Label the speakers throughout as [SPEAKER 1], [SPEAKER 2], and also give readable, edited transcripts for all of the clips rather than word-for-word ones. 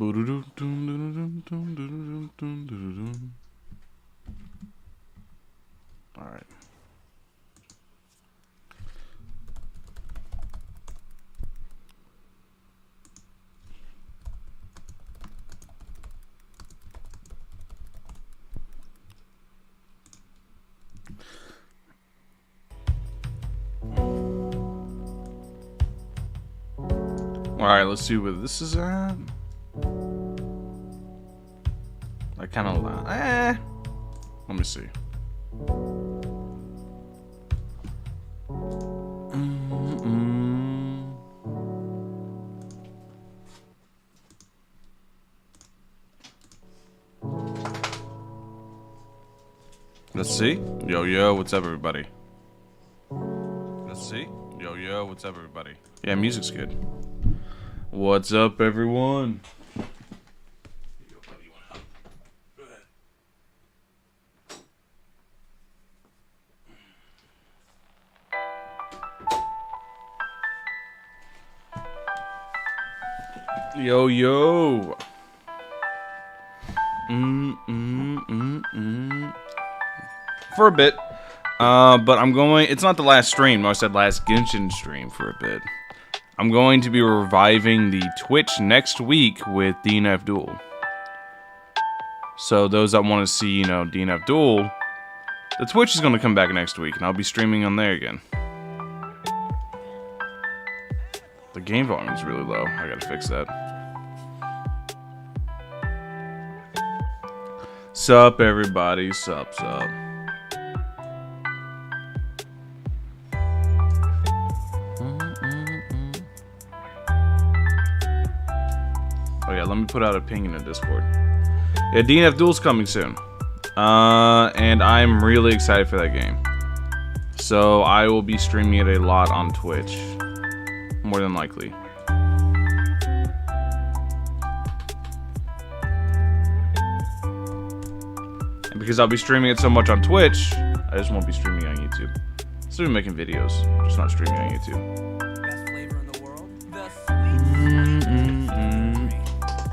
[SPEAKER 1] Alright. Alright, let's see what this is at. I kind of let me see. Let's see. Yo, what's up, everybody? Let's see. Yo, what's up, everybody? Yeah, music's good. What's up, everyone? Yo. For a bit. But I'm going... It's not the last stream. I said last Genshin stream for a bit. I'm going to be reviving the Twitch next week with DNF Duel. So those that want to see, you know, DNF Duel, the Twitch is going to come back next week, and I'll be streaming on there again. The game volume is really low. I gotta fix that. Sup, everybody. Sup. Oh yeah, let me put out a ping in the Discord. Yeah, DNF Duel's coming soon. And I'm really excited for that game. So I will be streaming it a lot on Twitch. More than likely. And because I'll be streaming it so much on Twitch, I just won't be streaming on YouTube. Still be making videos, just not streaming on YouTube.
[SPEAKER 2] Best flavor in the world, the sweet. And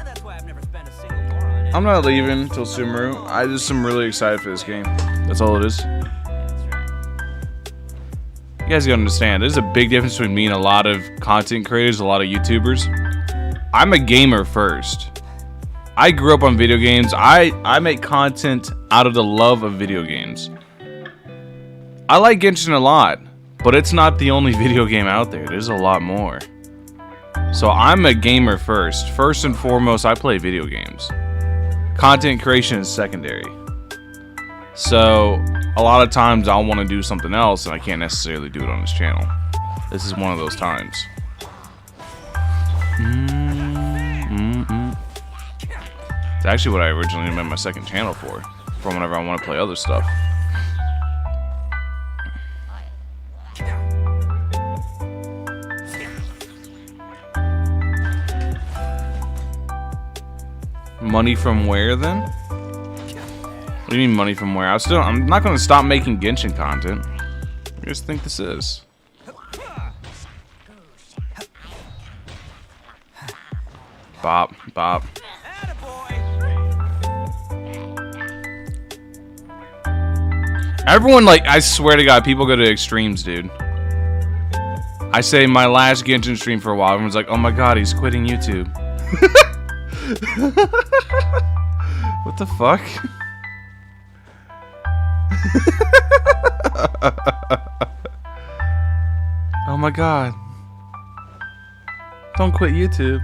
[SPEAKER 2] that's why I've never spent a single more on it.
[SPEAKER 1] I'm not leaving till Sumeru. I just am really excited for this game. That's all it is. You guys gotta understand, there's a big difference between me and a lot of content creators, a lot of YouTubers. I'm a gamer first. I grew up on video games. I make content out of the love of video games. I like Genshin a lot, but it's not the only video game out there. There's a lot more. So I'm a gamer first. First and foremost, I play video games. Content creation is secondary. So a lot of times I'll want to do something else and I can't necessarily do it on this channel. This is one of those times. It's actually what I originally made my second channel for whenever I want to play other stuff. Money from where then? What do you mean money from where? I'm not going to stop making Genshin content. What do you guys think this is? Bop. Everyone, like, I swear to God, people go to extremes, dude. I say my last Genshin stream for a while, everyone's like, oh my God, he's quitting YouTube. What the fuck? Oh my God. Don't quit YouTube.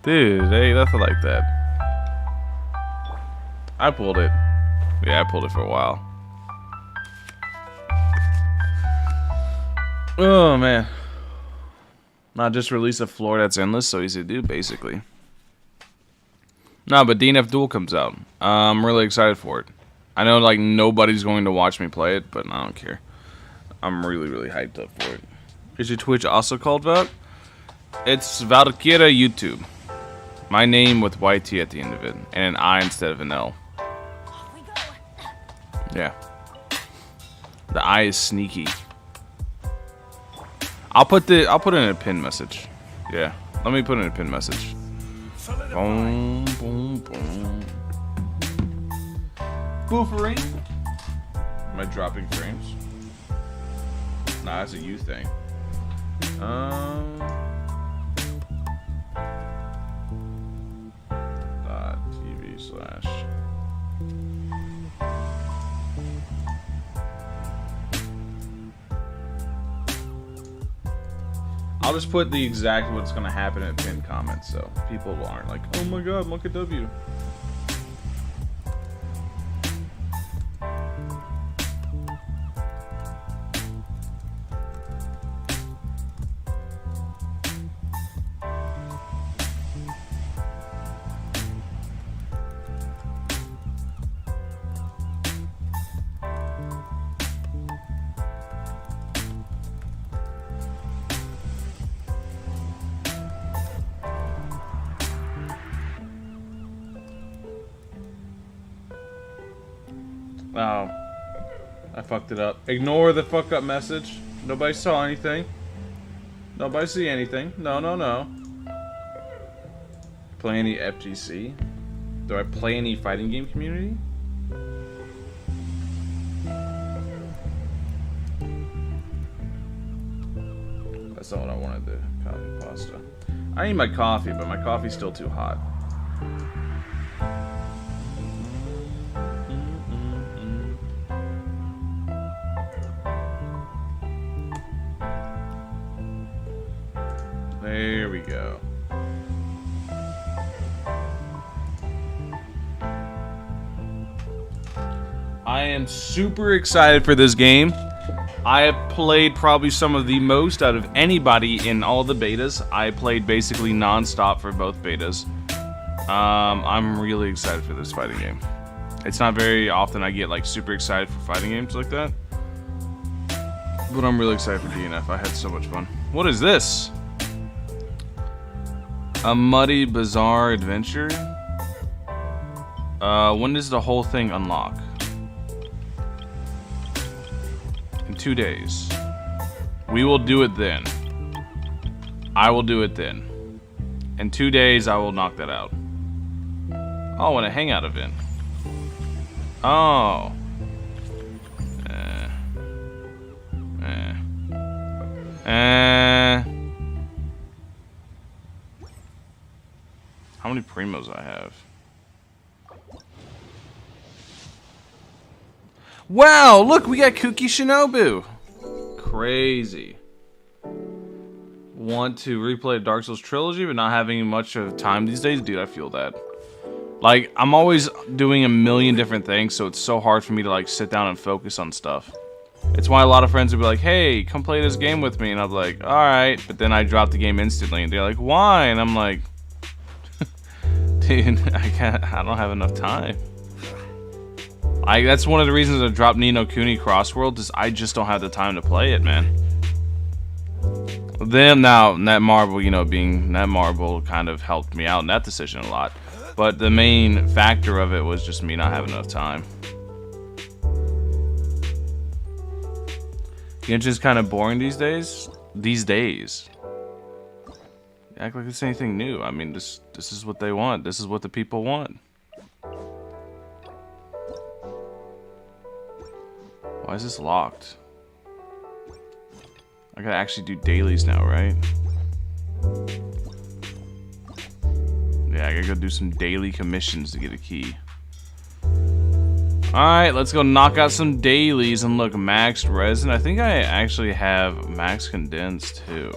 [SPEAKER 1] Dude, ain't nothing like that. I pulled it. Yeah, I pulled it for a while. Oh man. Not just release a floor that's endless, so easy to do, basically. No, but DNF Duel comes out. I'm really excited for it. I know, like, nobody's going to watch me play it, but I don't care. I'm really hyped up for it. Is your Twitch also called Valk? It's Valkyria YouTube. My name with YT at the end of it, and an I instead of an L. Yeah. The I is sneaky. I'll put it in a pin message. Yeah, let me put it in a pin message. Boom, boom, boom. Boofering. Am I dropping frames? Nah, that's a you thing. .tv/. I'll just put the exact what's gonna happen in pinned comments, so people aren't like, oh my god, Monkey W. Oh, I fucked it up. Ignore the fuck up message. Nobody saw anything. Nobody see anything. No, no, no. Play any FGC? Do I play any fighting game community? That's not what I wanted, the coffee pasta. I need my coffee, but my coffee's still too hot. There we go. I am super excited for this game. I have played probably some of the most out of anybody in all the betas. I played basically non-stop for both betas. I'm really excited for this fighting game. It's not very often I get like super excited for fighting games like that. But I'm really excited for DNF. I had so much fun. What is this? A muddy, bizarre adventure? When does the whole thing unlock? In 2 days. We will do it then. I will do it then. In 2 days, I will knock that out. Oh, and a hangout event. Oh. How many primos I have? Wow, look, we got Kuki Shinobu. Crazy. Want to replay Dark Souls trilogy, but not having much of time these days? Dude, I feel that. Like, I'm always doing a million different things, so it's so hard for me to like sit down and focus on stuff. It's why a lot of friends would be like, hey, come play this game with me. And I'm like, alright. But then I drop the game instantly, and they're like, why? And I'm like, dude, I don't have enough time. That's one of the reasons I dropped Ni no Kuni Cross Worlds, is I just don't have the time to play it, man. Then now, Netmarble, you know, being Netmarble kind of helped me out in that decision a lot. But the main factor of it was just me not having enough time. Genshin's kind of boring these days. Act like it's anything new. I mean, this is what they want. This is what the people want. Why is this locked? I gotta actually do dailies now, right? Yeah, I gotta go do some daily commissions to get a key. Alright, let's go knock out some dailies and look, maxed resin. I think I actually have max condensed too.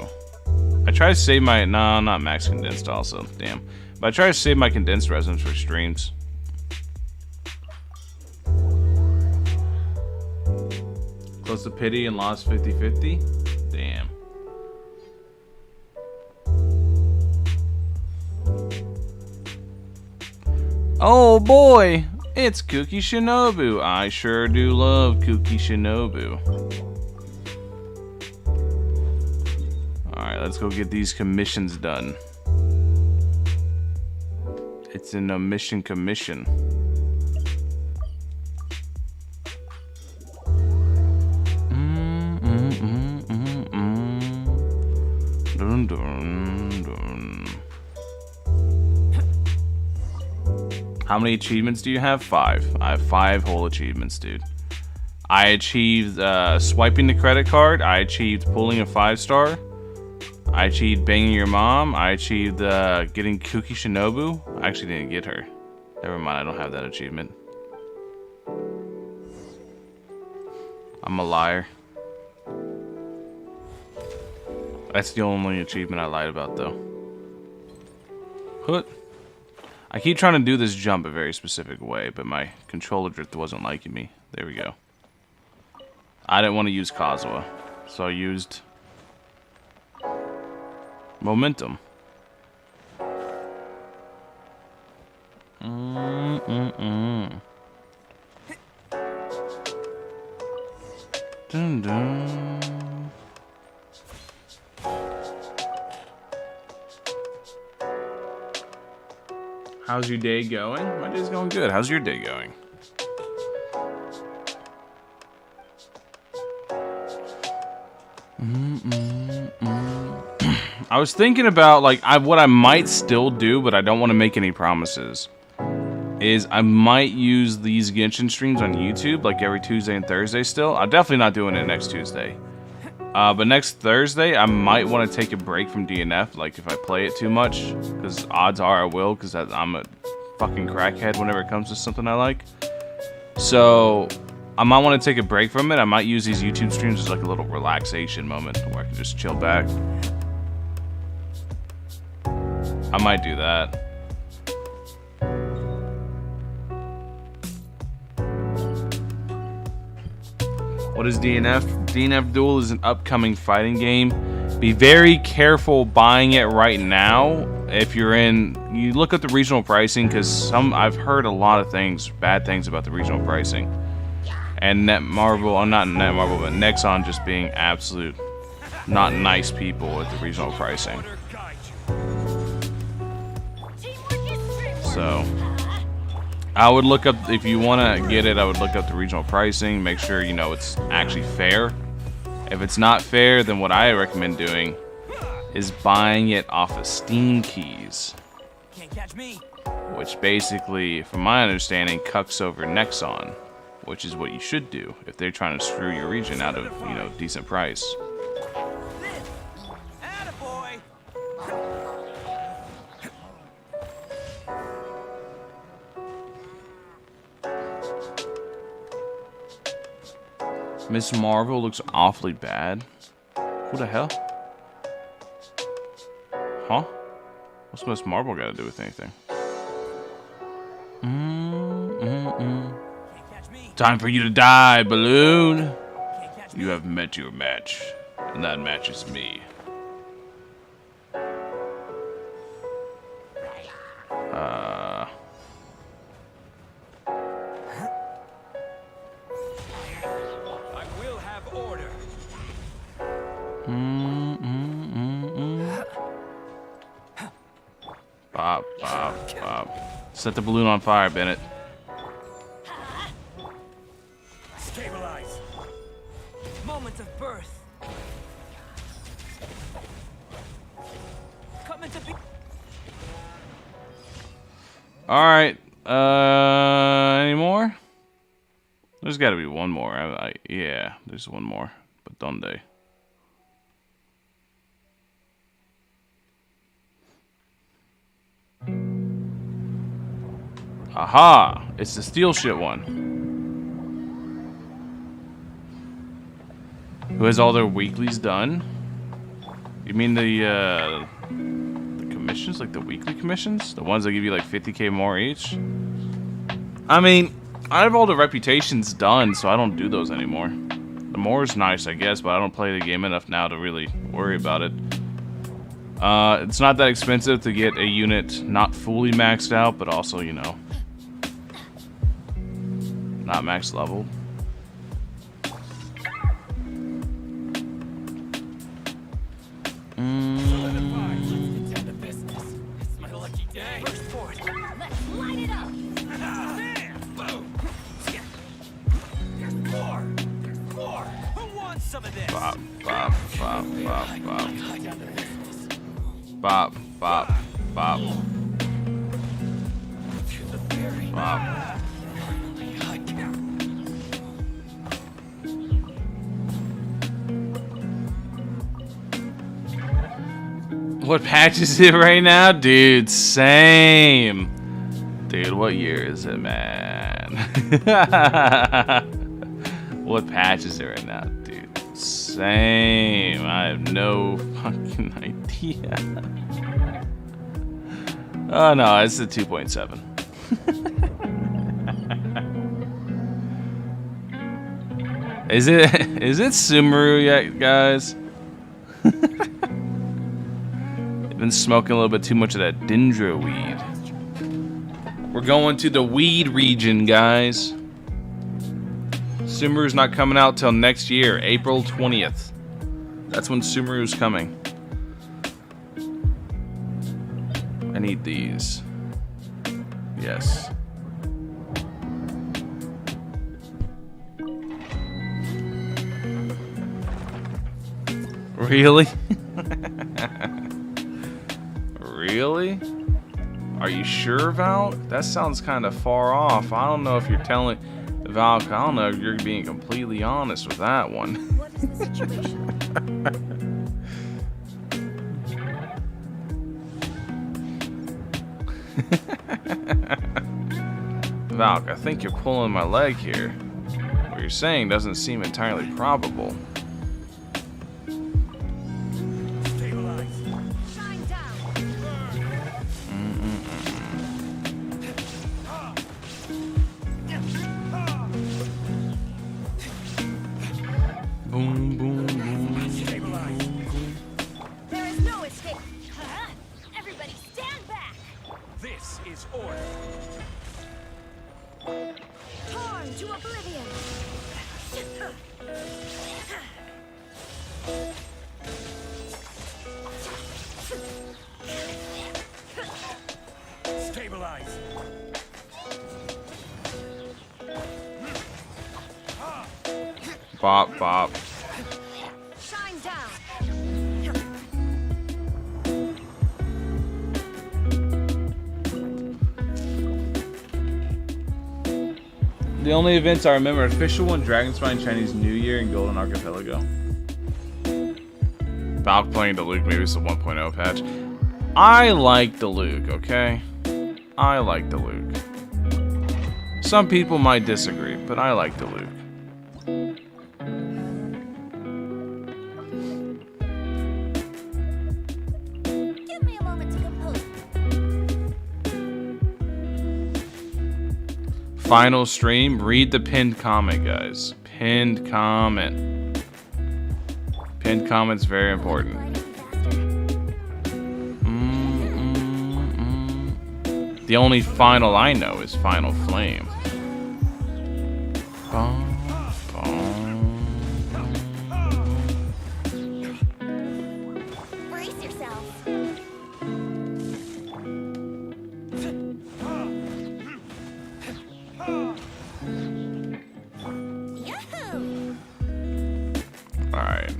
[SPEAKER 1] I try to save my, no, not max condensed also, damn. But I try to save my condensed resins for streams. Close to pity and lost 50-50? Damn. Oh boy, it's Kuki Shinobu. I sure do love Kuki Shinobu. Alright, let's go get these commissions done. It's an omission commission. Dun, dun, dun. How many achievements do you have? 5. I have 5 whole achievements, dude. I achieved swiping the credit card. I achieved pulling a 5-star. I achieved banging your mom. I achieved getting Kuki Shinobu. I actually didn't get her. Never mind, I don't have that achievement. I'm a liar. That's the only achievement I lied about, though. Hoot. I keep trying to do this jump a very specific way, but my controller drift wasn't liking me. There we go. I didn't want to use Kazuha, so I used momentum. Dun dun. How's your day going? My day's going good. How's your day going? I was thinking about like what I might still do, but I don't want to make any promises. Is I might use these Genshin streams on YouTube like every Tuesday and Thursday still. I'm definitely not doing it next Tuesday. But next Thursday, I might want to take a break from DNF, like if I play it too much, because odds are I will, because I'm a fucking crackhead whenever it comes to something I like. So I might want to take a break from it. I might use these YouTube streams as like a little relaxation moment where I can just chill back. I might do that. What is DNF? DNF Duel is an upcoming fighting game. Be very careful buying it right now. If you're in, you look at the regional pricing, because I've heard a lot of things, bad things about the regional pricing. And Netmarble, not Netmarble, but Nexon just being absolute not nice people at the regional pricing. So I would look up, if you want to get it, I would look up the regional pricing, make sure you know it's actually fair. If it's not fair, then what I recommend doing is buying it off of Steam keys.
[SPEAKER 2] Can't catch me.
[SPEAKER 1] Which basically, from my understanding, cucks over Nexon, which is what you should do if they're trying to screw your region out of, you know, decent price.
[SPEAKER 2] Attaboy.
[SPEAKER 1] Miss Marvel looks awfully bad. Who the hell? Huh? What's Miss Marvel got to do with anything? Time for you to die, Balloon. You have met your match, and that match is me.
[SPEAKER 2] I will have order.
[SPEAKER 1] Bop, bop, bop. Set the balloon on fire, Bennett.
[SPEAKER 2] Stabilize. Moment of birth. Coming to be.
[SPEAKER 1] All right. Any more? There's got to be one more. Yeah, there's one more. But donde? Aha! It's the steal shit one. Who has all their weeklies done? You mean the commissions, like the weekly commissions? The ones that give you like 50k more each? I mean, I have all the reputations done, so I don't do those anymore. The more is nice, I guess, but I don't play the game enough now to really worry about it. It's not that expensive to get a unit not fully maxed out, but also, you know, not max level. Bop, bop, bop, bop, bop. Bop, bop, bop. Bop. What patch is it right now? Dude, same. Dude, what year is it, man? What patch is it right now, dude? Same. I have no fucking idea. Oh no, it's the 2.7. Is it Sumeru yet, guys? Been smoking a little bit too much of that dendro weed. We're going to the weed region, guys. Sumeru's not coming out till next year, April 20th. That's when Sumeru's coming. I need these. Yes. Really? Really? Are you sure, Val? That sounds kind of far off. I don't know if you're telling Val. I don't know if you're being completely honest with that one.
[SPEAKER 3] What is the situation?
[SPEAKER 1] Valk, I think you're pulling my leg here. What you're saying doesn't seem entirely probable.
[SPEAKER 3] Shine down.
[SPEAKER 1] Boom, boom, boom.
[SPEAKER 3] There is no escape. Everybody stand back.
[SPEAKER 2] This is order.
[SPEAKER 3] Torn to oblivion.
[SPEAKER 2] Stabilize.
[SPEAKER 1] Bop, bop.
[SPEAKER 3] Shine down.
[SPEAKER 1] The only events I remember: official one, Dragonspine, Chinese New Year, and Golden Archipelago. Valk playing the Luke, maybe it's the 1.0 patch. I like the Luke, okay? I like the Luke. Some people might disagree, but I like the Luke.
[SPEAKER 3] Give me a moment to compose.
[SPEAKER 1] Final stream, read the pinned comment, guys. Pinned comment. Pinned comment's very important. The only final I know is Final Flame. Bum, bum.
[SPEAKER 3] Brace yourself. Yahoo!
[SPEAKER 1] Alright.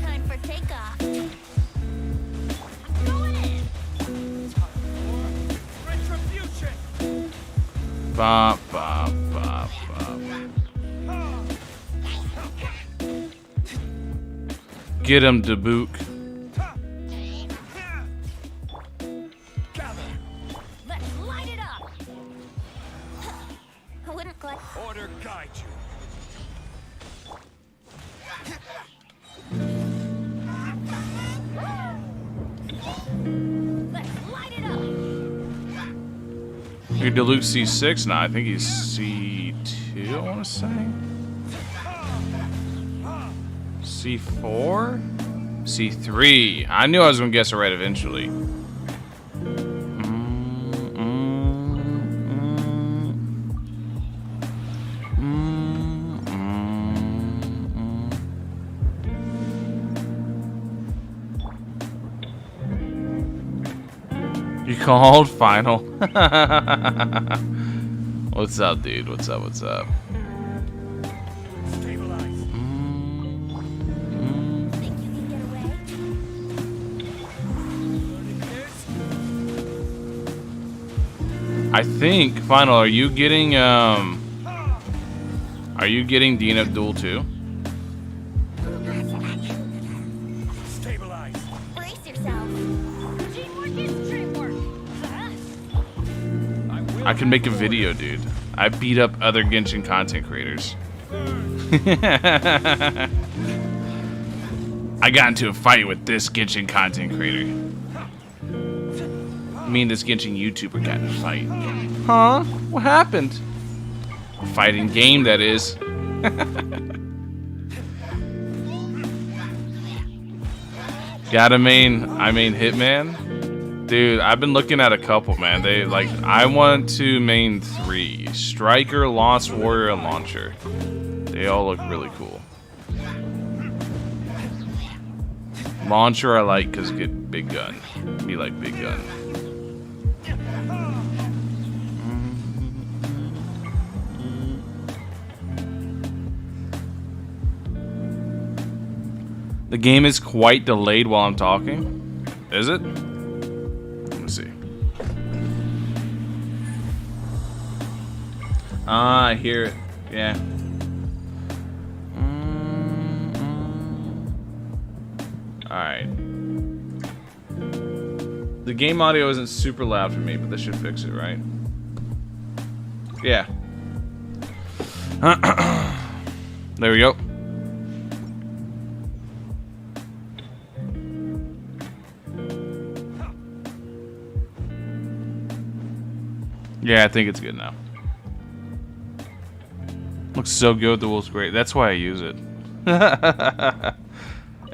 [SPEAKER 3] Time for takeoff. Going in.
[SPEAKER 2] Retribution.
[SPEAKER 1] Bop, bop, bop, bop. Get him, Dabook.
[SPEAKER 2] Gather.
[SPEAKER 3] Let's light it up. I wouldn't collect.
[SPEAKER 2] Order guide you.
[SPEAKER 3] Let's light it up.
[SPEAKER 1] Your Daluke C6? Nah, I think he's C2, I want to say. C4? C3. I knew I was going to guess it right eventually. You called final. What's up, dude? What's up? What's up?
[SPEAKER 2] Stabilize.
[SPEAKER 1] I think, Final, are you getting DNF Duel too?
[SPEAKER 2] Stabilize.
[SPEAKER 3] Brace yourself. Teamwork is dreamwork.
[SPEAKER 1] I can make a video, dude. I beat up other Genshin content creators. I got into a fight with this Genshin content creator. Me and this Genshin YouTuber got in a fight. Huh? What happened? Fighting game, that is. I mean Hitman. Dude, I've been looking at a couple, man. I want to main 3. Striker, Lost Warrior, and Launcher. They all look really cool. Launcher I like because get big gun. Me like big gun. The game is quite delayed while I'm talking. Is it? Let me see. Ah, I hear it. Yeah. Alright. The game audio isn't super loud for me, but this should fix it, right? Yeah. There we go. Yeah, I think it's good now. Looks so good, the Wolf's great. That's why I use it.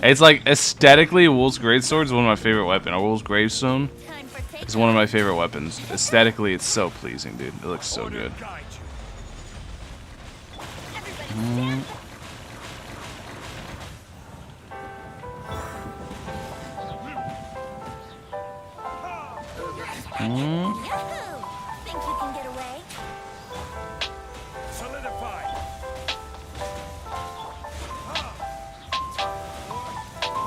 [SPEAKER 1] It's like, aesthetically, Wolf's Greatsword is one of my favorite weapons. Or Wolf's Gravestone is one of my favorite weapons. Aesthetically, it's so pleasing, dude. It looks so good.
[SPEAKER 3] Yahoo! Think you can get away?
[SPEAKER 2] Solidify.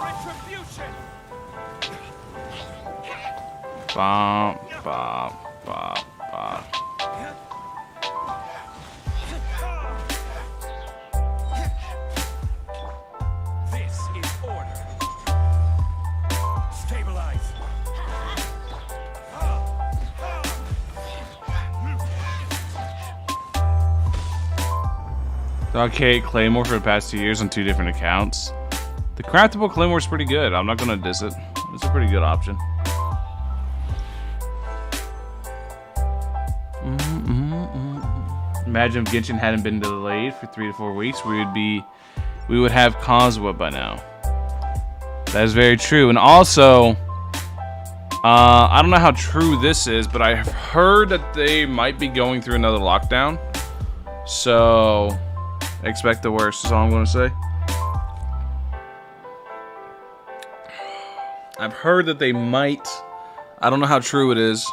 [SPEAKER 2] Retribution.
[SPEAKER 1] Bop, bop, bop, bop.
[SPEAKER 2] This is order. Stabilize.
[SPEAKER 1] Arcade Claymore for the past 2 years on 2 different accounts. The craftable Claymore is pretty good. I'm not gonna diss it. It's a pretty good option. Imagine if Genshin hadn't been delayed for 3 to 4 weeks, we would have Kazuha by now. That is very true. And also, I don't know how true this is, but I've heard that they might be going through another lockdown. So, expect the worst is all I'm going to say. I've heard that they might. I don't know how true it is.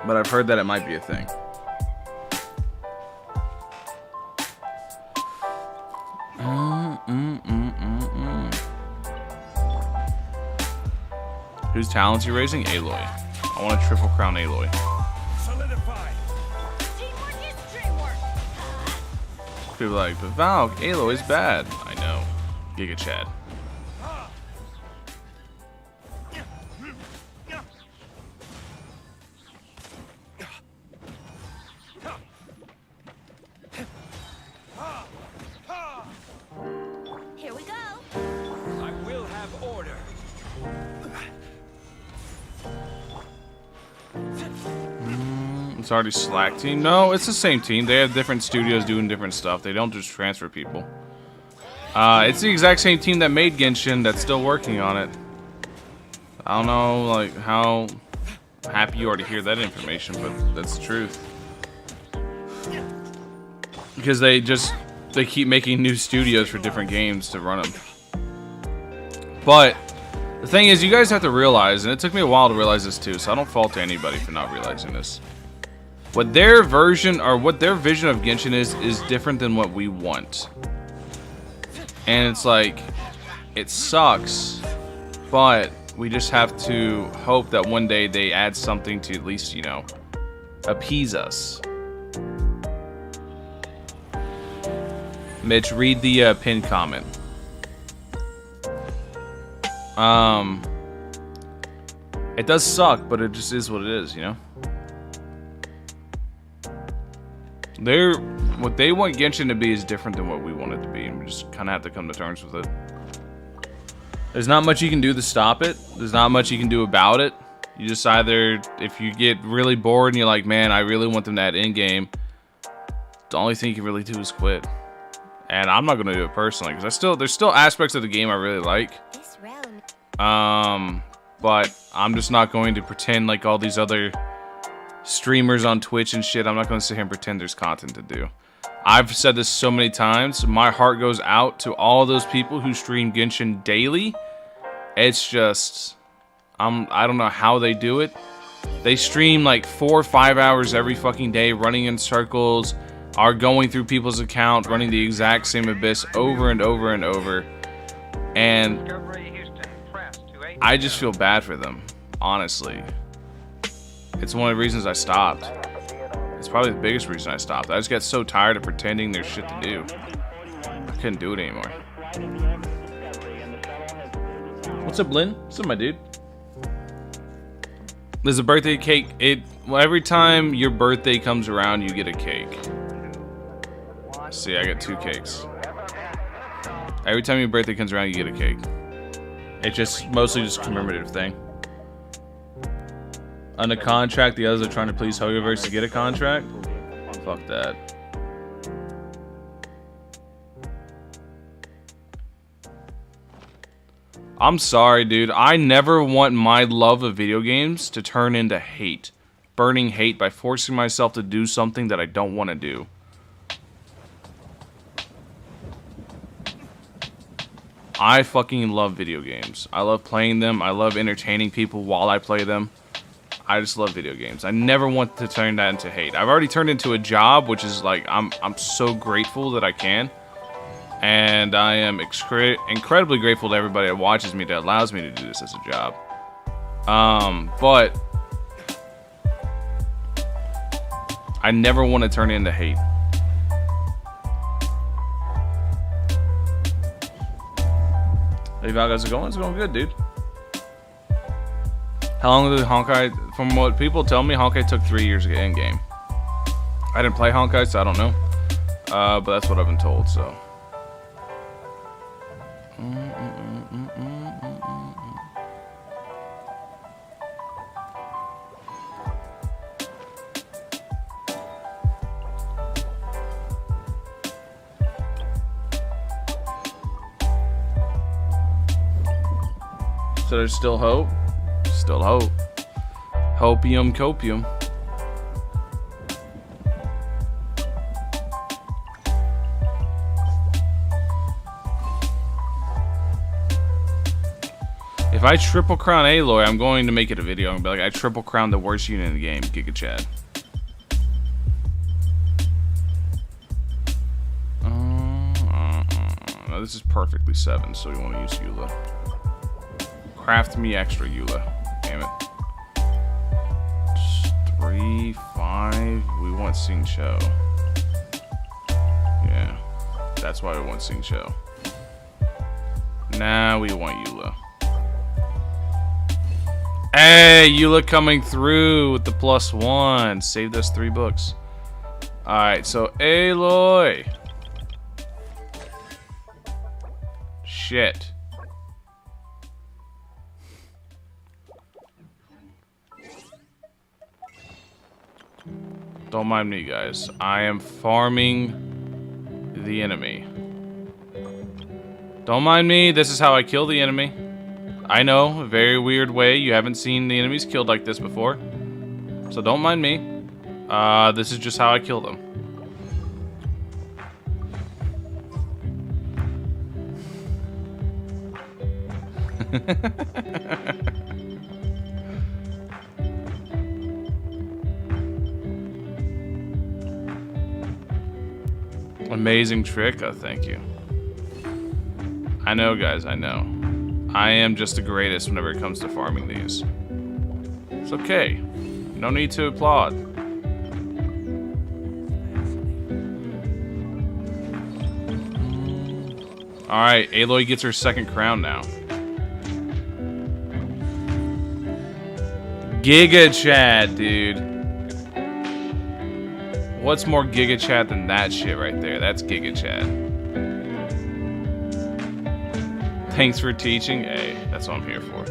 [SPEAKER 1] But I've heard that it might be a thing. Whose talents you raising? Aloy. I want a triple crown Aloy.
[SPEAKER 2] Solidify.
[SPEAKER 3] Teamwork is dreamwork.
[SPEAKER 1] People are like, but Val, Aloy is bad. I know. Giga Chad.
[SPEAKER 3] Here we go.
[SPEAKER 2] I will have order.
[SPEAKER 1] It's already Slack team. No, it's the same team. They have different studios doing different stuff. They don't just transfer people. It's the exact same team that made Genshin that's still working on it. I don't know, like, how happy you are to hear that information, but that's the truth. Because they keep making new studios for different games to run them. But the thing is, you guys have to realize, and it took me a while to realize this too, so I don't fault anybody for not realizing this. What their version, or what their vision of Genshin is different than what we want. And it's like, it sucks, but We just have to hope that one day they add something to at least, you know, appease us. Mitch, read the pinned comment. It does suck, but it just is what it is, you know? What they want Genshin to be is different than what we want it to be, and we just kind of have to come to terms with it. There's not much you can do to stop it. There's not much you can do about it. You just either, if you get really bored and you're like, man, I really want them to add in-game, the only thing you can really do is quit. And I'm not gonna do it personally, because there's still aspects of the game I really like. But I'm just not going to pretend like all these other streamers on Twitch and shit. I'm not gonna sit here and pretend there's content to do. I've said this so many times. My heart goes out to all those people who stream Genshin daily. It's just, I don't know how they do it. They stream like 4 or 5 hours every fucking day, running in circles, are going through people's account, running the exact same abyss over and over and over. And I just feel bad for them, honestly. It's one of the reasons I stopped. It's probably the biggest reason I stopped. I just got so tired of pretending there's shit to do. I couldn't do it anymore. What's up, Lynn? What's up, my dude? There's a birthday cake. Every time your birthday comes around, you get a cake. See, I got 2 cakes. Every time your birthday comes around, you get a cake. It's just mostly just a commemorative thing. On a contract, the others are trying to please Hoyoverse to get a contract. Fuck that. I'm sorry, dude. I never want my love of video games to turn into hate. Burning hate by forcing myself to do something that I don't want to do. I fucking love video games. I love playing them. I love entertaining people while I play them. I just love video games. I never want to turn that into hate. I've already turned into a job, which is like, I'm so grateful that I can. And I am incredibly grateful to everybody that watches me, that allows me to do this as a job. But I never want to turn it into hate. Hey, Val, how's it going? It's going good, dude. How long did Honkai, from what people tell me, Honkai took 3 years to get in game. I didn't play Honkai, so I don't know. But that's what I've been told, so. So there's still hope. Still hope. Hopium copium. If I triple crown Aloy, I'm going to make it a video. I'm gonna be like, I triple crown the worst unit in the game, Giga Chad. No, this is perfectly 7, so we want to use Eula. Craft me extra Eula. Damn it. 3, 5. We want Sing Cho. Yeah. That's why we want Sing Cho. Now we want Eula. Hey, Eula coming through with the +1. Saved us 3 books. Alright, so Aloy. Shit. Don't mind me, guys. I am farming the enemy. Don't mind me. This is how I kill the enemy. I know, a very weird way. You haven't seen the enemies killed like this before. So don't mind me. This is just how I kill them. Amazing trick. Oh, thank you. I know, guys. I know. I am just the greatest whenever it comes to farming these. It's okay. No need to applaud. Alright, Aloy gets her second crown now. Giga Chat, dude. What's more Giga Chat than that shit right there? That's Giga Chat. Thanks for teaching. Hey, that's what I'm here for.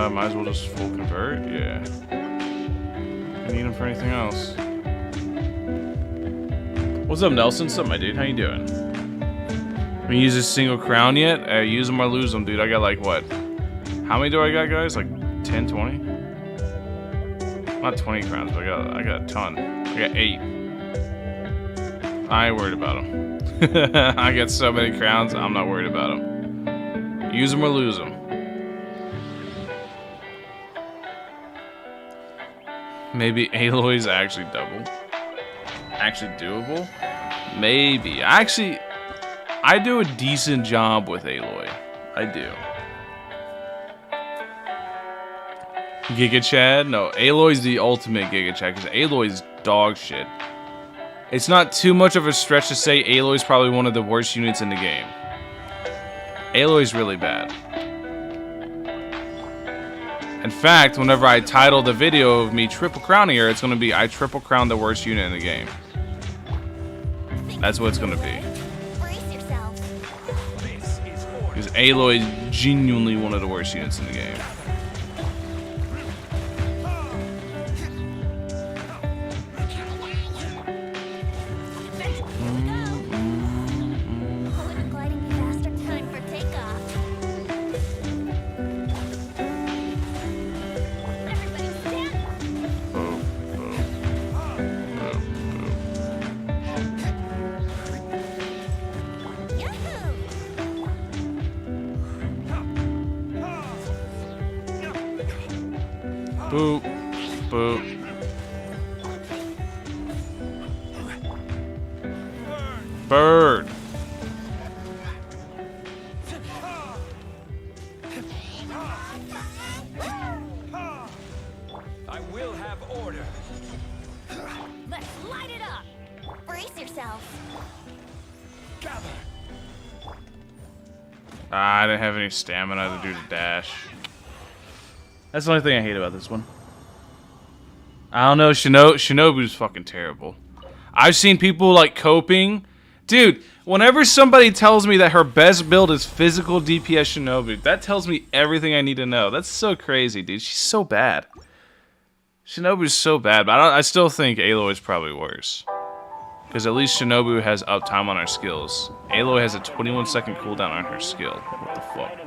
[SPEAKER 1] Might as well just full convert. Yeah. I need him for anything else. What's up, Nelson? What's up, my dude? How you doing? We use a single crown yet? Use them or lose them, dude. I got like what? How many do I got, guys? Like 10, 20? Not 20 crowns, but I got a ton. I got 8. I ain't worried about them. I got so many crowns, I'm not worried about them. Use them or lose them. Maybe Aloy's actually double. Actually doable? Maybe. Actually, I do a decent job with Aloy. I do. Giga Chad? No, Aloy's the ultimate Giga Chad because Aloy's dog shit. It's not too much of a stretch to say Aloy's probably one of the worst units in the game. Aloy's really bad. In fact, whenever I title the video of me triple crowning her, it's going to be I triple crown the worst unit in the game. That's what it's going to be.
[SPEAKER 3] Brace yourself.
[SPEAKER 1] Because Aloy is genuinely one of the worst units in the game.
[SPEAKER 3] Pulling and gliding be faster. Time for takeoff. Everybody stand.
[SPEAKER 1] Boom, boom, boom,
[SPEAKER 3] Yahoo!
[SPEAKER 1] boop, boop. Bird.
[SPEAKER 2] I will have order.
[SPEAKER 3] Let's light it up. Brace yourself.
[SPEAKER 2] Gather.
[SPEAKER 1] I didn't have any stamina to do the dash. That's the only thing I hate about this one. I don't know, Shinobu's fucking terrible. I've seen people like coping. Dude, whenever somebody tells me that her best build is physical DPS Shinobu, that tells me everything I need to know. That's so crazy, dude. She's so bad. Shinobu's so bad, but I still think Aloy is probably worse. Because at least Shinobu has uptime on her skills. Aloy has a 21-second cooldown on her skill. What the fuck?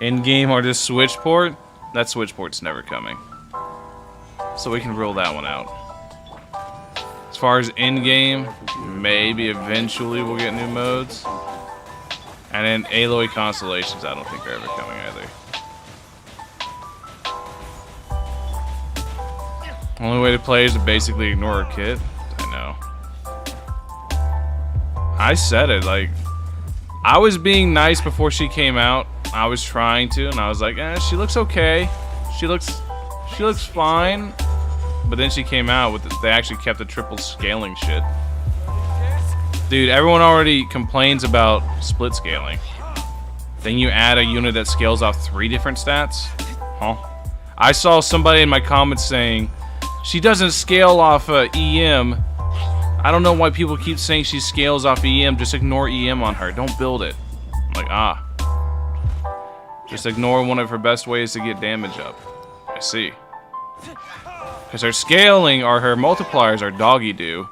[SPEAKER 1] In-game or this switch port? That switch port's never coming. So we can rule that one out. As far as in-game, maybe eventually we'll get new modes. And then Aloy Constellations I don't think are ever coming either. Only way to play is to basically ignore her kit. I know. I said it, like, I was being nice before she came out. I was trying to, and I was like, she looks okay. She looks fine. But then she came out with they actually kept the triple scaling shit. Dude, everyone already complains about split scaling. Then you add a unit that scales off 3 different stats? Huh? I saw somebody in my comments saying, she doesn't scale off EM. I don't know why people keep saying she scales off EM. Just ignore EM on her. Don't build it. I'm like, just ignore one of her best ways to get damage up. I see. Because her scaling or her multipliers are doggy do.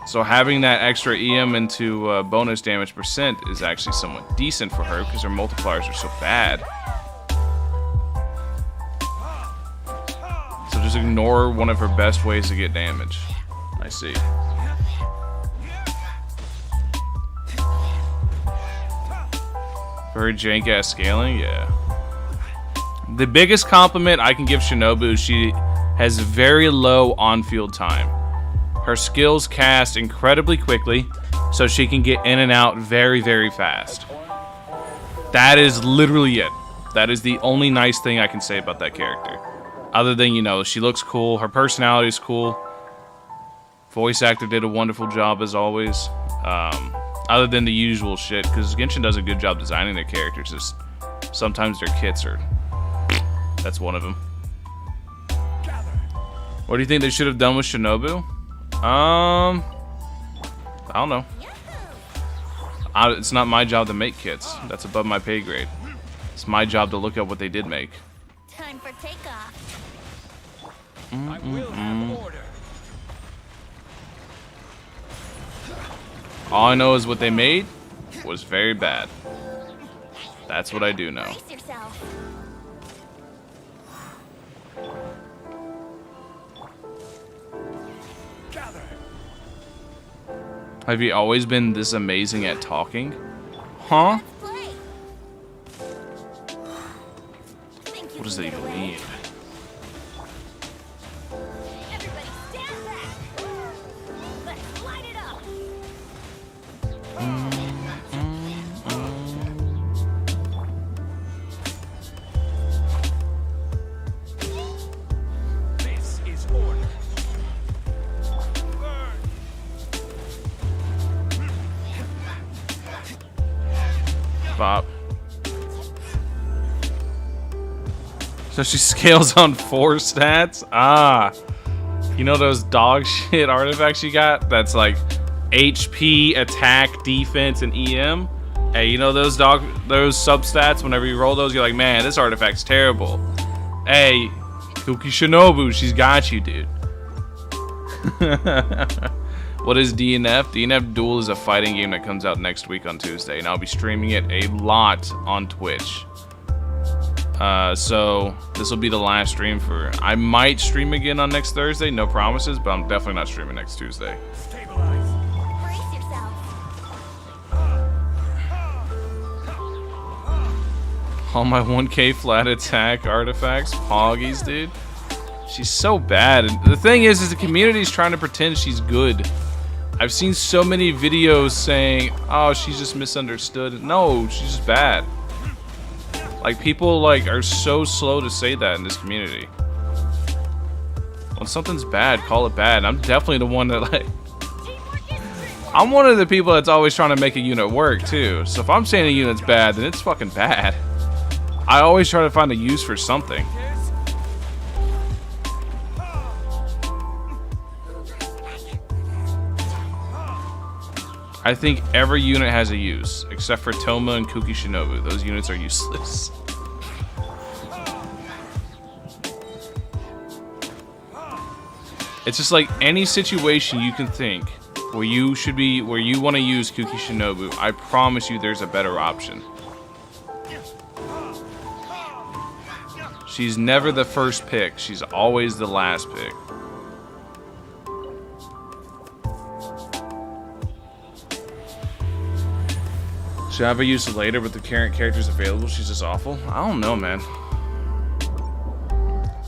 [SPEAKER 1] So having that extra EM into bonus damage percent is actually somewhat decent for her because her multipliers are so bad. So just ignore one of her best ways to get damage. I see. For her jank-ass scaling, yeah. The biggest compliment I can give Shinobu is she has very low on-field time. Her skills cast incredibly quickly, so she can get in and out very, very fast. That is literally it. That is the only nice thing I can say about that character. Other than, you know, she looks cool, her personality is cool. Voice actor did a wonderful job as always. Other than the usual shit, because Genshin does a good job designing their characters. Just sometimes their kits are... That's one of them. What do you think they should have done with Shinobu? I don't know. It's not my job to make kits. That's above my pay grade. It's my job to look at what they did make.
[SPEAKER 3] Time for takeoff.
[SPEAKER 2] I will have order.
[SPEAKER 1] All I know is what they made was very bad. That's what I do know.
[SPEAKER 3] Brace yourself.
[SPEAKER 2] Gather.
[SPEAKER 1] Have you always been this amazing at talking? Huh?
[SPEAKER 3] Play. Think you
[SPEAKER 1] What does
[SPEAKER 3] can
[SPEAKER 1] that
[SPEAKER 3] get
[SPEAKER 1] even
[SPEAKER 3] away?
[SPEAKER 1] mean?
[SPEAKER 3] Everybody stand back. Let's light it up.
[SPEAKER 2] This is order. Burn.
[SPEAKER 1] Bop. So she scales on 4 stats? Ah. You know those dog shit artifacts you got? That's like HP, attack, defense, and EM? Hey, you know those substats? Whenever you roll those, you're like, man, this artifact's terrible. Hey, Kuki Shinobu, she's got you, dude. What is DNF? DNF Duel is a fighting game that comes out next week on Tuesday, and I'll be streaming it a lot on Twitch. So this will be the last stream for... I might stream again on next Thursday, no promises, but I'm definitely not streaming next Tuesday.
[SPEAKER 2] Stabilize.
[SPEAKER 3] Brace yourself.
[SPEAKER 1] All my 1k flat attack artifacts, Poggies, dude. She's so bad. And the thing is the community's trying to pretend she's good. I've seen so many videos saying, oh, she's just misunderstood. No, she's just bad. Like, people, like, are so slow to say that in this community. When something's bad, call it bad. I'm definitely the one that, like... I'm one of the people that's always trying to make a unit work, too. So if I'm saying a unit's bad, then it's fucking bad. I always try to find a use for something. I think every unit has a use, except for Toma and Kuki Shinobu. Those units are useless. It's just like any situation you can think where you want to use Kuki Shinobu, I promise you there's a better option. She's never the first pick, she's always the last pick. Should I ever use it later with the current characters available? She's just awful. I don't know, man.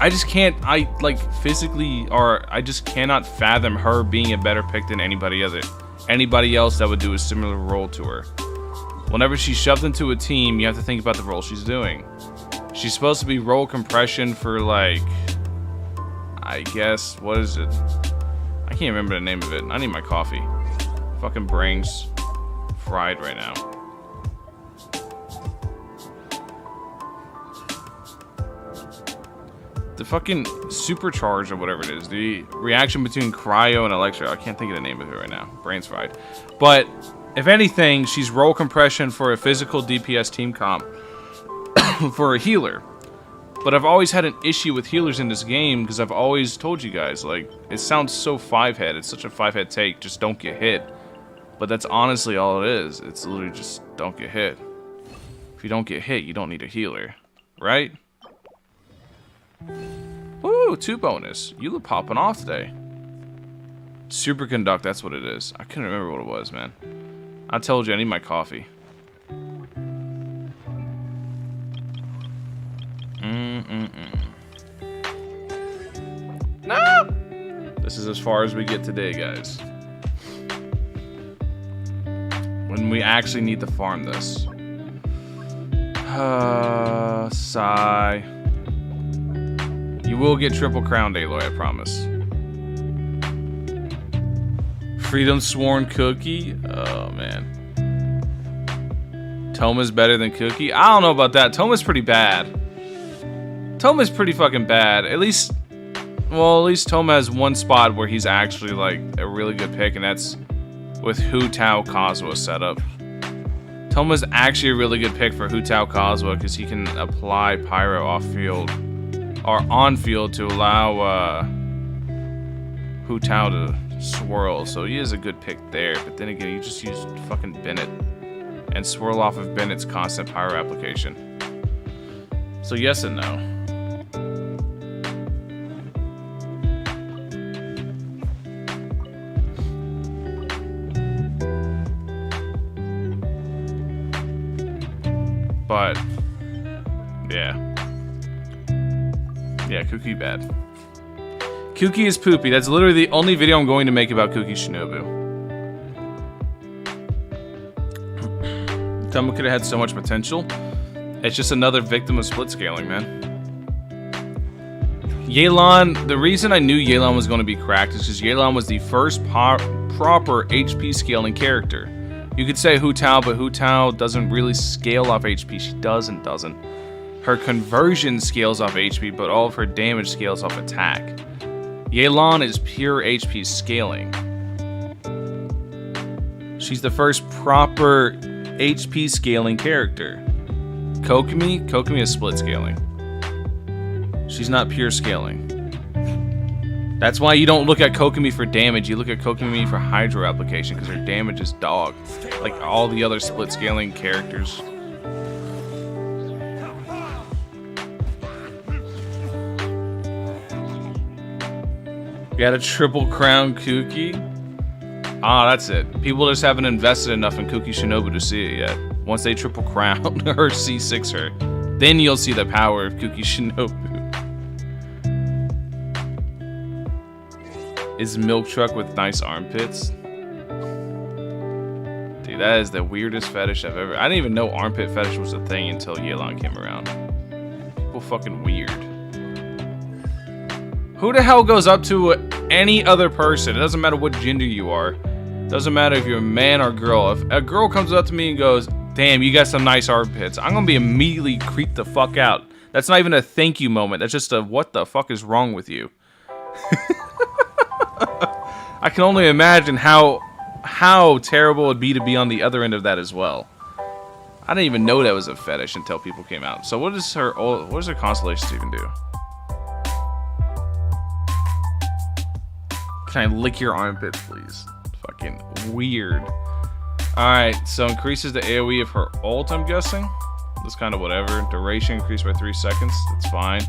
[SPEAKER 1] I just can't, I just cannot fathom her being a better pick than anybody else that would do a similar role to her. Whenever she's shoved into a team, you have to think about the role she's doing. She's supposed to be role compression for, like, I guess, what is it? I can't remember the name of it. I need my coffee. Fucking brain's fried right now. The fucking supercharge or whatever it is. The reaction between Cryo and Electro. I can't think of the name of it right now. Brain's fried. But, if anything, she's role compression for a physical DPS team comp for a healer. But I've always had an issue with healers in this game because I've always told you guys, like, it sounds so 5-head. It's such a 5-head take. Just don't get hit. But that's honestly all it is. It's literally just don't get hit. If you don't get hit, you don't need a healer. Right? Ooh, 2 bonus. You look popping off today. Superconduct, that's what it is. I couldn't remember what it was, man. I told you I need my coffee. No! The This is as far as we get today, guys. When we actually need to farm this. Sigh. You will get triple crown, Aloy, I promise. Freedom Sworn Cookie? Oh, man. Toma's better than Cookie? I don't know about that. Toma's pretty bad. Toma's pretty fucking bad. At least Toma has one spot where he's actually, like, a really good pick, and that's with Hu Tao Kazuha setup. Toma's actually a really good pick for Hu Tao Kazuha because he can apply Pyro off-field or on-field to allow Hu Tao to swirl. So he is a good pick there, but then again, you just use fucking Bennett and swirl off of Bennett's constant Pyro application. So yes and no. But, yeah. Yeah, Kuki bad. Kuki is poopy. That's literally the only video I'm going to make about Kuki Shinobu. Toma could have had so much potential. It's just another victim of split scaling, man. Yelan, the reason I knew Yelan was going to be cracked is because Yelan was the first proper HP scaling character. You could say Hu Tao, but Hu Tao doesn't really scale off HP. She does and doesn't. Her conversion scales off HP, but all of her damage scales off attack. Yelan is pure HP scaling. She's the first proper HP scaling character. Kokomi is split scaling. She's not pure scaling. That's why you don't look at Kokomi for damage, you look at Kokomi for Hydro application, because her damage is dog. Like all the other split scaling characters. Got a triple crown Kuki? Ah, that's it. People just haven't invested enough in Kuki Shinobu to see it yet. Once they triple crown or C6 her, then you'll see the power of Kuki Shinobu. Is Milk Truck with nice armpits? Dude, that is the weirdest fetish I've ever... I didn't even know armpit fetish was a thing until Yelan came around. People fucking weird. Who the hell goes up to any other person? It doesn't matter what gender you are. It doesn't matter if you're a man or girl. If a girl comes up to me and goes, damn, you got some nice armpits, I'm gonna be immediately creeped the fuck out. That's not even a thank you moment. That's just a what the fuck is wrong with you? I can only imagine how terrible it would be to be on the other end of that as well. I didn't even know that was a fetish until people came out. So what does her Constellations even do? Can I lick your armpit, please? Fucking weird. Alright, so increases the AoE of her ult, I'm guessing. That's kind of whatever. Duration increased by 3 seconds. That's fine.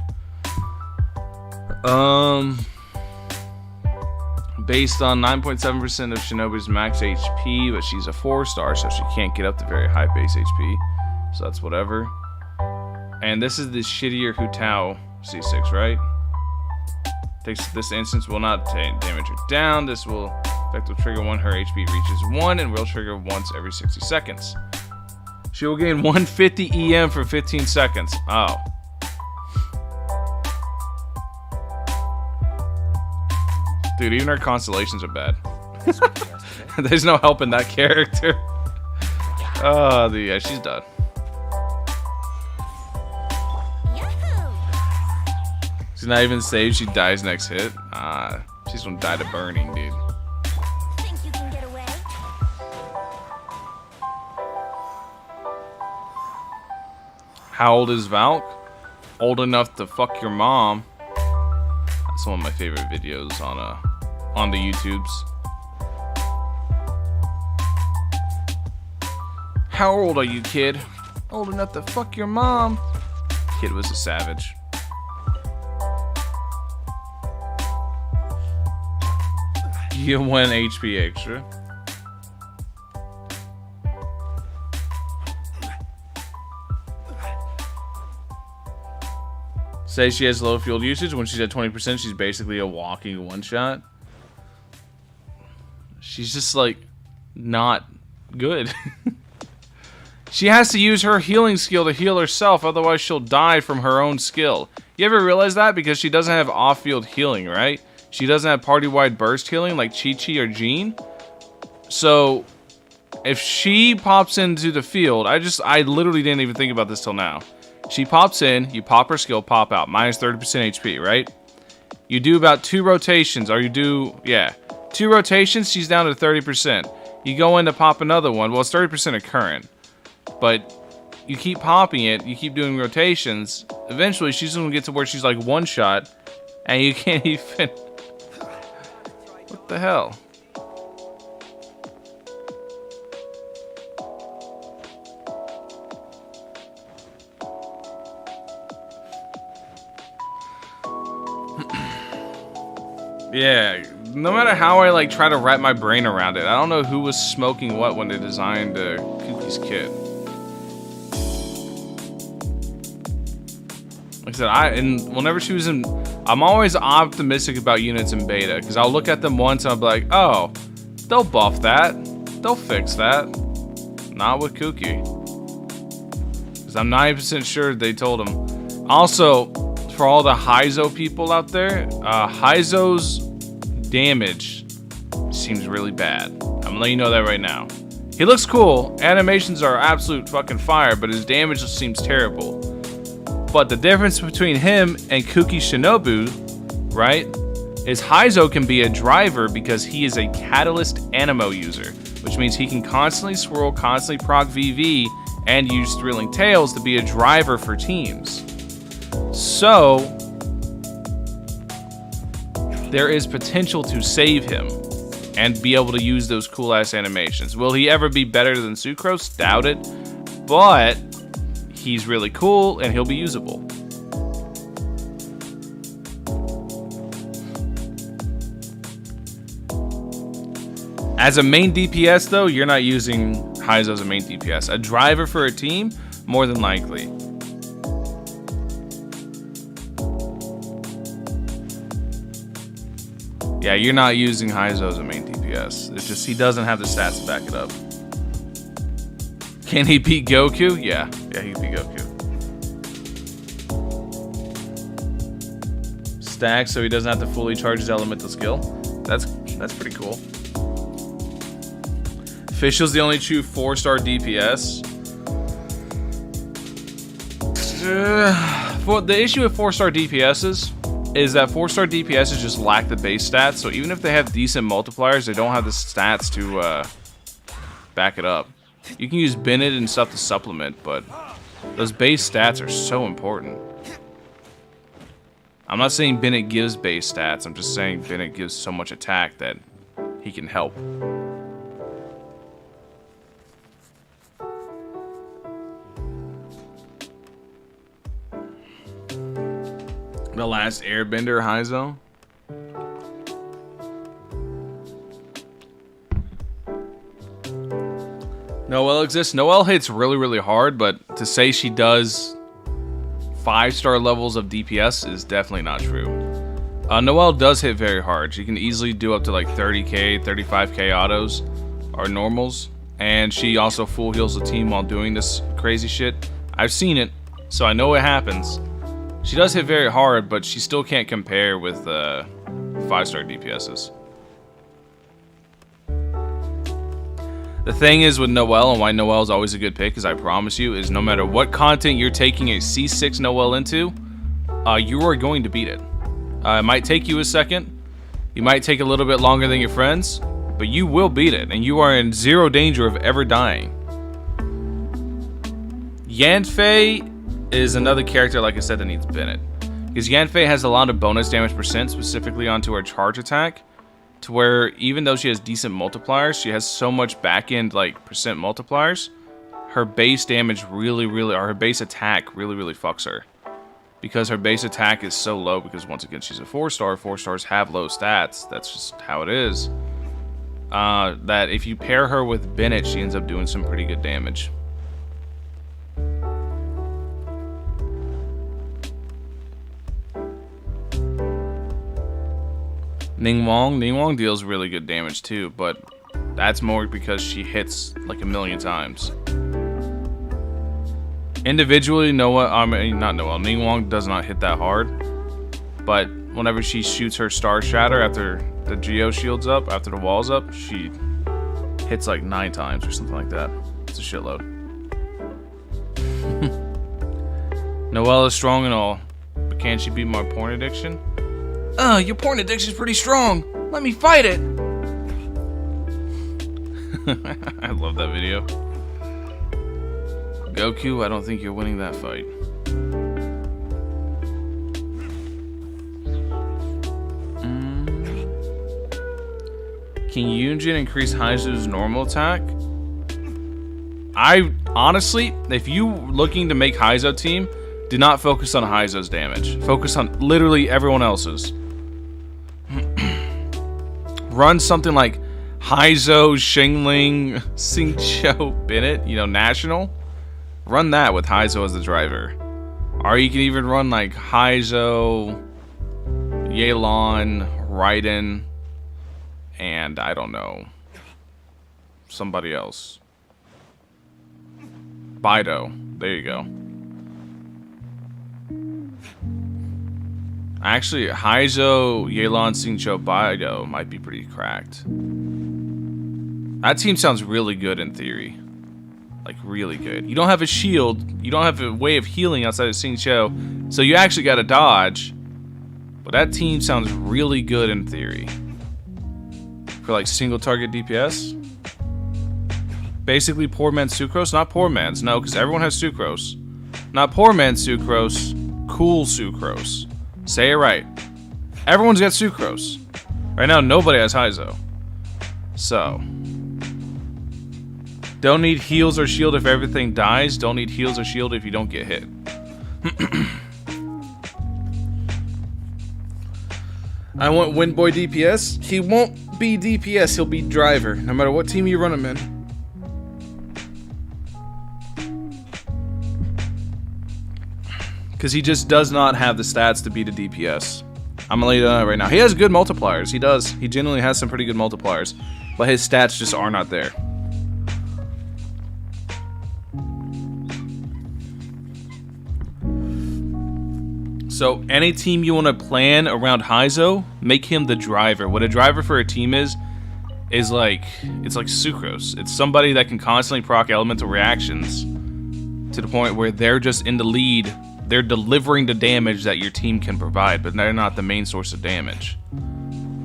[SPEAKER 1] Based on 9.7% of Shinobu's max HP, but she's a 4-star, so she can't get up to very high base HP. So that's whatever. And this is the shittier Hu Tao C6, right? This instance will not damage her down. This effect will trigger when her HP reaches 1 and will trigger once every 60 seconds. She will gain 150 EM for 15 seconds. Oh. Dude, even our constellations are bad. There's no help in that character. Oh, yeah, she's done. She's not even saved. She dies next hit. She's gonna die to burning, dude.
[SPEAKER 3] Think you can get away?
[SPEAKER 1] How old is Valk? Old enough to fuck your mom. That's one of my favorite videos on the YouTubes. How old are you, kid? Old enough to fuck your mom. Kid was a savage. You get 1 HP extra. Say she has low fuel usage. When she's at 20%, she's basically a walking one-shot. She's just like not good. She has to use her healing skill to heal herself, otherwise she'll die from her own skill. You ever realize that? Because she doesn't have off-field healing, right? She doesn't have party-wide burst healing like Chi-Chi or Jean. So if she pops into the field, I literally didn't even think about this till now. She pops in, you pop her skill, pop out, minus 30% HP, right? You do about 2 rotations, or you do, yeah. 2 rotations, she's down to 30%. You go in to pop another one, well, it's 30% of current. But you keep popping it, you keep doing rotations, eventually she's gonna get to where she's like one shot, and you can't even... What the hell? Yeah, no matter how I like try to wrap my brain around it, I don't know who was smoking what when they designed Kuki's kit. Like I said, whenever she was in, I'm always optimistic about units in beta, because I'll look at them once and I'll be like, oh, they'll buff that, they'll fix that. Not with Kuki, because I'm 90% sure they told him. Also, for all the Heizou people out there, Heizou's damage seems really bad. I'm gonna let you know that right now. He looks cool, animations are absolute fucking fire, but his damage just seems terrible. But the difference between him and Kuki Shinobu, right, is Heizou can be a driver because he is a Catalyst Animo user, which means he can constantly swirl, constantly proc VV, and use Thrilling Tales to be a driver for teams. So, there is potential to save him and be able to use those cool-ass animations. Will he ever be better than Sucrose? Doubt it. But he's really cool and he'll be usable. As a main DPS though, you're not using Heizou as a main DPS. A driver for a team, more than likely. Yeah, you're not using Heizou as a main DPS. It's just he doesn't have the stats to back it up. Can he beat Goku? Yeah, he can beat Goku. Stack so he doesn't have to fully charge his elemental skill. That's pretty cool. Official's the only true 4-star DPS. For the issue with 4-star DPSs is that 4-star DPSs just lack the base stats. So even if they have decent multipliers, they don't have the stats to back it up. You can use Bennett and stuff to supplement, but those base stats are so important. I'm not saying Bennett gives base stats. I'm just saying Bennett gives so much attack that he can help. The Last Airbender, Heizou. Noelle exists. Noelle hits really, really hard, but to say she does 5-star levels of DPS is definitely not true. Noelle does hit very hard. She can easily do up to like 30k, 35k autos or normals. And she also full heals the team while doing this crazy shit. I've seen it, so I know what happens. She does hit very hard, but she still can't compare with 5-star DPSs. The thing is with Noelle, and why Noelle is always a good pick, is I promise you, is no matter what content you're taking a C6 Noelle into, you are going to beat it. It might take you a second. You might take a little bit longer than your friends, but you will beat it, and you are in zero danger of ever dying. Yanfei is another character, like I said, that needs Bennett. Because Yanfei has a lot of bonus damage percent, specifically onto her charge attack, to where even though she has decent multipliers, she has so much back-end like percent multipliers, her base damage really, or her base attack really, fucks her. Because her base attack is so low, because once again, she's a 4-star. 4-stars have low stats. That's just how it is. That if you pair her with Bennett, she ends up doing some pretty good damage. Ningguang deals really good damage too, but That's more because she hits like a million times. Individually, Ningguang does not hit that hard. But whenever she shoots her Star Shatter after the Geo shield's up, after the wall's up, she hits like 9 times or something like that. It's a shitload. Noelle is strong and all, but can she beat my porn addiction? Your porn addiction's pretty strong. Let me fight it. I love that video. Goku, I don't think you're winning that fight. Can Yunjin increase Heizou's normal attack? I honestly, if you looking to make Heizou team, do not focus on Heizou's damage. Focus on literally everyone else's. Run something like Heizou, Xingling, Xingqiu, Bennett, national. Run that with Heizou as the driver. Or you can even run like Heizou, Yelan, Raiden, and I don't know, somebody else. Bido. There you go. Actually, Heizou, Yelan, Xingqiu, Bido might be pretty cracked. That team sounds really good in theory. Like, really good. You don't have a shield. You don't have a way of healing outside of Xingqiu. So you actually got to dodge. But that team sounds really good in theory. For like single target DPS. Basically poor man's Sucrose. Not poor man's. No, because everyone has Sucrose. Not poor man's Sucrose. Cool Sucrose. Say it right. Everyone's got Sucrose. Right now, nobody has Heizou. So. Don't need heals or shield if everything dies. Don't need heals or shield if you don't get hit. I want Windboy DPS. He won't be DPS, he'll be driver, no matter what team you run him in. Because he just does not have the stats to beat a DPS. I'm gonna lay it on right now. He has good multipliers. He does. He genuinely has some pretty good multipliers. But his stats just are not there. So any team you want to plan around Heizou, make him the driver. What a driver for a team is like, it's like Sucrose. It's somebody that can constantly proc elemental reactions to the point where they're just in the lead. They're delivering the damage that your team can provide, but they're not the main source of damage.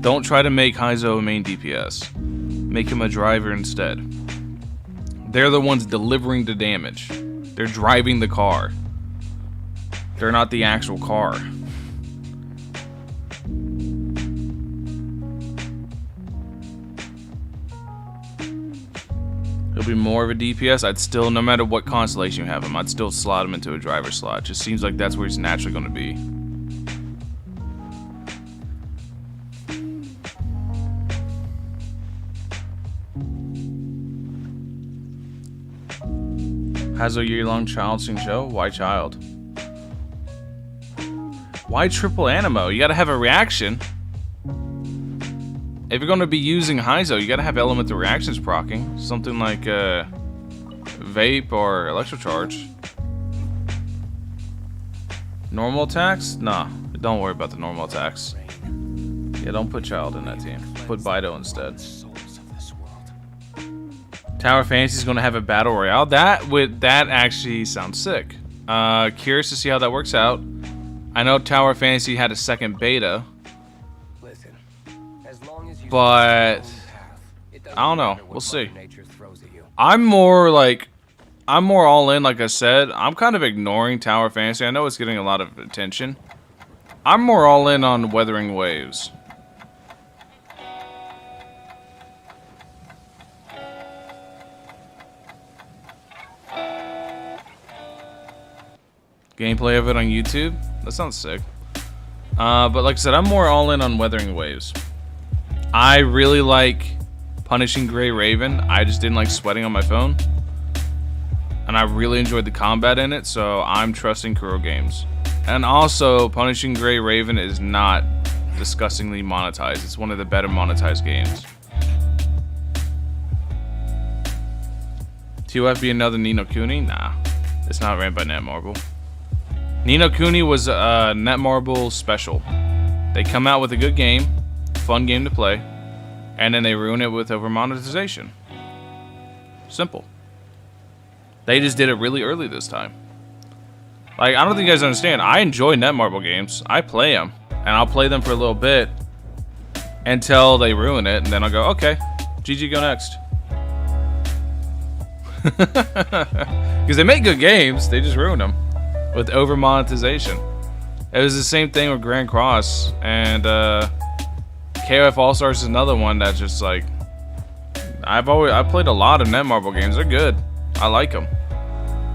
[SPEAKER 1] Don't try to make Heizou a main DPS. Make him a driver instead. They're the ones delivering the damage. They're driving the car. They're not the actual car. He'll be more of a DPS. I'd still, no matter what constellation you have him, I'd still slot him into a driver slot. Just seems like that's where he's naturally going to be. Heizou year-long child Xingqiu? Why child? Why triple Animo? You gotta have a reaction. If you're gonna be using Heizou, you gotta have elemental reactions proccing. Something like Vape or Electrocharge. Normal attacks? Nah, don't worry about the normal attacks. Yeah, don't put Child in that team. Put Bido instead. Tower Fantasy's gonna have a battle royale. That actually sounds sick. Curious to see how that works out. I know Tower Fantasy had a second beta, but I don't know. We'll see. I'm more all in. Like I said, I'm kind of ignoring Tower Fantasy. I know it's getting a lot of attention. I'm more all in on Weathering Waves. Gameplay of it on YouTube. That sounds sick. But like I said, I'm more all in on Weathering Waves. I really like Punishing Grey Raven. I just didn't like sweating on my phone. And I really enjoyed the combat in it, so I'm trusting Kuro Games. And also, Punishing Grey Raven is not disgustingly monetized. It's one of the better monetized games. TOF be another Ni no Kuni? Nah, it's not ran by Netmarble. Ni no Kuni was a Netmarble special. They come out with a good game, fun game to play, and then they ruin it with over monetization. Simple. They just did it really early this time. Like, I don't think you guys understand. I enjoy Netmarble games. I play them, and I'll play them for a little bit until they ruin it, and then I'll go, okay, GG, go next. Because they make good games, they just ruin them with over monetization. It was the same thing with Grand Cross, and KOF All Stars is another one that's just like, I played a lot of Netmarble games. They're good. I like them.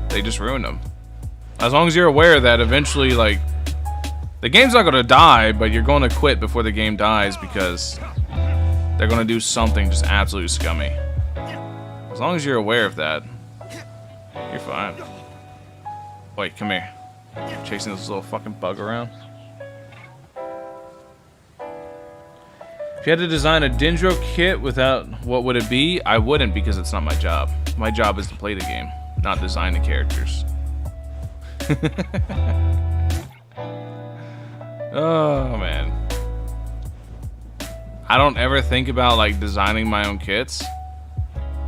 [SPEAKER 1] They just ruin them. As long as you're aware that eventually, like, the game's not gonna die, but you're going to quit before the game dies because they're gonna do something just absolutely scummy. As long as you're aware of that, you're fine. Wait, come here. Chasing this little fucking bug around. If you had to design a Dendro kit without, what would it be? I wouldn't, because it's not my job. My job is to play the game, not design the characters. Oh man. I don't ever think about like designing my own kits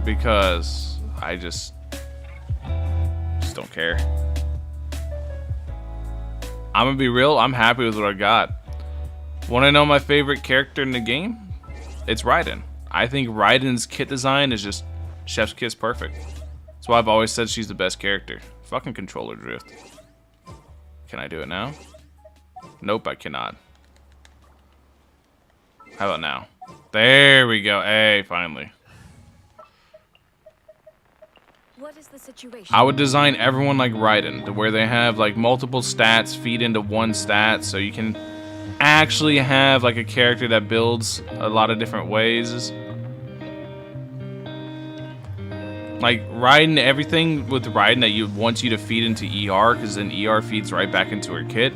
[SPEAKER 1] because I just don't care. I'm gonna be real, I'm happy with what I got. Wanna know my favorite character in the game? It's Raiden. I think Raiden's kit design is just chef's kiss perfect. That's why I've always said she's the best character. Fucking controller drift. Can I do it now? Nope, I cannot. How about now? There we go. Hey, finally.
[SPEAKER 3] What is the situation?
[SPEAKER 1] I would design everyone like Raiden, to where they have like multiple stats feed into one stat, so you can actually have like a character that builds a lot of different ways. Like Raiden, everything with Raiden that you wants you to feed into ER, because then ER feeds right back into her kit,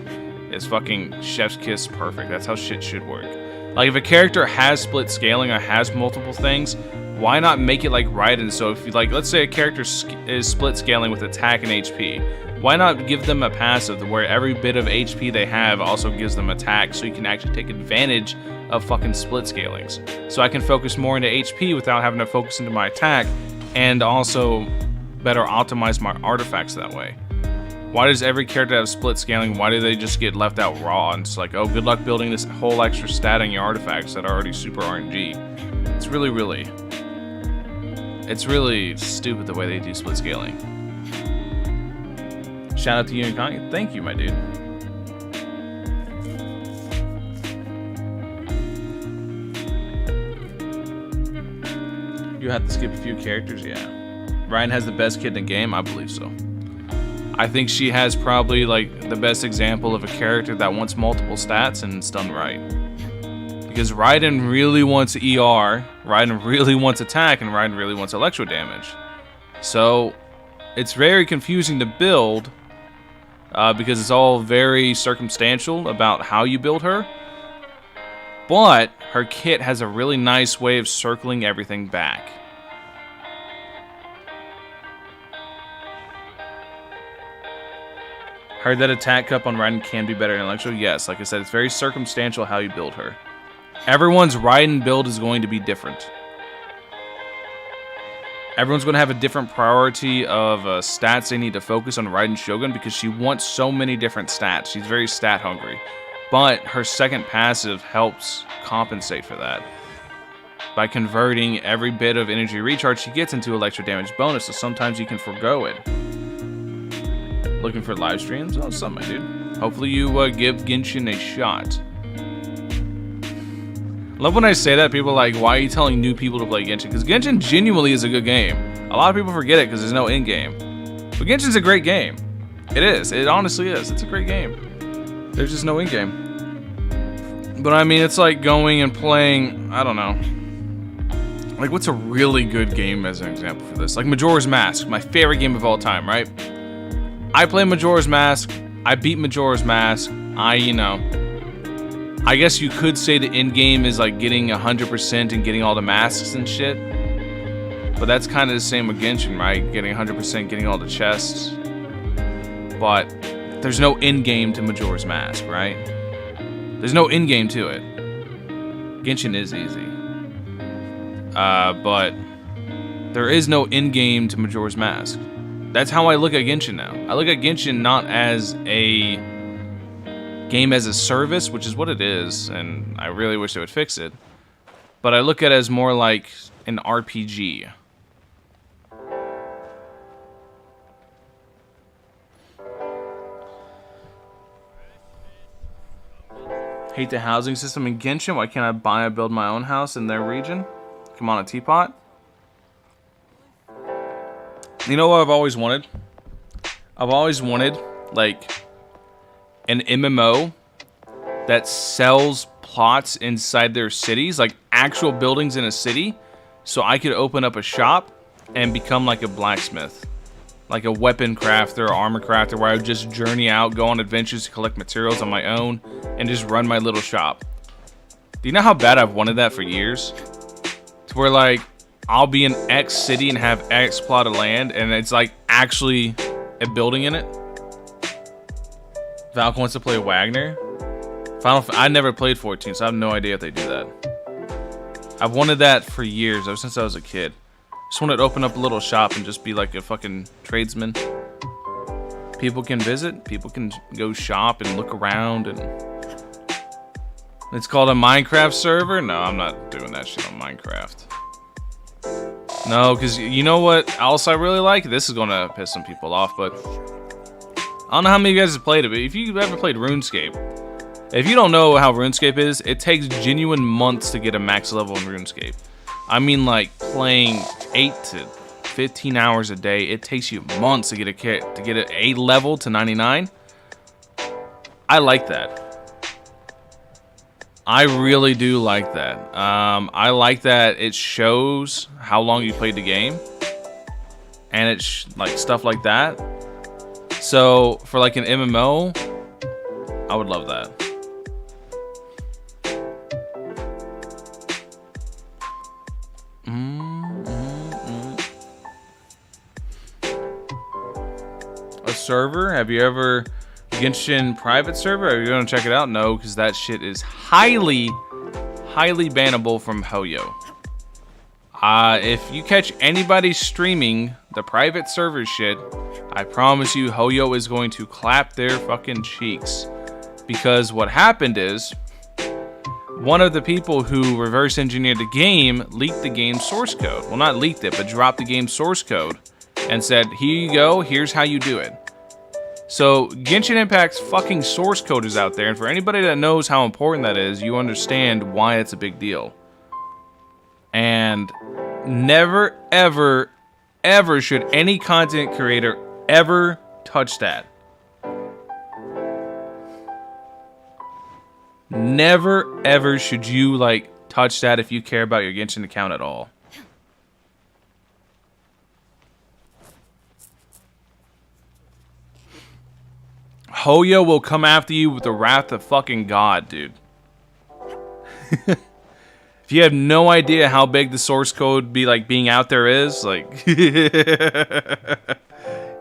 [SPEAKER 1] is fucking chef's kiss perfect. That's how shit should work. Like if a character has split scaling or has multiple things, why not make it like Raiden? So if you like, let's say a character is split scaling with attack and HP, why not give them a passive where every bit of HP they have also gives them attack, so you can actually take advantage of fucking split scalings. So I can focus more into HP without having to focus into my attack, and also better optimize my artifacts that way. Why does every character have split scaling? Why do they just get left out raw? And it's like, oh, good luck building this whole extra stat on your artifacts that are already super RNG. It's really stupid the way they do split scaling. Shout out to Unikong. Thank you, my dude. You have to skip a few characters, yeah. Ryan has the best kid in the game, I believe so. I think she has probably like the best example of a character that wants multiple stats and it's done right. Because Raiden really wants ER, Raiden really wants attack, and Raiden really wants electro damage. So it's very confusing to build because it's all very circumstantial about how you build her. But her kit has a really nice way of circling everything back. Heard that attack cup on Raiden can be better than Electro? Yes, like I said, it's very circumstantial how you build her. Everyone's Raiden build is going to be different. Everyone's going to have a different priority of stats they need to focus on Raiden Shogun because she wants so many different stats. She's very stat hungry. But her second passive helps compensate for that by converting every bit of energy recharge she gets into electro damage bonus, so sometimes you can forego it. Looking for live streams? Oh, something, dude. Hopefully you give Genshin a shot. Love when I say that. People are like, why are you telling new people to play Genshin? Because Genshin genuinely is a good game. A lot of people forget it because there's no end game. But Genshin's a great game. It is. It honestly is. It's a great game. There's just no end game. But I mean, it's like going and playing, I don't know. Like, what's a really good game as an example for this? Like Majora's Mask, my favorite game of all time, right? I play Majora's Mask. I beat Majora's Mask. I guess you could say the end game is like getting 100% and getting all the masks and shit. But that's kind of the same with Genshin, right? Getting 100%, getting all the chests. But there's no end game to Majora's Mask, right? There's no end game to it. Genshin is easy. But there is no end game to Majora's Mask. That's how I look at Genshin now. I look at Genshin not as a game as a service, which is what it is, and I really wish they would fix it. But I look at it as more like an RPG. Hate the housing system in Genshin. Why can't I buy and build my own house in their region? Come on, a teapot. You know what I've always wanted? I've always wanted, like, an MMO that sells plots inside their cities, like actual buildings in a city, so I could open up a shop and become like a blacksmith, like a weapon crafter or armor crafter, where I would just journey out, go on adventures to collect materials on my own, and just run my little shop. Do you know how bad I've wanted that for years? To where, like, I'll be in X city and have X plot of land, and it's like actually a building in it. Valk wants to play Wagner. I never played 14, so I have no idea if they do that. I've wanted that for years, ever since I was a kid. Just wanted to open up a little shop and just be like a fucking tradesman. People can visit, people can go shop and look around, and it's called a Minecraft server? No, I'm not doing that shit on Minecraft. No, because you know what else I really like? This is going to piss some people off, but I don't know how many of you guys have played it, but if you've ever played RuneScape, if you don't know how RuneScape is, it takes genuine months to get a max level in RuneScape. I mean, like, playing 8 to 15 hours a day, it takes you months to get a kit, to get an A level to 99. I like that. I really do like that. I like that it shows how long you played the game, and it's like stuff like that. So for like an MMO, I would love that. A server? Have you ever Genshin private server? Are you gonna check it out? No, because that shit is highly bannable from Hoyo. If you catch anybody streaming the private server shit, I promise you Hoyo is going to clap their fucking cheeks. Because what happened is, one of the people who reverse engineered the game leaked the game's source code. Well, not leaked it, but dropped the game's source code and said, here you go, here's how you do it. So Genshin Impact's fucking source code is out there, and for anybody that knows how important that is, you understand why it's a big deal. And never, ever, ever should any content creator ever touch that. Never, ever should you, like, touch that if you care about your Genshin account at all. Hoyo will come after you with the wrath of fucking God, dude. If you have no idea how big the source code be like being out there is, like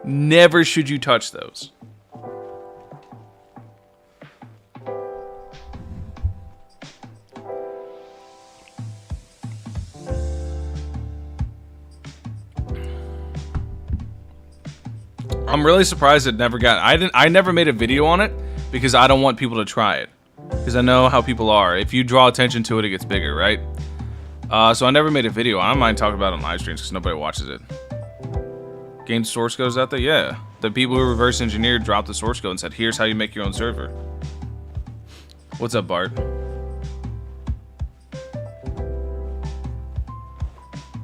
[SPEAKER 1] never should you touch those. I'm really surprised it never got. I never made a video on it because I don't want people to try it. Because I know how people are. If you draw attention to it, it gets bigger, right? So I never made a video. I don't mind talking about it on live streams because nobody watches it. Game source code's out there? Yeah. The people who reverse engineered dropped the source code and said, here's how you make your own server. What's up, Bart?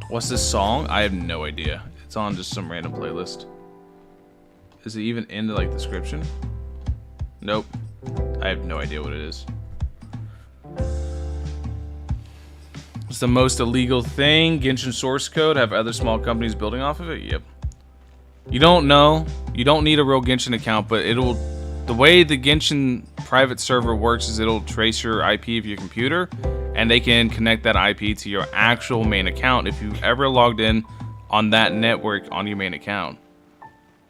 [SPEAKER 1] What's this song? I have no idea. It's on just some random playlist. Is it even in the, like, description? Nope. I have no idea what it is. What's the most illegal thing? Genshin source code? Have other small companies building off of it? Yep. You don't know. You don't need a real Genshin account, but it'll... The way the Genshin private server works is it'll trace your IP of your computer, and they can connect that IP to your actual main account if you've ever logged in on that network on your main account.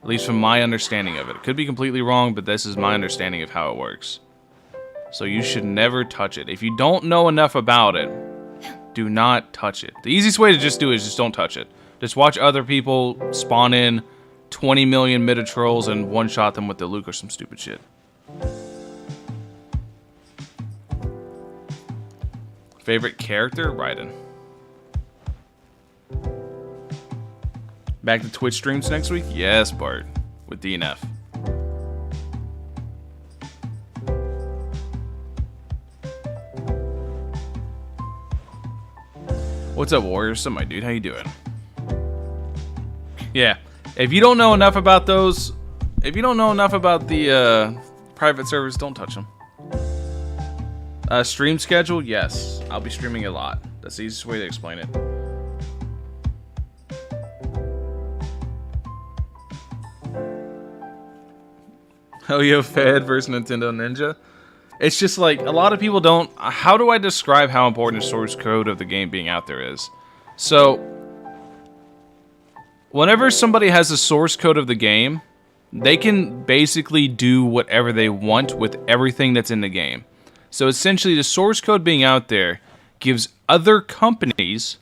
[SPEAKER 1] At least from my understanding of it. It could be completely wrong, but this is my understanding of how it works. So you should never touch it. If you don't know enough about it, do not touch it. The easiest way to just do it is just don't touch it. Just watch other people spawn in 20 million mid-trolls and one-shot them with the Luke or some stupid shit. Favorite character? Raiden. Back to Twitch streams next week? Yes, Bart. With DNF. What's up, Warriors? What's up, my dude? How you doing? Yeah. If you don't know enough about those... If you don't know enough about the private servers, don't touch them. Stream schedule? Yes. I'll be streaming a lot. That's the easiest way to explain it. Yo Fed versus Nintendo Ninja. It's just like, a lot of people don't... How do I describe how important the source code of the game being out there is? So, whenever somebody has a source code of the game, they can basically do whatever they want with everything that's in the game. So essentially, the source code being out there gives other companies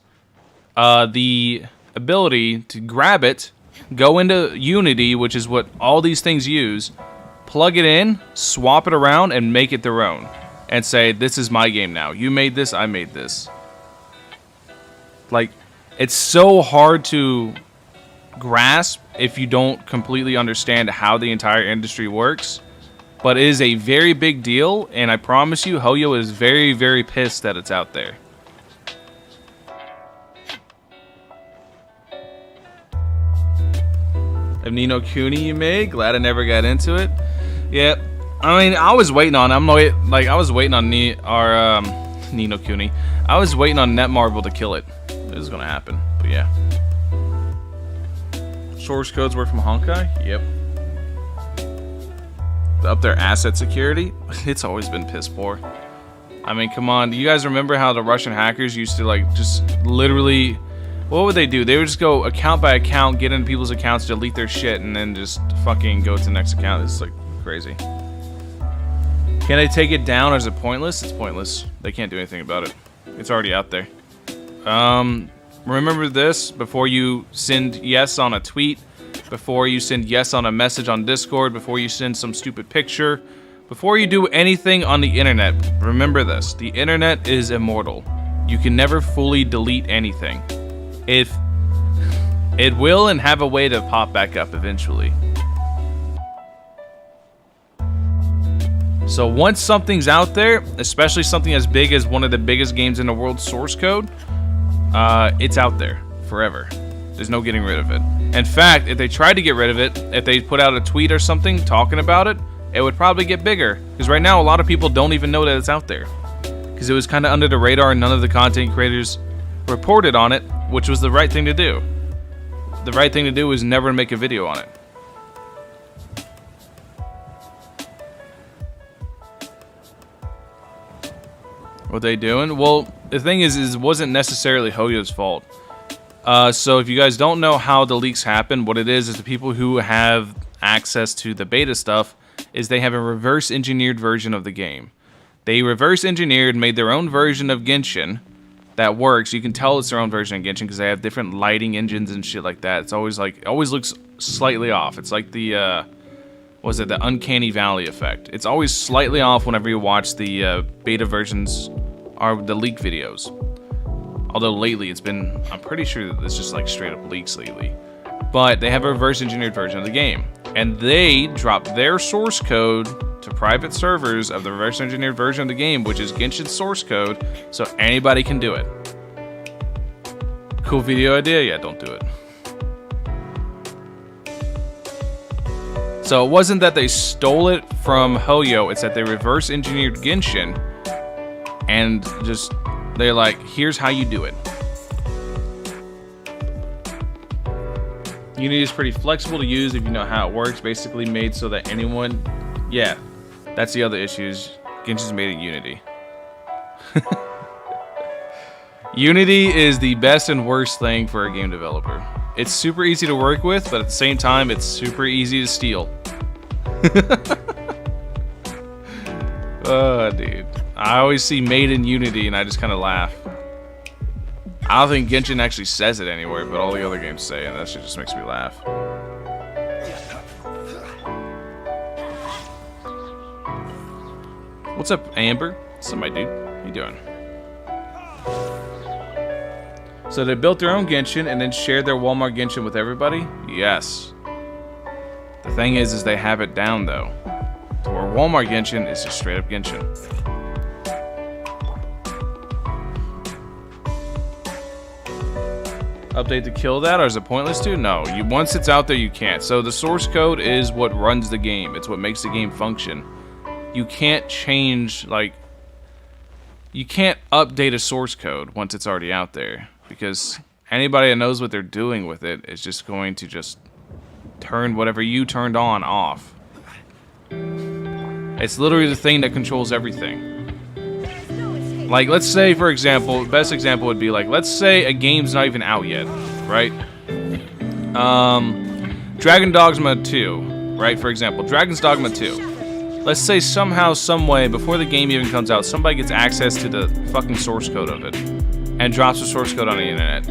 [SPEAKER 1] the ability to grab it, go into Unity, which is what all these things use, plug it in, swap it around, and make it their own. And say, this is my game now. You made this, I made this. Like, it's so hard to grasp if you don't completely understand how the entire industry works. But it is a very big deal, and I promise you, Hoyo is very, very pissed that it's out there. Of Nino Kuni you made? Glad I never got into it. Yeah, I mean, I was waiting on. I was waiting on Nino Kuni. I was waiting on Netmarble to kill it. It was gonna happen, but yeah. Source codes were from Honkai. Yep. Up their asset security. It's always been piss poor. I mean, come on. Do you guys remember how the Russian hackers used to like just literally? What would they do? They would just go account by account, get into people's accounts, delete their shit, and then just fucking go to the next account. It's like crazy. Can they take it down, or is it pointless? It's pointless. They can't do anything about it. It's already out there. Remember this before you send yes on a tweet, before you send yes on a message on Discord, before you send some stupid picture, before you do anything on the internet. Remember this: the internet is immortal. You can never fully delete anything. If it will, and have a way to pop back up eventually. So once something's out there, especially something as big as one of the biggest games in the world, source code, it's out there forever. There's no getting rid of it. In fact, if they tried to get rid of it, if they put out a tweet or something talking about it, it would probably get bigger. Because right now, a lot of people don't even know that it's out there. Because it was kind of under the radar and none of the content creators reported on it, which was the right thing to do. The right thing to do was never make a video on it. What they doing? Well, the thing is it wasn't necessarily Hoyo's fault. So if you guys don't know how the leaks happen, what it is the people who have access to the beta stuff is they have a reverse engineered version of the game. They reverse engineered, made their own version of Genshin that works. You can tell it's their own version of Genshin because they have different lighting engines and shit like that. It's always like, it always looks slightly off. It's like the, the Uncanny Valley effect. It's always slightly off whenever you watch the beta versions or the leak videos. Although lately it's been, I'm pretty sure that it's just like straight up leaks lately. But they have a reverse engineered version of the game. And they dropped their source code to private servers of the reverse engineered version of the game, which is Genshin's source code, so anybody can do it. Cool video idea? Yeah, don't do it. So it wasn't that they stole it from Hoyo, it's that they reverse engineered Genshin and just, they're like, here's how you do it. Unity is pretty flexible to use if you know how it works, basically made so that anyone, yeah, that's the other issues. Genshin's made in Unity. Unity is the best and worst thing for a game developer. It's super easy to work with, but at the same time, it's super easy to steal. Oh, dude. I always see Made in Unity, and I just kind of laugh. I don't think Genshin actually says it anywhere, but all the other games say, and that shit just makes me laugh. What's up, Amber? What's up, my dude? How you doing? So they built their own Genshin and then shared their Walmart Genshin with everybody? Yes. The thing is they have it down, though. To where Walmart Genshin is just straight up Genshin. Update to kill that, or is it pointless to? No, once it's out there, you can't. So the source code is what runs the game. It's what makes the game function. You can't change, like, you can't update a source code once it's already out there, because anybody that knows what they're doing with it is just going to just turn whatever you turned on off. It's literally the thing that controls everything. Like, let's say, for example, best example would be like, let's say a game's not even out yet, right? Dragon Dogma 2, right? For example, Dragon's Dogma 2. Let's say somehow, some way, before the game even comes out, somebody gets access to the fucking source code of it and drops the source code on the internet.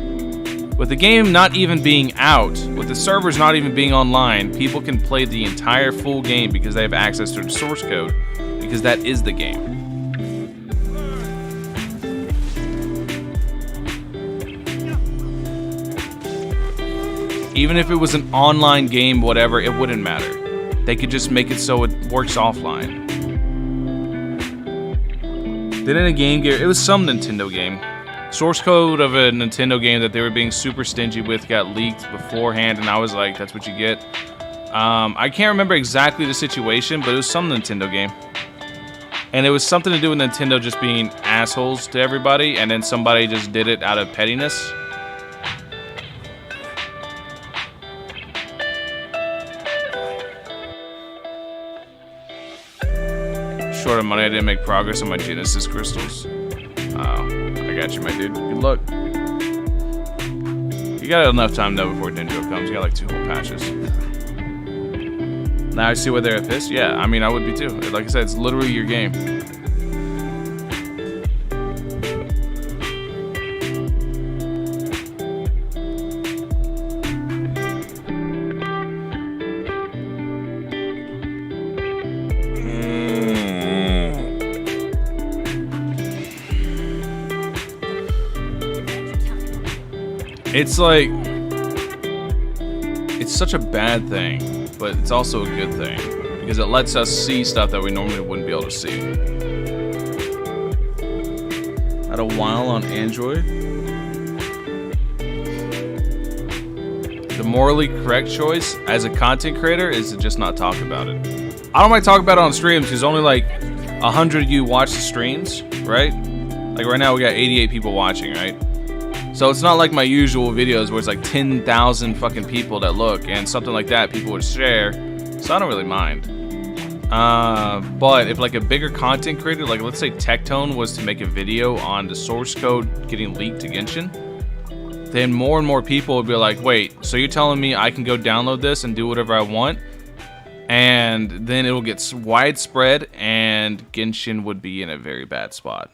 [SPEAKER 1] With the game not even being out, with the servers not even being online, people can play the entire full game because they have access to the source code, because that is the game. Even if it was an online game, whatever, it wouldn't matter. They could just make it so it works offline. Didn't a game get... It was some Nintendo game. Source code of a Nintendo game that they were being super stingy with got leaked beforehand, and I was like, that's what you get. I can't remember exactly the situation, but it was some Nintendo game. And it was something to do with Nintendo just being assholes to everybody, and then somebody just did it out of pettiness. Short of money, I didn't make progress on my Genesis crystals. Oh, I got you, my dude. Good luck. You got enough time though before Ninja comes. You got like 2 whole patches. Now I see why they're pissed. Yeah, I mean I would be too. Like I said, it's literally your game. It's like, it's such a bad thing, but it's also a good thing, because it lets us see stuff that we normally wouldn't be able to see. At a while on Android, the morally correct choice as a content creator is to just not talk about it. I don't like talking about it on streams because only like 100 of you watch the streams, right? Like right now we got 88 people watching, right? So it's not like my usual videos where it's like 10,000 fucking people that look, and something like that people would share. So I don't really mind. But if like a bigger content creator, like let's say Tectone was to make a video on the source code getting leaked to Genshin, then more and more people would be like, wait, so you're telling me I can go download this and do whatever I want? And then it will get widespread and Genshin would be in a very bad spot.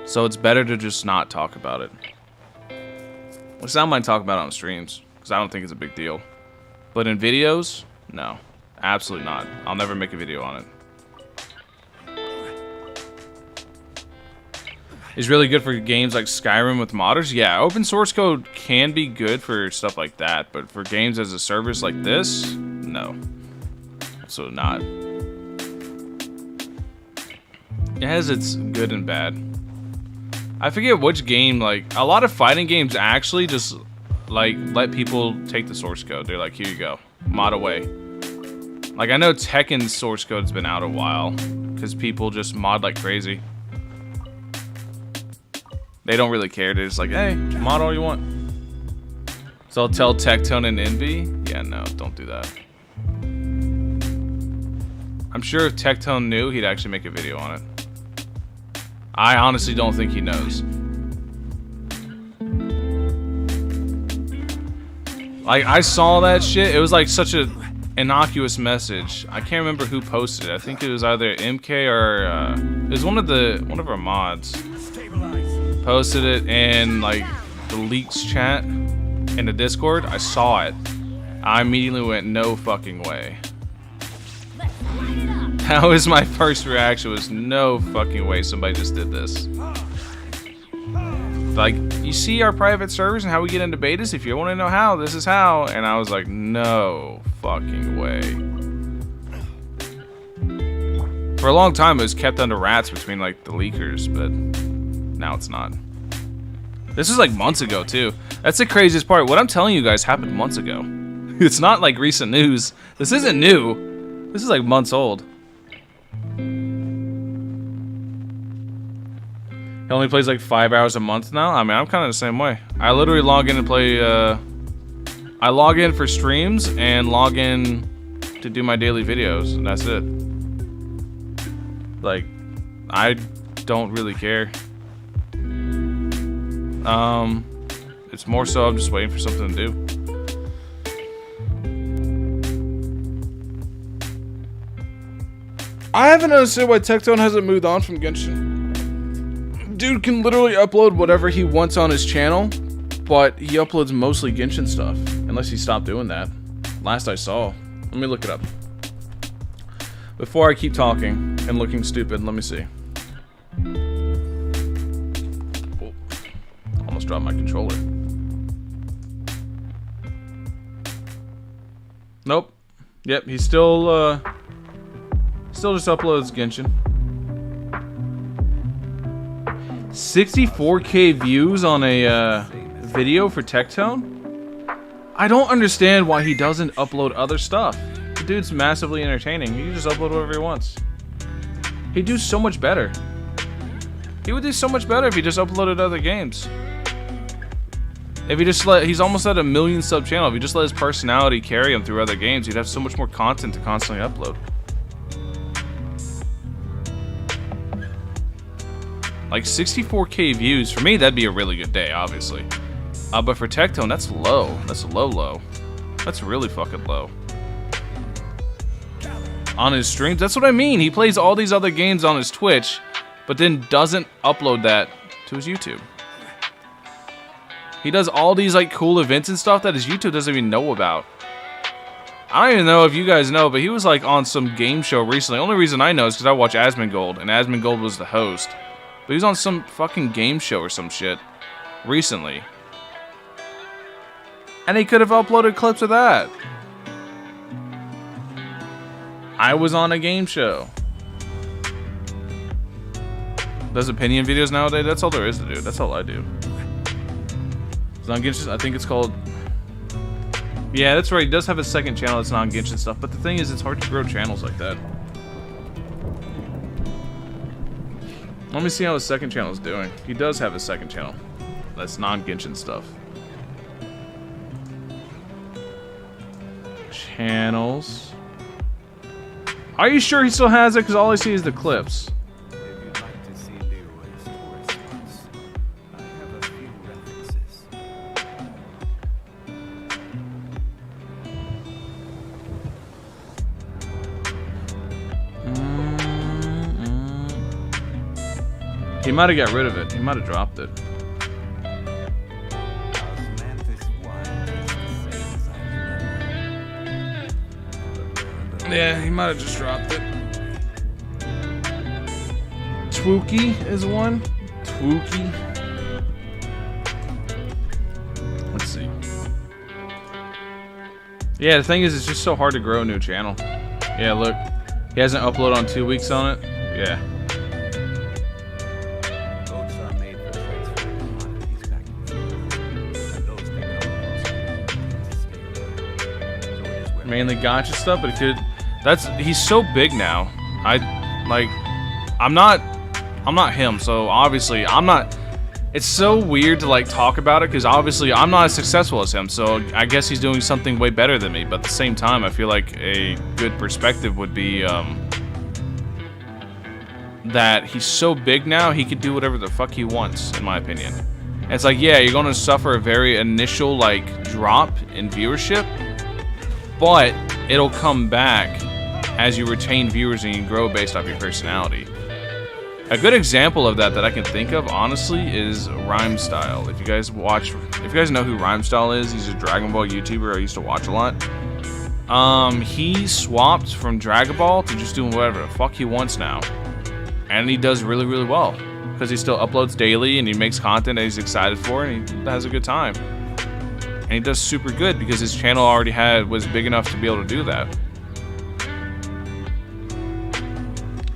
[SPEAKER 1] So it's better to just not talk about it. Which I don't mind talking about it on streams, because I don't think it's a big deal. But in videos, no. Absolutely not. I'll never make a video on it. Is really good for games like Skyrim with modders? Yeah, open source code can be good for stuff like that, but for games as a service like this, no. So not. It has its good and bad. I forget which game, like, a lot of fighting games actually just, like, let people take the source code. They're like, here you go, mod away. Like, I know Tekken's source code's been out a while, because people just mod like crazy. They don't really care, they're just like, hey, mod all you want. So I'll tell Tectone and Envy, yeah, no, don't do that. I'm sure if Tectone knew, he'd actually make a video on it. I honestly don't think he knows. Like, I saw that shit. It was like such a innocuous message. I can't remember who posted it. I think it was either MK or it was one of our mods posted it in like the leaks chat in the Discord. I saw it. I immediately went, no fucking way. That was my first reaction, was no fucking way somebody just did this. Like, you see our private servers and how we get into betas? If you want to know how, this is how. And I was like, no fucking way. For a long time, it was kept under wraps between, like, the leakers, but now it's not. This is, like, months ago, too. That's the craziest part. What I'm telling you guys happened months ago. It's not, like, recent news. This isn't new. This is, like, months old. He only plays like 5 hours a month now. I mean, I'm kind of the same way. I literally log in and play. I log in for streams and log in to do my daily videos, and that's it. Like, I don't really care. It's more so I'm just waiting for something to do. I haven't understood why Tectone hasn't moved on from Genshin. Dude can literally upload whatever he wants on his channel, but he uploads mostly Genshin stuff, unless he stopped doing that. Last I saw. Let me look it up. Before I keep talking and looking stupid, let me see. Oh, almost dropped my controller. Nope. Yep, he still just uploads Genshin. 64K views on a video for Tectone? I don't understand why he doesn't upload other stuff. The dude's massively entertaining. He can just upload whatever he wants. He'd do so much better. He would do so much better if he just uploaded other games. If he just he's almost at a 1 million sub channel. If he just let his personality carry him through other games, he'd have so much more content to constantly upload. Like 64K views, for me that'd be a really good day, obviously. But for Tectone, that's low. That's low. That's really fucking low. On his streams, that's what I mean. He plays all these other games on his Twitch, but then doesn't upload that to his YouTube. He does all these like cool events and stuff that his YouTube doesn't even know about. I don't even know if you guys know, but he was like on some game show recently. Only reason I know is because I watch Asmongold, and Asmongold was the host. But he was on some fucking game show or some shit recently. And he could have uploaded clips of that. I was on a game show. Does opinion videos nowadays? That's all there is to do. That's all I do. It's on Genshin. I think it's called... Yeah, that's right. He does have a second channel that's non-Genshin stuff. But the thing is, it's hard to grow channels like that. Let me see how his second channel is doing. He does have a second channel. That's non-Genshin stuff. Channels. Are you sure he still has it? Because all I see is the clips.
[SPEAKER 2] If you'd like to see Leroy's tour spots, I have a few references.
[SPEAKER 1] He might have got rid of it. He might have dropped it. Yeah, he might have just dropped it. Twookie is one. Twookie. Let's see. Yeah, the thing is, it's just so hard to grow a new channel. Yeah, look. He hasn't uploaded on 2 weeks on it. Yeah. Mainly gotcha stuff, but it could... he's so big now. I'm not him, so obviously I'm not... It's so weird to like talk about it, because obviously I'm not as successful as him, so I guess he's doing something way better than me, but at the same time I feel like a good perspective would be that he's so big now, he could do whatever the fuck he wants, in my opinion. And it's like, yeah, you're going to suffer a very initial like drop in viewership, but it'll come back as you retain viewers and you grow based off your personality. A good example of that I can think of, honestly, is Rhymestyle. If you guys know who Rhymestyle is, he's a Dragon Ball YouTuber I used to watch a lot. He swapped from Dragon Ball to just doing whatever the fuck he wants now. And he does really, really well. Because he still uploads daily and he makes content that he's excited for and he has a good time. And he does super good because his channel already was big enough to be able to do that.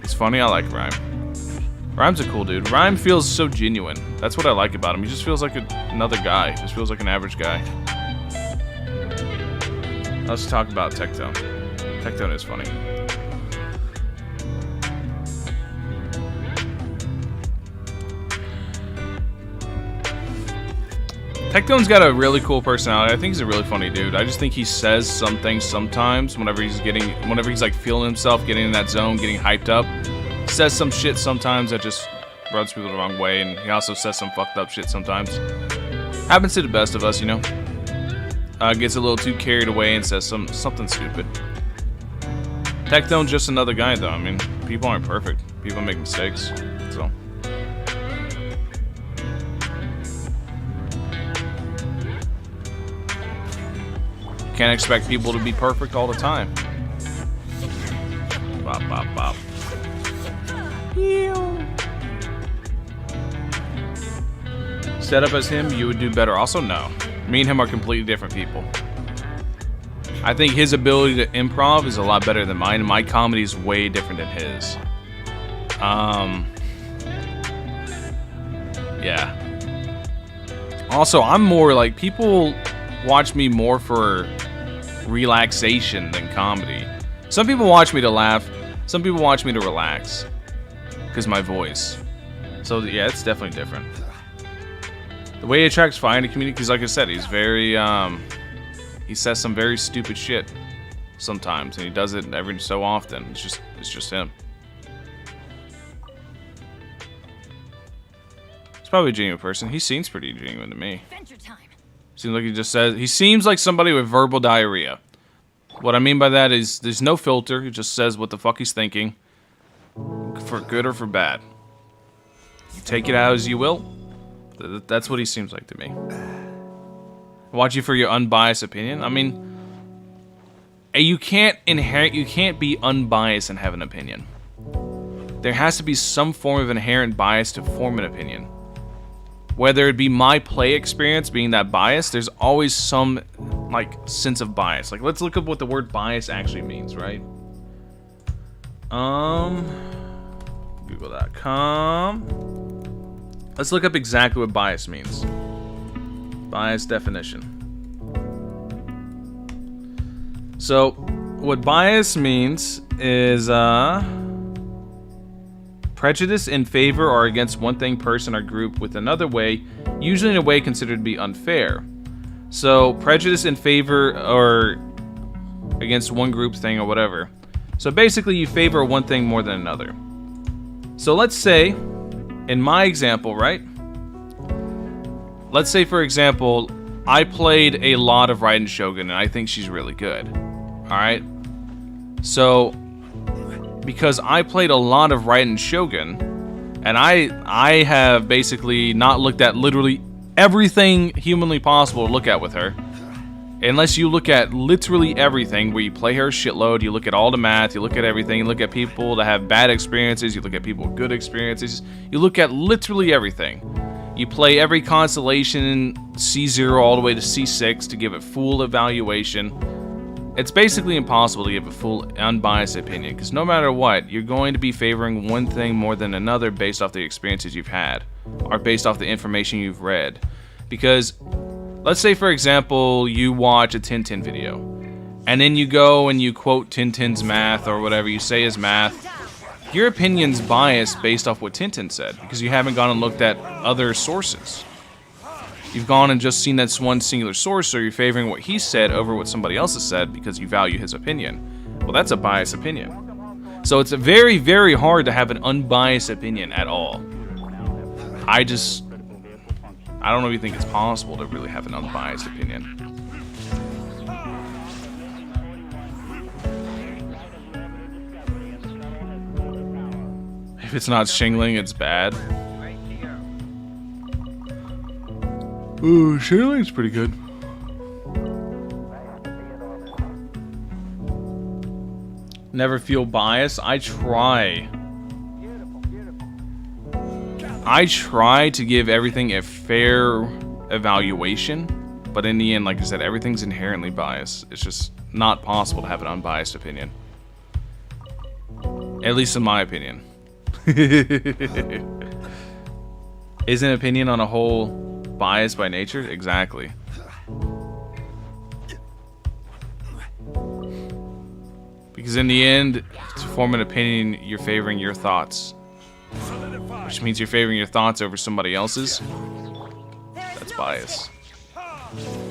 [SPEAKER 1] It's funny, I like Rhyme. Rhyme's a cool dude. Rhyme feels so genuine. That's what I like about him. He just feels like another guy. He just feels like an average guy. Let's talk about Tectone. Tectone is funny. Tectone's got a really cool personality. I think he's a really funny dude. I just think he says some things sometimes whenever he's like feeling himself, getting in that zone, getting hyped up. Says some shit sometimes that just rubs people the wrong way, and he also says some fucked up shit sometimes. Happens to the best of us, you know. Gets a little too carried away and says something stupid. Tectone's just another guy, though. I mean, people aren't perfect. People make mistakes, so. Can't expect people to be perfect all the time. Bop, bop, bop. Set up as him, you would do better. Also, no. Me and him are completely different people. I think his ability to improv is a lot better than mine. My comedy is way different than his. Yeah. Also, I'm more like, people watch me more for relaxation than comedy. Some people watch me to laugh. Some people watch me to relax. Because my voice. So yeah, it's definitely different. The way he attracts fire in the community, because like I said, he's very, he says some very stupid shit sometimes, and he does it every so often. It's just him. He's probably a genuine person. He seems pretty genuine to me.
[SPEAKER 3] Adventure time.
[SPEAKER 1] Seems like he seems like somebody with verbal diarrhea. What I mean by that is there's no filter. He just says what the fuck he's thinking. For good or for bad. Take it out as you will. That's what he seems like to me. Watch you for your unbiased opinion. I mean, you can't be unbiased and have an opinion. There has to be some form of inherent bias to form an opinion. Whether it be my play experience being that bias, there's always some like sense of bias. Like, let's look up what the word bias actually means, right? Google.com. Let's look up exactly what bias means. Bias definition. So, what bias means is prejudice in favor or against one thing, person, or group with another way, usually in a way considered to be unfair. So, prejudice in favor or against one group, thing, or whatever. So basically, you favor one thing more than another. So let's say, in my example, right? Let's say, for example, I played a lot of Raiden Shogun, and I think she's really good. Alright? So, because I played a lot of Raiden Shogun, and I have basically not looked at literally everything humanly possible to look at with her. Unless you look at literally everything, where you play her a shitload, you look at all the math, you look at everything, you look at people that have bad experiences, you look at people with good experiences, you look at literally everything. You play every constellation, C0 all the way to C6 to give it full evaluation. It's basically impossible to give a full unbiased opinion, because no matter what, you're going to be favoring one thing more than another based off the experiences you've had, or based off the information you've read. Because let's say, for example, you watch a Tintin video, and then you go and you quote Tintin's math, or whatever you say is math. Your opinion's biased based off what Tintin said, because you haven't gone and looked at other sources. You've gone and just seen that one singular source, so you're favoring what he said over what somebody else has said because you value his opinion. Well, that's a biased opinion. So it's very, very hard to have an unbiased opinion at all. I don't even think it's possible to really have an unbiased opinion. If it's not shingling, it's bad. Ooh, shingling's pretty good. Never feel biased. I try to give everything a fair evaluation, but in the end, like I said, everything's inherently biased. It's just not possible to have an unbiased opinion. At least in my opinion. Is an opinion on a whole biased by nature? Exactly. Because in the end, to form an opinion, you're favoring your thoughts. Which means you're favoring your thoughts over somebody else's. That's bias.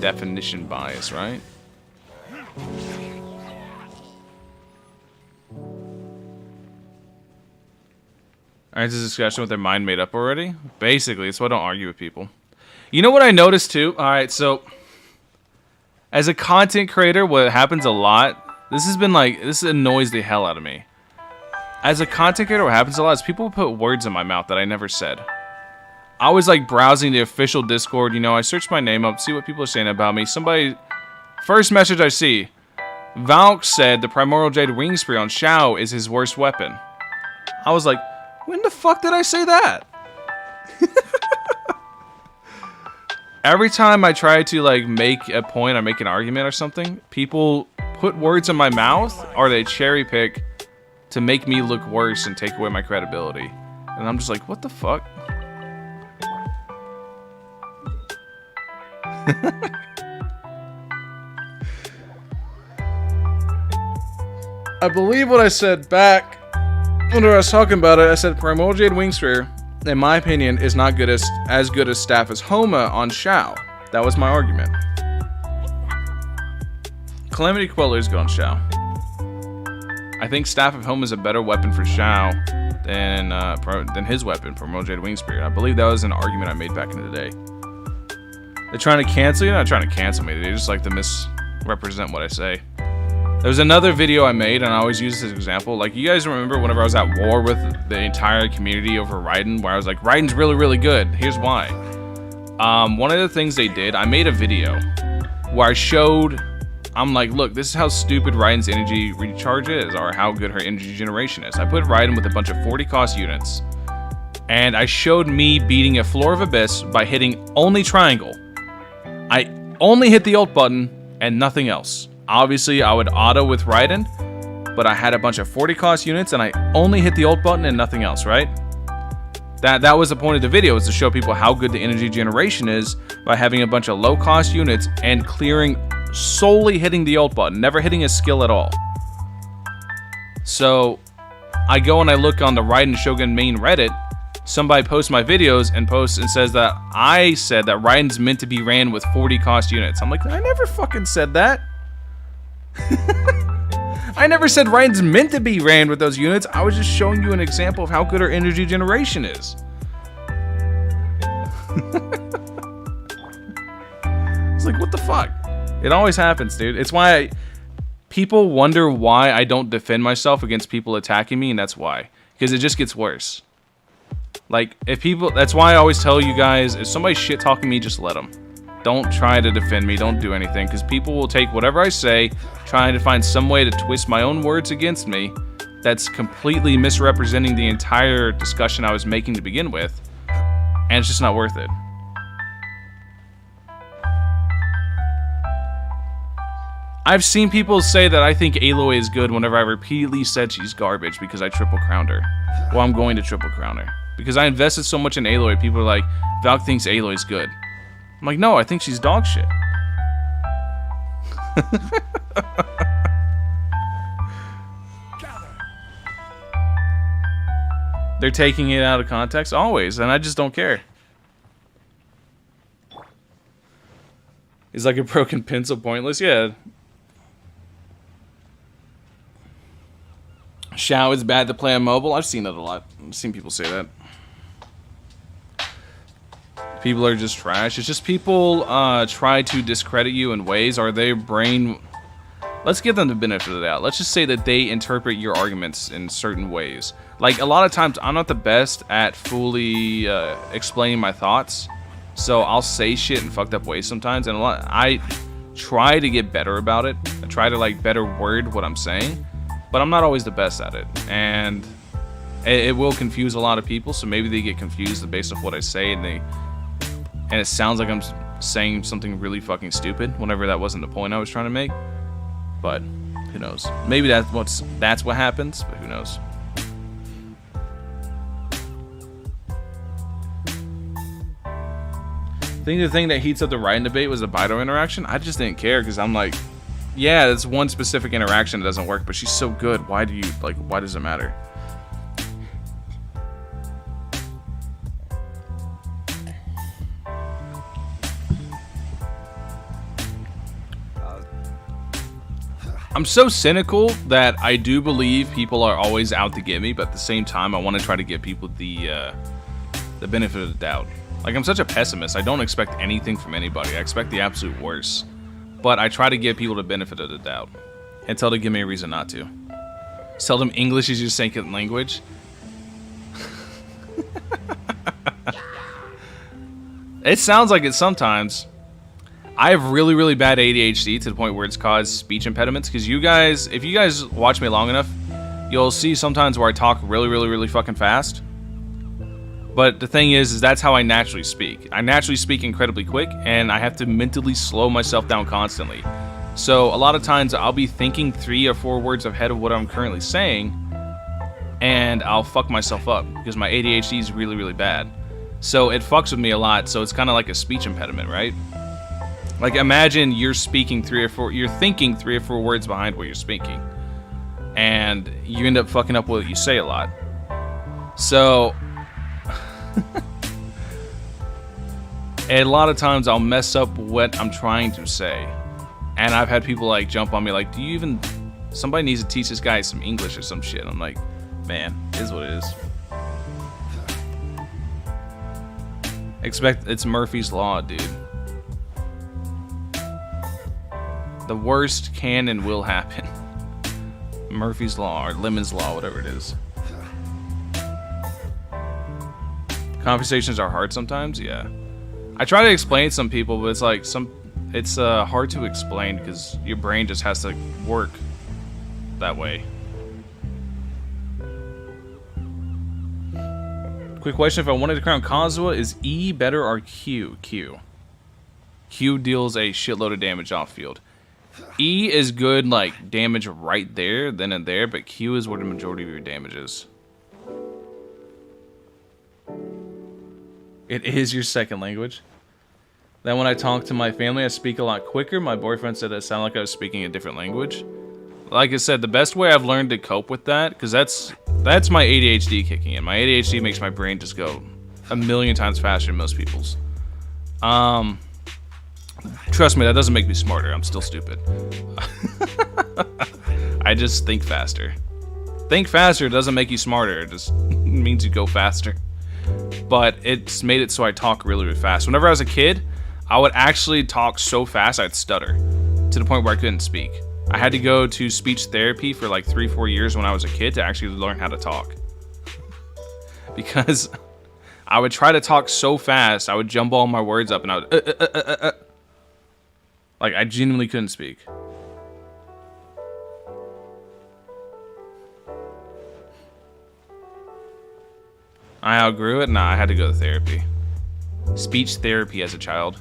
[SPEAKER 1] Definition bias, right? Alright, this is a discussion with their mind made up already? Basically, it's why I don't argue with people. You know what I noticed too? Alright, so as a content creator, what happens a lot, this annoys the hell out of me. As a content creator, what happens a lot is people put words in my mouth that I never said. I was like browsing the official Discord, you know, I searched my name up, see what people are saying about me. First message I see, Valk said the Primordial Jade Wing Spear on Xiao is his worst weapon. I was like, when the fuck did I say that? Every time I try to like make a point or make an argument or something, people put words in my mouth or they cherry pick to make me look worse and take away my credibility. And I'm just like, what the fuck? I believe what I said back when I was talking about it. I said Primordial Jade Wing Spear, in my opinion, is not good as good as Staff as Homa on Xiao. That was my argument. Calamity Queller is good on Xiao. I think Staff of Homa is a better weapon for Xiao than his weapon, Primordial Jade Wing Spear. I believe that was an argument I made back in the day. They're trying to cancel you? They're not trying to cancel me. They just like to misrepresent what I say. There was another video I made, and I always use this as an example. Like, you guys remember whenever I was at war with the entire community over Raiden, where I was like, Raiden's really, really good. Here's why. One of the things they did, I made a video where I showed, I'm like, look, this is how stupid Raiden's energy recharge is, or how good her energy generation is. I put Raiden with a bunch of 40 cost units, and I showed me beating a Floor of Abyss by hitting only triangle. I only hit the ult button and nothing else. Obviously, I would auto with Raiden, but I had a bunch of 40 cost units and I only hit the ult button and nothing else, right? That was the point of the video, was to show people how good the energy generation is by having a bunch of low cost units and clearing solely hitting the ult button, never hitting a skill at all. So I go and I look on the Raiden Shogun main Reddit. Somebody posts my videos and says that I said that Raiden's meant to be ran with 40 cost units. I'm like, I never fucking said that. I never said Raiden's meant to be ran with those units. I was just showing you an example of how good her energy generation is. It's like, what the fuck? It always happens, dude. It's why people wonder why I don't defend myself against people attacking me, and that's why. Because it just gets worse. Like, that's why I always tell you guys, if somebody's shit talking me, just let them. Don't try to defend me, don't do anything, because people will take whatever I say, trying to find some way to twist my own words against me that's completely misrepresenting the entire discussion I was making to begin with, and it's just not worth it. I've seen people say that I think Aloy is good whenever I repeatedly said she's garbage because I triple crowned her. Well, I'm going to triple crown her. Because I invested so much in Aloy, people are like, Valk thinks Aloy's good. I'm like, no, I think she's dog shit. They're taking it out of context always, and I just don't care. Is like a broken pencil pointless? Yeah. Xiao is bad to play on mobile. I've seen that a lot. I've seen people say that. people are just trash. It's just people try to discredit you in ways, or their brain... Let's give them the benefit of the doubt. Let's just say that they interpret your arguments in certain ways. Like, a lot of times, I'm not the best at fully explaining my thoughts. So I'll say shit in fucked up ways sometimes. And I try to get better about it. I try to, like, better word what I'm saying. But I'm not always the best at it. And it will confuse a lot of people. So maybe they get confused based off what I say. And it sounds like I'm saying something really fucking stupid. Whenever that wasn't the point I was trying to make. But who knows? Maybe that's what happens, but who knows? I think the thing that heats up the writing debate was the Baido interaction. I just didn't care because I'm like, yeah, that's one specific interaction that doesn't work, but she's so good. Why does it matter? I'm so cynical that I do believe people are always out to get me, but at the same time, I want to try to give people the benefit of the doubt. Like, I'm such a pessimist. I don't expect anything from anybody. I expect the absolute worst. But I try to give people the benefit of the doubt until they give me a reason not to. Tell them English is your second language. It sounds like it sometimes. I have really, really bad ADHD to the point where it's caused speech impediments. Because if you guys watch me long enough, you'll see sometimes where I talk really, really, really fucking fast. But the thing is that's how I naturally speak. I naturally speak incredibly quick, and I have to mentally slow myself down constantly. So a lot of times I'll be thinking 3 or 4 words ahead of what I'm currently saying, and I'll fuck myself up because my ADHD is really, really bad. So it fucks with me a lot. So it's kind of like a speech impediment, right? Like, imagine you're thinking 3 or 4 words behind what you're speaking. And you end up fucking up what you say a lot. So, a lot of times I'll mess up what I'm trying to say. And I've had people, like, jump on me like, somebody needs to teach this guy some English or some shit. I'm like, man, it is what it is. It's Murphy's Law, dude. The worst can and will happen. Murphy's Law, or Lemon's Law, whatever it is. Conversations are hard sometimes, yeah. I try to explain to some people, but it's like it's hard to explain because your brain just has to work that way. Quick question: if I wanted to crown Kazuha, is E better or Q? Q. Q deals a shitload of damage off field. E is good, like, damage right there, then and there, but Q is where the majority of your damage is. It is your second language. Then when I talk to my family, I speak a lot quicker. My boyfriend said it sounded like I was speaking a different language. Like I said, the best way I've learned to cope with that, because that's my ADHD kicking in. My ADHD makes my brain just go a million times faster than most people's. Trust me, that doesn't make me smarter. I'm still stupid. I just think faster. Think faster doesn't make you smarter. It just means you go faster. But it's made it so I talk really, really fast. Whenever I was a kid, I would actually talk so fast I'd stutter to the point where I couldn't speak. I had to go to speech therapy for like 3-4 years when I was a kid to actually learn how to talk. Because I would try to talk so fast, I would jumble all my words up and I would like, I genuinely couldn't speak. I outgrew it? Nah, I had to go to therapy. Speech therapy as a child.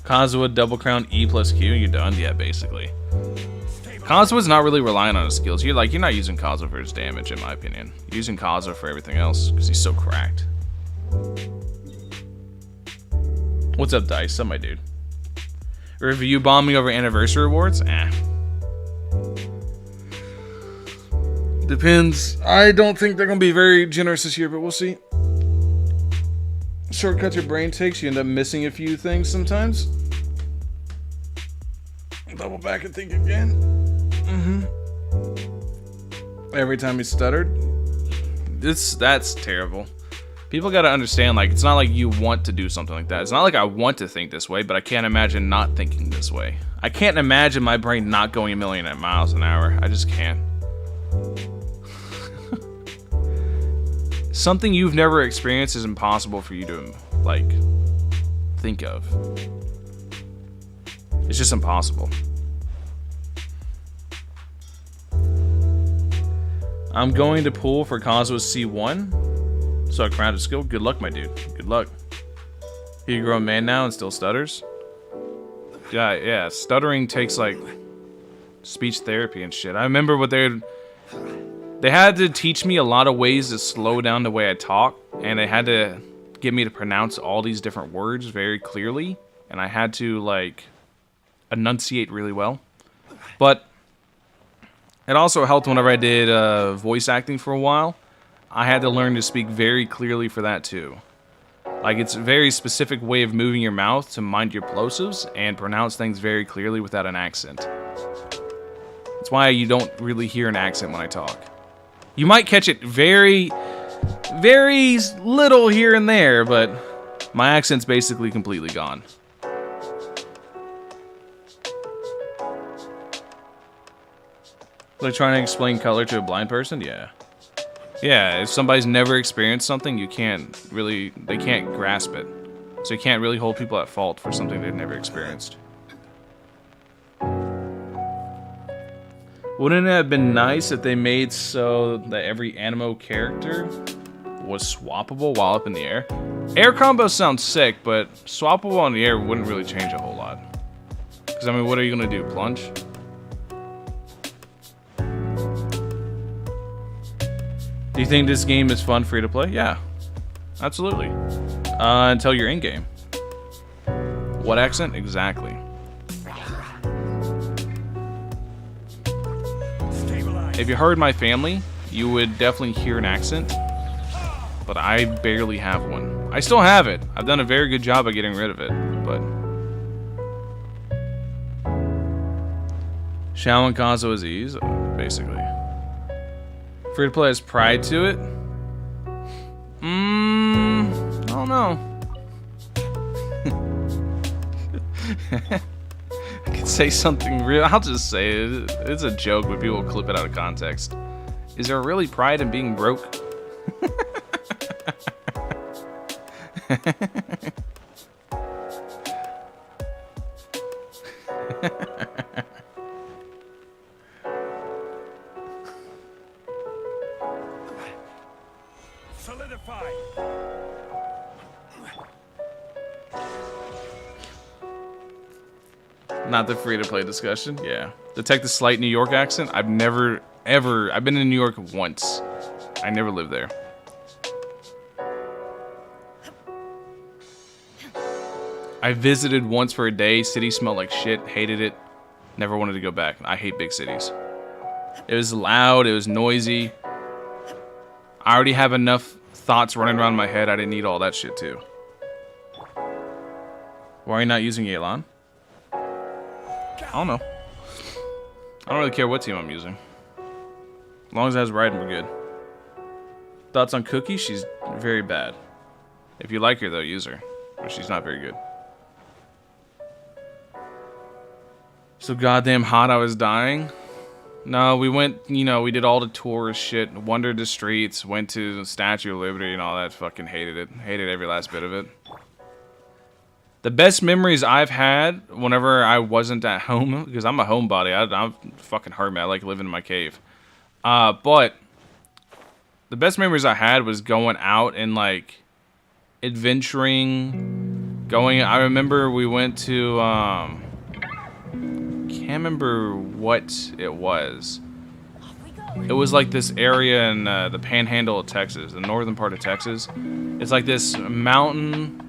[SPEAKER 1] Kazuha double crown E plus Q, you're done? Yeah, basically. Kazuha's not really relying on his skills. You're not using Kazuha for his damage, in my opinion. You're using Kazuha for everything else, because he's so cracked. What's up, Dice? Up, my dude. Review bombing over anniversary rewards? Depends. I don't think they're going to be very generous this year, but we'll see. Shortcuts your brain takes, you end up missing a few things sometimes. Double back and think again. Every time you stuttered. That's terrible. People gotta understand, like, it's not like you want to do something like that. It's not like I want to think this way, but I can't imagine not thinking this way. I can't imagine my brain not going 1,000,000 miles an hour. I just can't. Something you've never experienced is impossible for you to, like, think of. It's just impossible. I'm going to pull for Kazua's C1. So I crowned a skill. Good luck, my dude. Good luck. He a grown man now and still stutters? Yeah, stuttering takes, like, speech therapy and shit. I remember what they had to teach me a lot of ways to slow down the way I talk, and they had to get me to pronounce all these different words very clearly, and I had to, like, enunciate really well. But it also helped whenever I did voice acting for a while. I had to learn to speak very clearly for that too. Like, it's a very specific way of moving your mouth to mind your plosives and pronounce things very clearly without an accent. That's why you don't really hear an accent when I talk. You might catch it very, very little here and there, but my accent's basically completely gone. Like trying to explain color to a blind person? Yeah. Yeah, if somebody's never experienced something, they can't grasp it. So you can't really hold people at fault for something they've never experienced. Wouldn't it have been nice if they made so that every animo character was swappable while up in the air? Air combos sound sick, but swappable in the air wouldn't really change a whole lot. Because, I mean, what are you going to do, plunge? Do you think this game is fun for you to play? Yeah, absolutely. Until you're in-game. What accent? Exactly. If you heard my family, you would definitely hear an accent. But I barely have one. I still have it. I've done a very good job of getting rid of it, but... Shao and Kazuo is ease, basically. Free to play has pride to it? I don't know. I could say something real. I'll just say it. It's a joke, but people clip it out of context. Is there really pride in being broke?
[SPEAKER 2] Solidify.
[SPEAKER 1] Not the free-to-play discussion. Yeah. Detect the slight New York accent. I've never, ever... I've been in New York once. I never lived there. I visited once for a day. City smelled like shit. Hated it. Never wanted to go back. I hate big cities. It was loud. It was noisy. I already have enough thoughts running around my head. I didn't need all that shit too. Why are you not using Yelan? I don't know. I don't really care what team I'm using. As long as it has Raiden, we're good. Thoughts on Kuki? She's very bad. If you like her, though, use her. But she's not very good. So goddamn hot I was dying. No, we went, you know, we did all the tourist shit, wandered the streets, went to the Statue of Liberty and all that. Fucking hated it. Hated every last bit of it. The best memories I've had whenever I wasn't at home, because I'm a homebody, I'm a fucking hermit, I like living in my cave. But the best memories I had was going out and like adventuring, I remember we went to, can't remember what it was. It was like this area in the panhandle of Texas, the northern part of Texas. It's like this mountain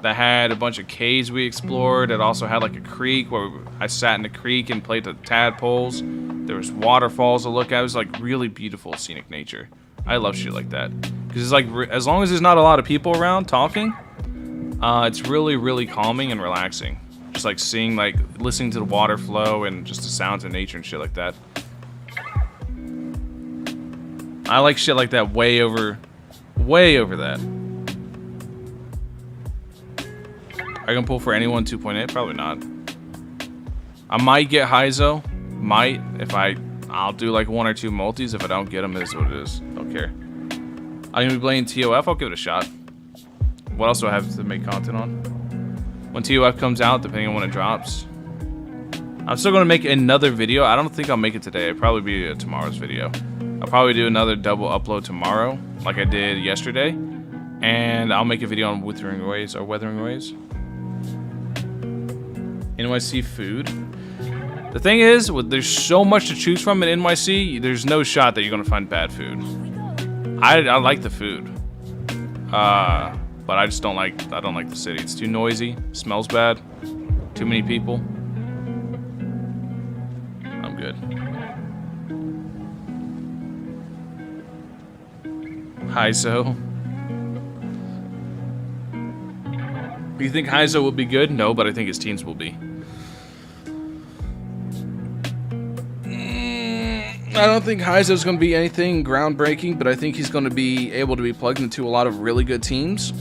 [SPEAKER 1] that had a bunch of caves we explored. It also had like a creek where I sat in the creek and played the tadpoles. There was waterfalls to look at. It was like really beautiful scenic nature. I love shit like that. Because it's like, as long as there's not a lot of people around talking, it's really, really calming and relaxing. Just like seeing, like, listening to the water flow and just the sounds of nature and shit like that. I like shit like that way over that. I can pull for anyone 2.8? Probably not. I might get Heizou. Might. If I'll do like 1 or 2 multis. If I don't get them, it is what it is. Don't care. I'm going to be playing TOF. I'll give it a shot. What else do I have to make content on? When TOF comes out, depending on when it drops. I'm still going to make another video. I don't think I'll make it today. It'll probably be tomorrow's video. I'll probably do another double upload tomorrow, like I did yesterday. And I'll make a video on Wuthering Ways or Weathering Ways. NYC food. The thing is, there's so much to choose from in NYC, there's no shot that you're going to find bad food. I like the food. But I just don't like the city. It's too noisy, smells bad, too many people. I'm good. Heizou. You think Heizou will be good? No, but I think his teams will be. I don't think Heizou's going to be anything groundbreaking, but I think he's going to be able to be plugged into a lot of really good teams,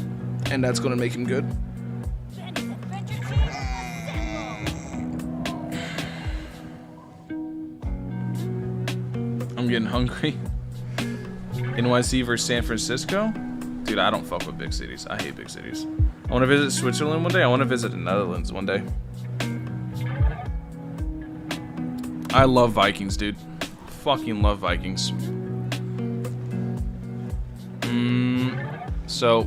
[SPEAKER 1] and that's going to make him good. I'm getting hungry. NYC versus San Francisco? Dude, I don't fuck with big cities. I hate big cities. I want to visit Switzerland one day. I want to visit the Netherlands one day. I love Vikings, dude. Fucking love Vikings. So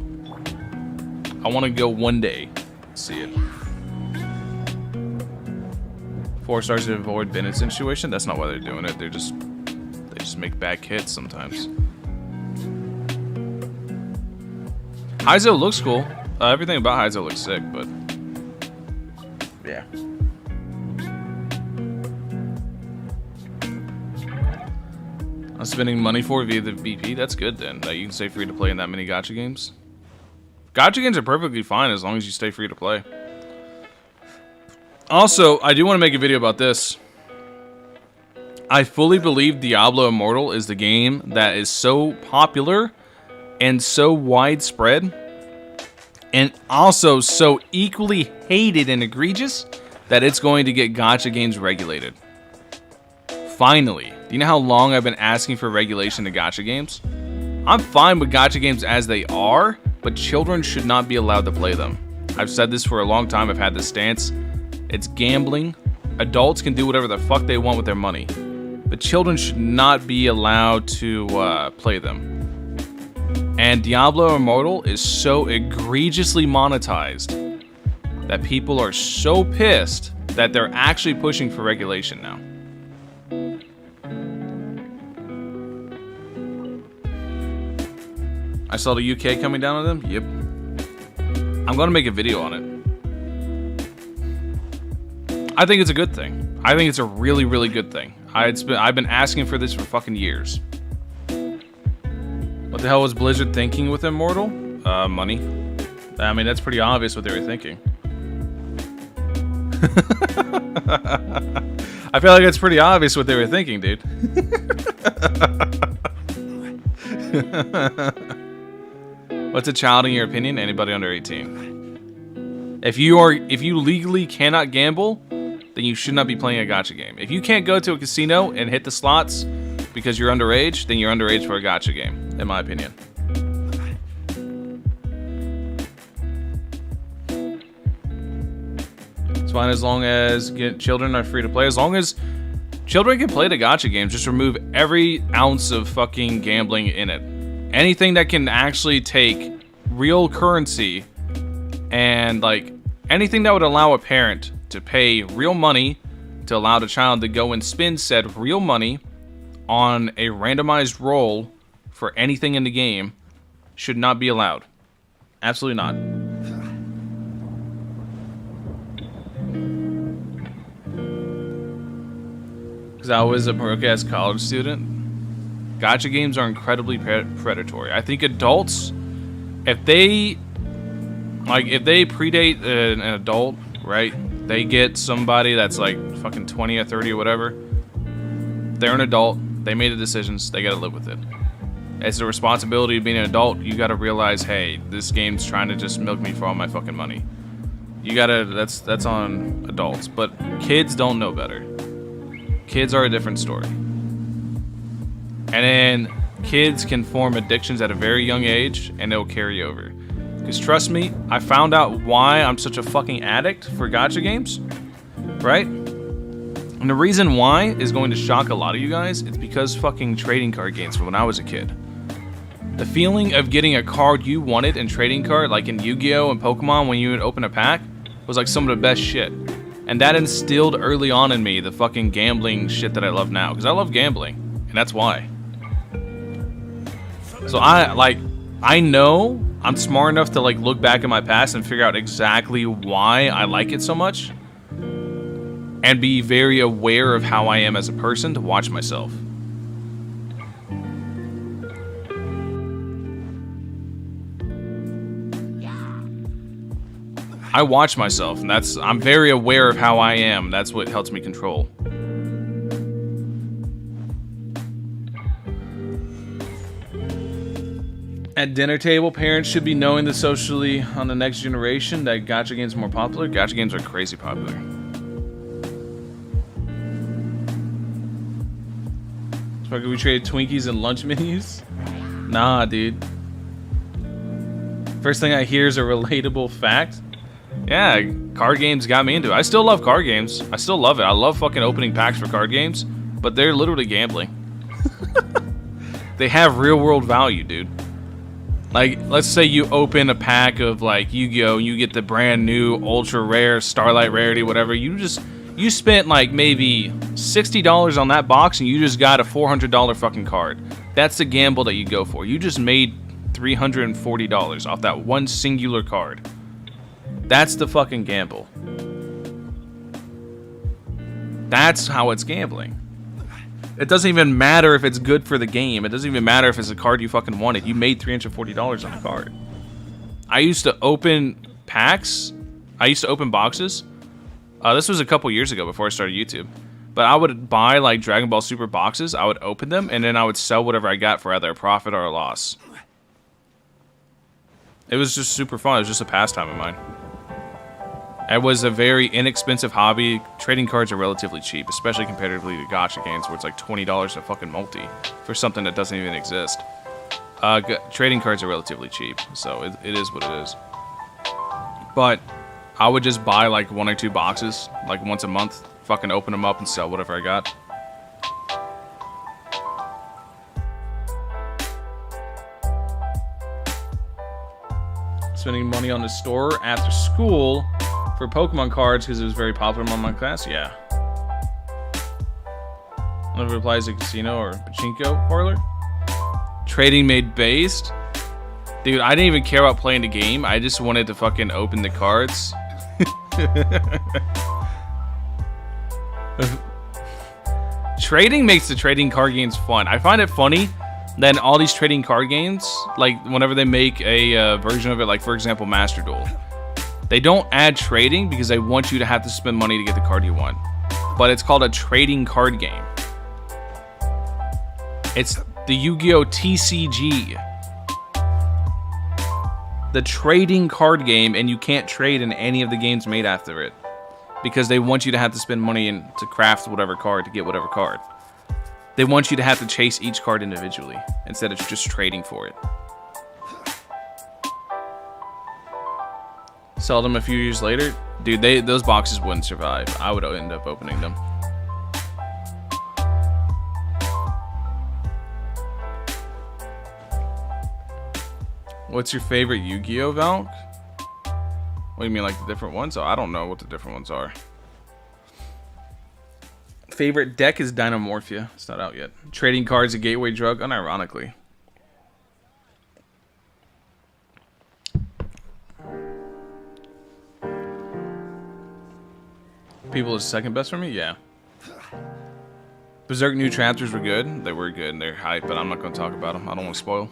[SPEAKER 1] I want to go one day see it. 4 stars to avoid Bennett situation. That's not why they're doing it. They just make back hits sometimes. Heizou looks cool. Everything about Heizou looks sick, but yeah. I'm spending money for via the BP. That's good then. That you can stay free to play in that many gacha games. Gacha games are perfectly fine as long as you stay free to play. Also, I do want to make a video about this. I fully believe Diablo Immortal is the game that is so popular and so widespread and also so equally hated and egregious that it's going to get gacha games regulated. Finally. Do you know how long I've been asking for regulation to gacha games? I'm fine with gacha games as they are, but children should not be allowed to play them. I've said this for a long time. I've had this stance. It's gambling. Adults can do whatever the fuck they want with their money. But children should not be allowed to play them. And Diablo Immortal is so egregiously monetized that people are so pissed that they're actually pushing for regulation now. I saw the UK coming down on them. Yep. I'm going to make a video on it. I think it's a good thing. I think it's a really, really good thing. I've been asking for this for fucking years. What the hell was Blizzard thinking with Immortal? Money. I mean, that's pretty obvious what they were thinking. I feel like it's pretty obvious what they were thinking, dude. What's a child in your opinion? Anybody under 18. If you legally cannot gamble, then you should not be playing a gacha game. If you can't go to a casino and hit the slots because you're underage, then you're underage for a gacha game, in my opinion. It's fine as long as children are free to play. As long as children can play the gacha games, just remove every ounce of fucking gambling in it. Anything that can actually take real currency and like anything that would allow a parent to pay real money to allow the child to go and spend said real money on a randomized roll for anything in the game should not be allowed. Absolutely not. Because I was a broke-ass college student. Gacha games are incredibly predatory. I think adults, if they predate an adult, right? They get somebody that's like fucking 20 or 30 or whatever. They're an adult. They made the decisions. They gotta live with it. It's the responsibility of being an adult. You gotta realize, hey, this game's trying to just milk me for all my fucking money. You gotta, that's on adults, but kids don't know better. Kids are a different story. And then kids can form addictions at a very young age, and they'll carry over. Because trust me, I found out why I'm such a fucking addict for gacha games, right? And the reason why is going to shock a lot of you guys. It's because fucking trading card games from when I was a kid. The feeling of getting a card you wanted in trading card, like in Yu-Gi-Oh! And Pokemon when you would open a pack, was like some of the best shit. And that instilled early on in me the fucking gambling shit that I love now. Because I love gambling, and that's why. So I know I'm smart enough to like look back at my past and figure out exactly why I like it so much. And be very aware of how I am as a person to watch myself. I watch myself, and I'm very aware of how I am. That's what helps me control. At dinner table, parents should be knowing the socially on the next generation that gacha games are more popular. Gacha games are crazy popular. Fucking we traded Twinkies and lunch menus? Nah, dude. First thing I hear is a relatable fact. Yeah, card games got me into it. I still love card games. I still love it. I love fucking opening packs for card games, but they're literally gambling. They have real world value, dude. Like, let's say you open a pack of like Yu-Gi-Oh! And you get the brand new ultra rare Starlight Rarity, whatever. You spent like maybe $60 on that box and you just got a $400 fucking card. That's the gamble that you go for. You just made $340 off that one singular card. That's the fucking gamble. That's how it's gambling. It doesn't even matter if it's good for the game. It doesn't even matter if it's a card you fucking wanted. You made $340 on the card. I used to open packs. I used to open boxes. This was a couple years ago before I started YouTube. But I would buy like Dragon Ball Super boxes. I would open them and then I would sell whatever I got for either a profit or a loss. It was just super fun. It was just a pastime of mine. It was a very inexpensive hobby. Trading cards are relatively cheap, especially comparatively to gacha games where it's like $20 a fucking multi for something that doesn't even exist. Trading cards are relatively cheap, so it is what it is. But I would just buy like 1 or 2 boxes, like once a month, fucking open them up and sell whatever I got. Spending money on the store after school for Pokemon cards because it was very popular among my class, yeah. I don't know if it applies to casino or pachinko parlor. Trading made based. Dude, I didn't even care about playing the game. I just wanted to fucking open the cards. Trading makes the trading card games fun. I find it funny that all these trading card games, like whenever they make a version of it, like for example Master Duel, they don't add trading because they want you to have to spend money to get the card you want. But it's called a trading card game. It's the Yu-Gi-Oh! TCG. The trading card game, and you can't trade in any of the games made after it. Because they want you to have to spend money to craft whatever card to get whatever card. They want you to have to chase each card individually instead of just trading for it. Sell them a few years later. Dude, those boxes wouldn't survive. I would end up opening them. What's your favorite Yu-Gi-Oh, Valk? What do you mean, like the different ones? Oh, I don't know what the different ones are. Favorite deck is Dynamorphia. It's not out yet. Trading cards a gateway drug, unironically. People is second best for me? Yeah. Berserk new chapters were good. They were good and they're hype, but I'm not going to talk about them. I don't want to spoil.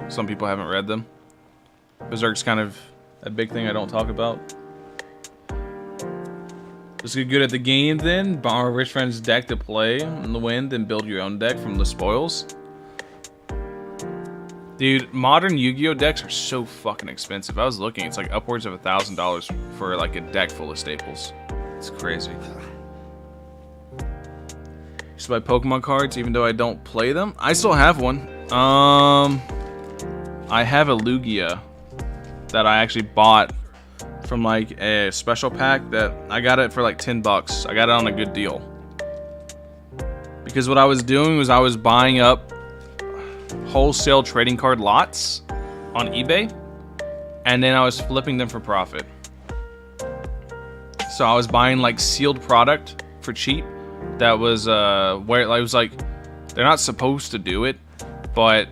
[SPEAKER 1] Some people haven't read them. Berserk's kind of a big thing I don't talk about. Just get good at the game then. Borrow a rich friend's deck to play in the wind and build your own deck from the spoils. Dude, modern Yu-Gi-Oh decks are so fucking expensive. I was looking, it's like upwards of $1,000 for like a deck full of staples. It's crazy. Used to buy Pokemon cards even though I don't play them. I still have one. I have a Lugia that I actually bought from like a special pack that I got it for like $10. I got it on a good deal. Because what I was doing was I was buying up wholesale trading card lots on eBay, and then I was flipping them for profit. So I was buying like sealed product for cheap that was where it was like they're not supposed to do it, but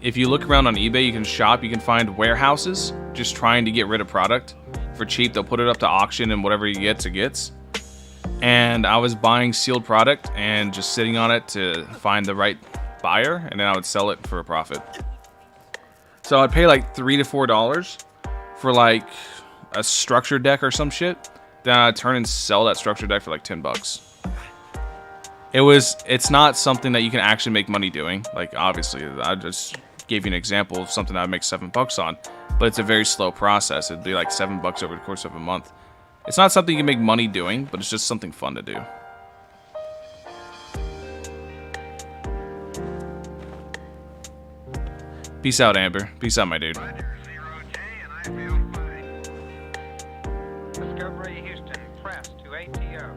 [SPEAKER 1] if you look around on eBay, you can shop, you can find warehouses just trying to get rid of product for cheap. They'll put it up to auction, and whatever you get, it gets. And I was buying sealed product and just sitting on it to find the right buyer, and then I would sell it for a profit. So I'd pay like $3 to $4 for like a structure deck or some shit. Then I'd turn and sell that structure deck for like $10. It's not something that you can actually make money doing. Like, obviously, I just gave you an example of something I'd make $7 on, but it's a very slow process. It'd be like $7 over the course of a month. It's not something you can make money doing, but it's just something fun to do. Peace out, Amber. Peace out, my dude.
[SPEAKER 4] Discovery Houston, press to ATO.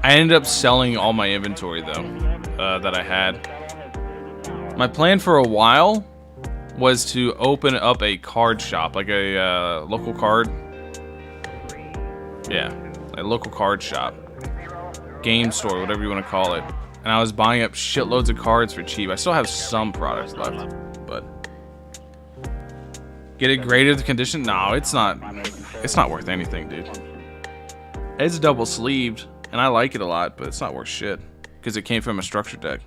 [SPEAKER 1] I ended up selling all my inventory, though, that I had. My plan for a while was to open up a card shop, like a local card. Yeah, a local card shop. Game store, whatever you want to call it. And I was buying up shitloads of cards for cheap. I still have some products left, but... Get it graded condition? No, it's not worth anything, dude. It's double sleeved, and I like it a lot, but it's not worth shit. Because it came from a structure deck.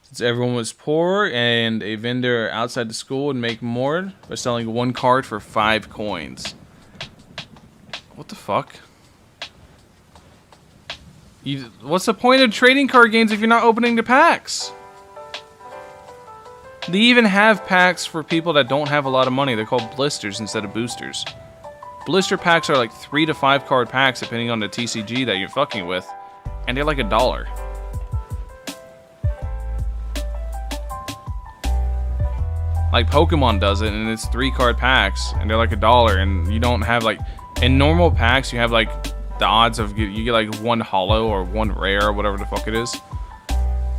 [SPEAKER 1] Since everyone was poor and a vendor outside the school would make more by selling one card for 5 coins. What the fuck? What's the point of trading card games if you're not opening the packs? They even have packs for people that don't have a lot of money. They're called blisters instead of boosters. Blister packs are like 3 to 5 card packs depending on the TCG that you're fucking with, and they're like $1. Like Pokemon does it, and it's 3 card packs, and they're like $1, and you don't have like, in normal packs, you have like the odds of, you get like 1 holo or 1 rare or whatever the fuck it is.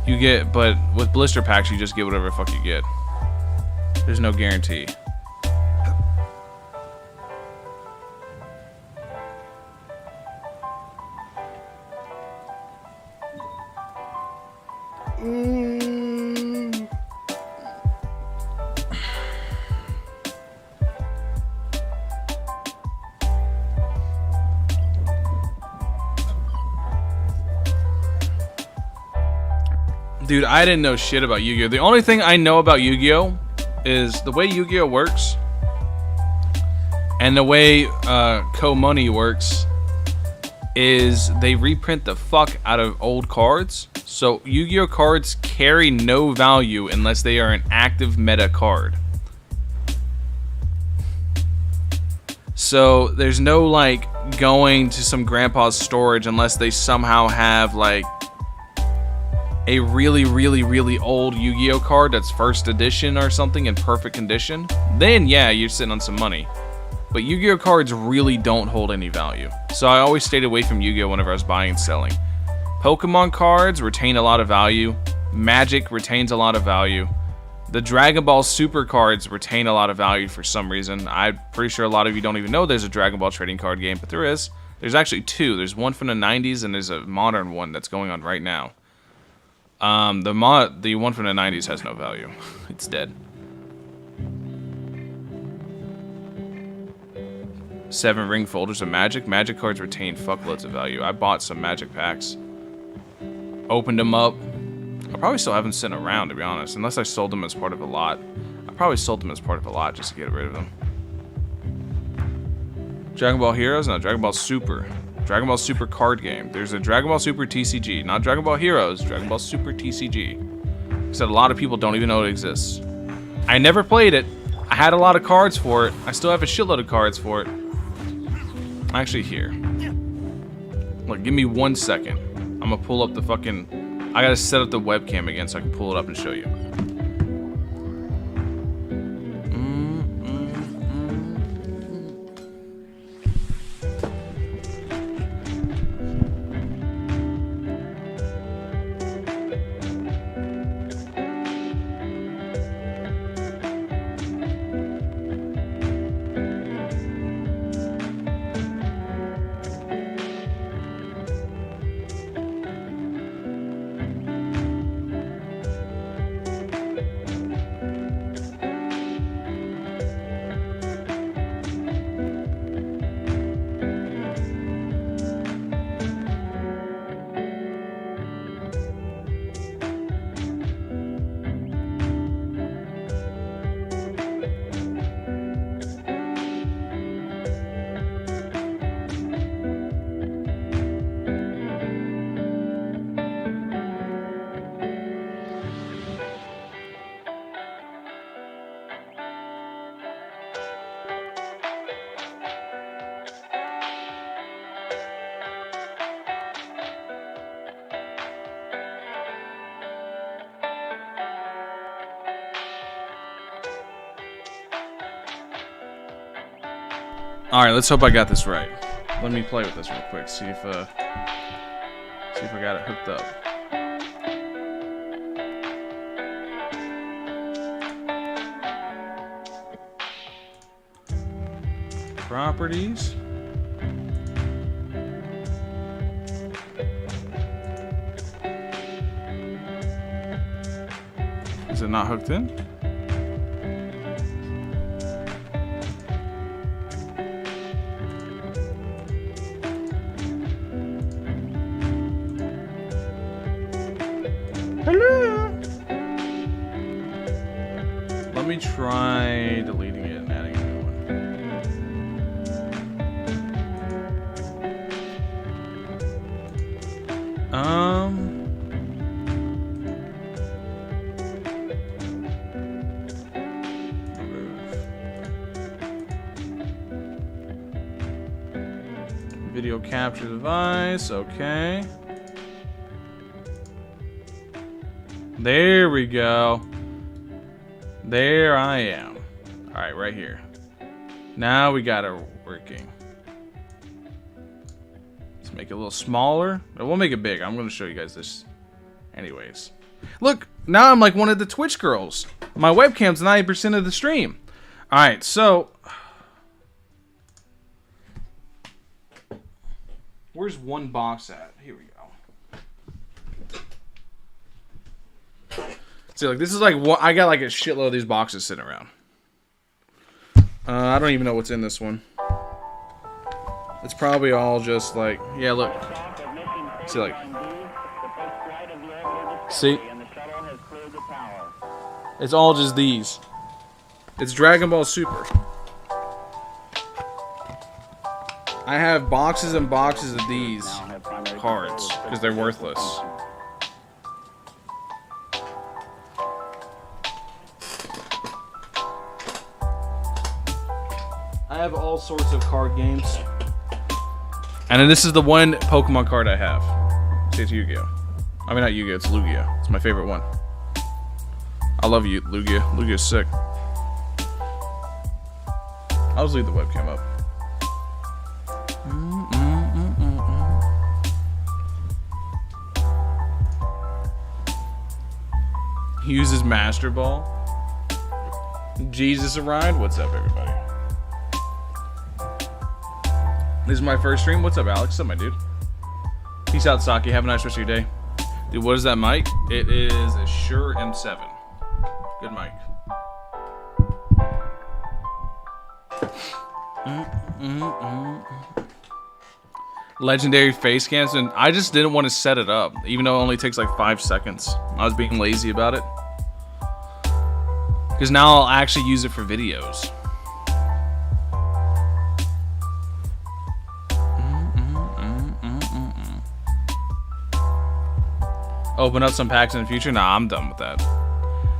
[SPEAKER 1] You get, but with blister packs, you just get whatever the fuck you get. There's no guarantee. Dude, I didn't know shit about Yu-Gi-Oh! The only thing I know about Yu-Gi-Oh! Is the way Yu-Gi-Oh! Works and the way Co-Money works is they reprint the fuck out of old cards. So Yu-Gi-Oh! Cards carry no value unless they are an active meta card. So there's no like going to some grandpa's storage unless they somehow have like a really old Yu-Gi-Oh card that's first edition or something in perfect condition, then yeah, you're sitting on some money. But Yu-Gi-Oh cards really don't hold any value. So I always stayed away from Yu-Gi-Oh whenever I was buying and selling. Pokemon cards retain a lot of value. Magic retains a lot of value. The Dragon Ball Super cards retain a lot of value for some reason. I'm pretty sure a lot of you don't even know there's a Dragon Ball trading card game, but there is. There's actually 2. There's one from the 90s and there's a modern one that's going on right now. The one from the 90s has no value. It's dead. 7 ring folders of Magic. Magic cards retain fuckloads of value. I bought some Magic packs. Opened them up. I probably still have them sitting around, to be honest. Unless I sold them as part of a lot. probably sold them as part of a lot just to get rid of them. Dragon Ball Heroes? No, Dragon Ball Super. Dragon Ball Super card game. There's a Dragon Ball Super TCG. Not Dragon Ball Heroes, Dragon Ball Super TCG. Except a lot of people don't even know it exists. I never played it. I had a lot of cards for it. I still have a shitload of cards for it. Actually, here. Look, give me 1 second. I'm gonna pull up the fucking... I gotta set up the webcam again so I can pull it up and show you. Alright, let's hope I got this right. Let me play with this real quick, see if I got it hooked up. Properties. Is it not hooked in? Let me try deleting it and adding a new one. Video capture device, okay. There we go. There I am. Alright, right here. Now we got it working. Let's make it a little smaller. We'll make it big. I'm going to show you guys this anyways. Look, now I'm like one of the Twitch girls. My webcam's 90% of the stream. Alright, so... where's one box at? Here we go. See, like, this is like what I got, like a shitload of these boxes sitting around. I don't even know what's in this one. It's probably all just like, yeah, look. See, like, see, it's all just these. It's Dragon Ball Super. I have boxes and boxes of these cards because they're worthless. I have all sorts of card games. And then this is the one Pokemon card I have. See, it's Yu-Gi-Oh! I mean, not Yu-Gi-Oh! It's Lugia. It's my favorite one. I love you, Lugia. Lugia's sick. I'll just leave the webcam up. He uses Master Ball. Jesus arrived. What's up, everybody? This is my first stream. What's up, Alex? What's up, my dude? Peace out, Saki. Have a nice rest of your day. Dude, what is that mic? It is a Shure M7. Good mic. Legendary face cams, and I just didn't want to set it up, even though it only takes like 5 seconds. I was being lazy about it. Because now I'll actually use it for videos. Open up some packs in the future? Nah, I'm done with that.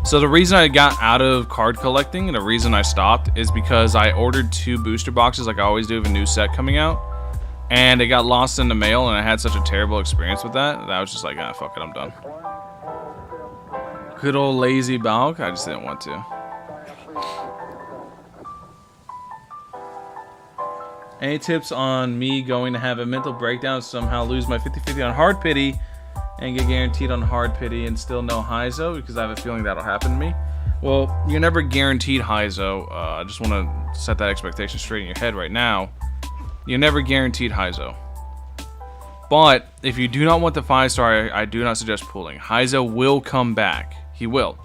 [SPEAKER 1] So the reason I got out of card collecting and the reason I stopped is because I ordered 2 booster boxes like I always do of a new set coming out. And it got lost in the mail and I had such a terrible experience with that. I was just like, ah, fuck it, I'm done. Good old lazy Balk. I just didn't want to. Any tips on me going to have a mental breakdown, somehow lose my 50-50 on hard pity and get guaranteed on hard pity and still no Heizou? Because I have a feeling that'll happen to me. Well, you're never guaranteed Heizou. I just want to set that expectation straight in your head right now. You're never guaranteed Heizou. But if you do not want the 5-star, I do not suggest pulling. Heizou will come back. He will.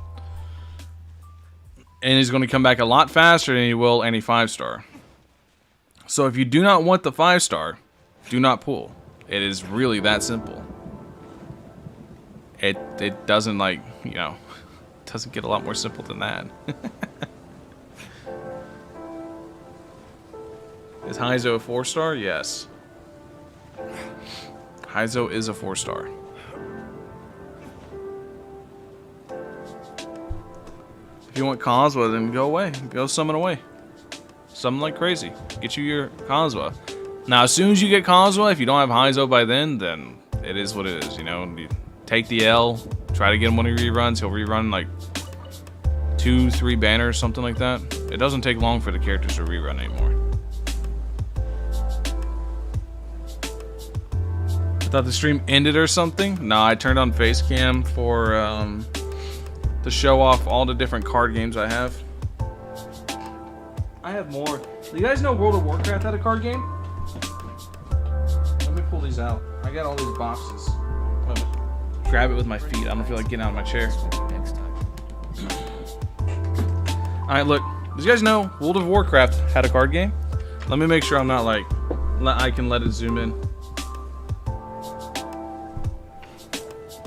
[SPEAKER 1] And he's going to come back a lot faster than he will any 5-star. So if you do not want the 5-star, do not pull. It is really that simple. It doesn't, like, you know, doesn't get a lot more simple than that. Is Heizou a 4-star? Yes. Heizou is a 4-star. If you want Kazuha, then go away. Go summon away. Summon like crazy. Get you your Kazuha. Now, as soon as you get Kazuha, if you don't have Heizou by then it is what it is, you know. You take the L, try to get him when he reruns. He'll rerun like 2-3 banners, something like that. It doesn't take long for the characters to rerun anymore. I thought the stream ended or something. No, I turned on face cam for to show off all the different card games I have. I have more. Do you guys know World of Warcraft had a card game? Let me pull these out. I got all these boxes. I'm gonna grab it with my feet. I don't feel like getting out of my chair. Alright, look. Did you guys know World of Warcraft had a card game? Let me make sure I'm not like... I can let it zoom in.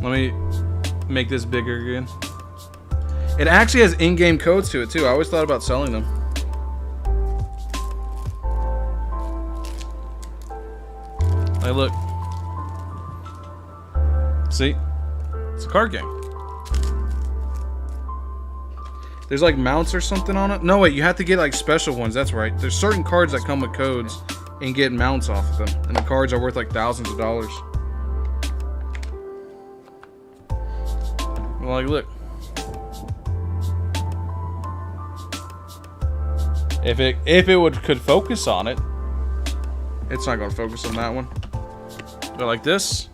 [SPEAKER 1] Let me make this bigger again. It actually has in-game codes to it too. I always thought about selling them. Hey, look. See? It's a card game. There's like mounts or something on it. No, wait, you have to get like special ones. That's right. There's certain cards that come with codes and get mounts off of them. And the cards are worth like thousands of dollars. Like, look. If it could focus on it, it's not gonna focus on that one. But like this.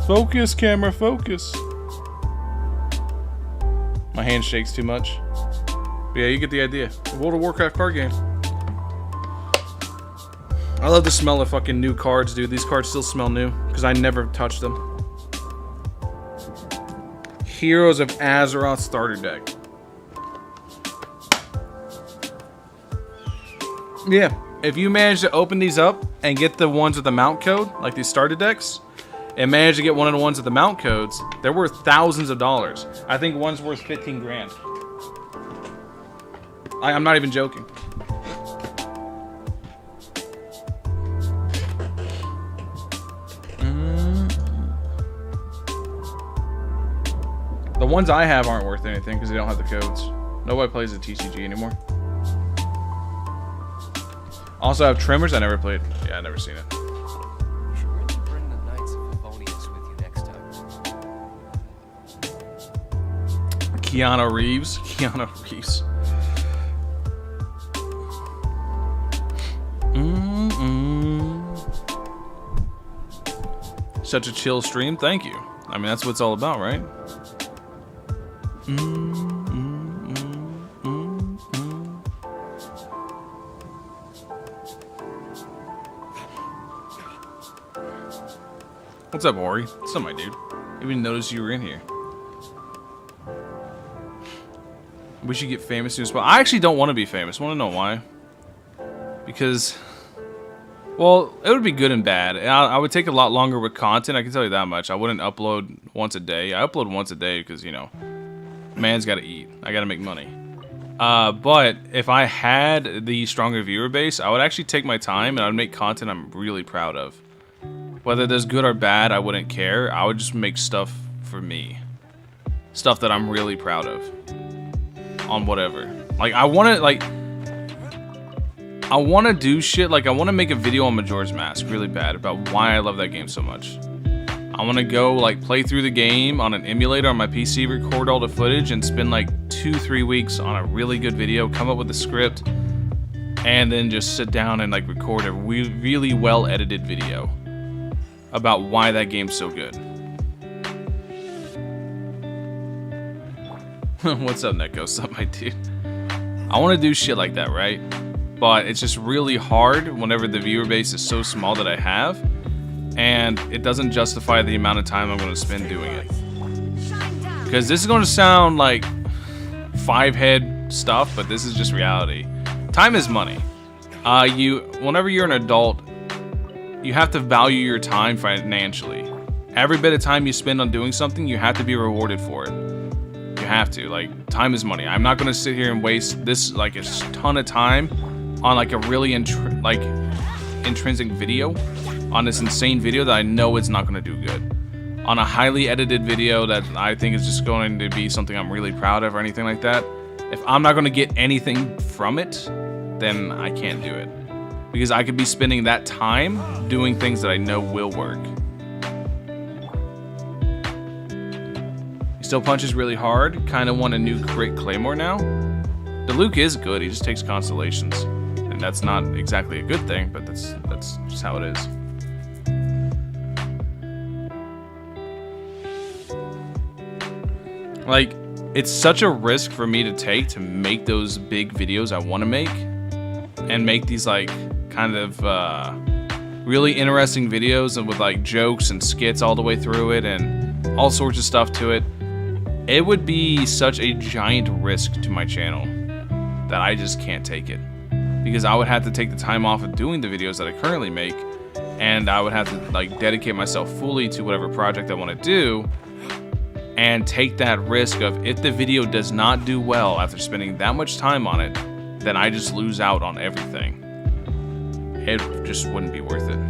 [SPEAKER 1] Focus, camera, focus. My hand shakes too much. But yeah, you get the idea. The World of Warcraft card game. I love the smell of fucking new cards, dude. These cards still smell new because I never touched them. Heroes of Azeroth starter deck. Yeah, if you manage to open these up and get the ones with the mount code, like these starter decks, and manage to get one of the ones with the mount codes, they're worth thousands of dollars. I think one's worth 15 grand. I'm not even joking. The ones I have aren't worth anything because they don't have the codes. Nobody plays the TCG anymore. Also, I have Tremors. I never played. Yeah, I never seen it.
[SPEAKER 5] You should really bring the Knights of Favonius with you next time.
[SPEAKER 1] Keanu Reeves. Keanu Reeves. Such a chill stream. Thank you. I mean, that's what it's all about, right? What's up, Ori? What's up, my dude? I didn't even notice you were in here. We should get famous soon as well. I actually don't want to be famous. Want to know why? Because Well, it would be good and bad. I would take a lot longer with content, I can tell you that much. I wouldn't upload once a day. I upload once a day because, you know, man's got to eat. I got to make money. But if I had the stronger viewer base, I would actually take my time and I would make content I'm really proud of. Whether there's good or bad, I wouldn't care. I would just make stuff for me. Stuff that I'm really proud of. On whatever. Like, I want to do shit, like I want to make a video on Majora's Mask really bad about why I love that game so much. I want to go like play through the game on an emulator on my PC, record all the footage, and spend like 2-3 weeks on a really good video, come up with a script, and then just sit down and like record a really well edited video about why that game's so good. What's up, Neko? What's up, my dude? I want to do shit like that, right? But it's just really hard whenever the viewer base is so small that I have, and it doesn't justify the amount of time I'm going to spend doing it. Because this is going to sound like five-head stuff, but this is just reality. Time is money. Whenever you're an adult, you have to value your time financially. Every bit of time you spend on doing something, you have to be rewarded for it. You have to. Like, time is money. I'm not going to sit here and waste this, like, a ton of time on like a really intrinsic video, on this insane video that I know it's not going to do good, on a highly edited video that I think is just going to be something I'm really proud of or anything like that. If I'm not going to get anything from it, then I can't do it, because I could be spending that time doing things that I know will work. He still punches really hard. Kind of want a new crit Claymore now. The Luke is good, he just takes Constellations. And that's not exactly a good thing, but that's just how it is. Like, it's such a risk for me to take to make those big videos I want to make, and make these like kind of really interesting videos and with like jokes and skits all the way through it and all sorts of stuff to it. It would be such a giant risk to my channel that I just can't take it. Because I would have to take the time off of doing the videos that I currently make, and I would have to like dedicate myself fully to whatever project I want to do, and take that risk of, if the video does not do well after spending that much time on it, then I just lose out on everything. It just wouldn't be worth it.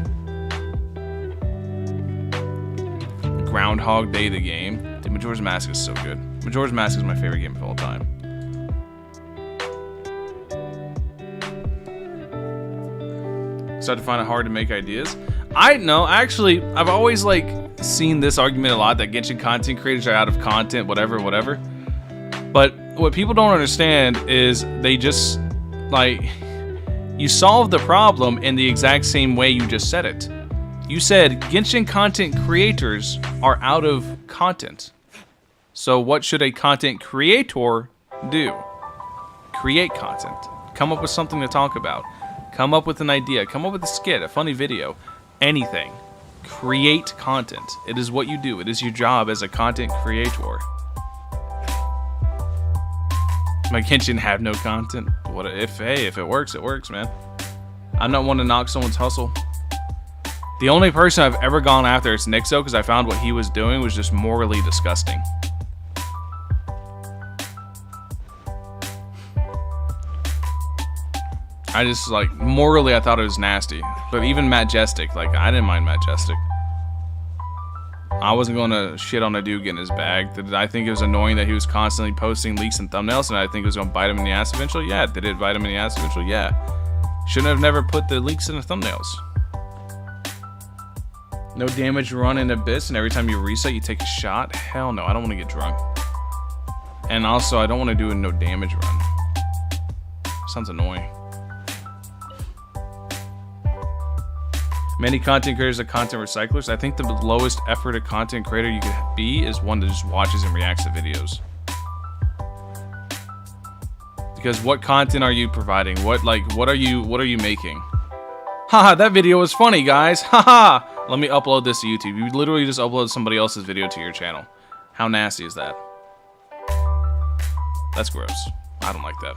[SPEAKER 1] Groundhog Day the game. Dude, Majora's Mask is so good. Majora's Mask is my favorite game of all time. Start to find it hard to make ideas. I've always like seen this argument a lot, that Genshin content creators are out of content, whatever. But what people don't understand is they just like, you solve the problem in the exact same way you just said it. You said Genshin content creators are out of content. So what should a content creator do? Create content. Come up with something to talk about. Come up with an idea. Come up with a skit, a funny video, anything. Create content. It is what you do. It is your job as a content creator. My Genshin have no content. If it works, it works, man. I'm not one to knock someone's hustle. The only person I've ever gone after is Nixo, because I found what he was doing was just morally disgusting. I just, like, morally I thought it was nasty. But even Majestic, like, I didn't mind Majestic. I wasn't going to shit on a dude getting his bag. Did I think it was annoying that he was constantly posting leaks and thumbnails, and I think it was going to bite him in the ass eventually? Yeah. Did it bite him in the ass eventually? Yeah. Shouldn't have never put the leaks in the thumbnails. No damage run in Abyss, and every time you reset you take a shot? Hell no, I don't want to get drunk. And also, I don't want to do a no damage run. Sounds annoying. Many content creators are content recyclers. I think the lowest effort a content creator you could be is one that just watches and reacts to videos. Because what content are you providing? What are you making? Haha, that video was funny, guys. Haha. Let me upload this to YouTube. You literally just upload somebody else's video to your channel. How nasty is that? That's gross. I don't like that.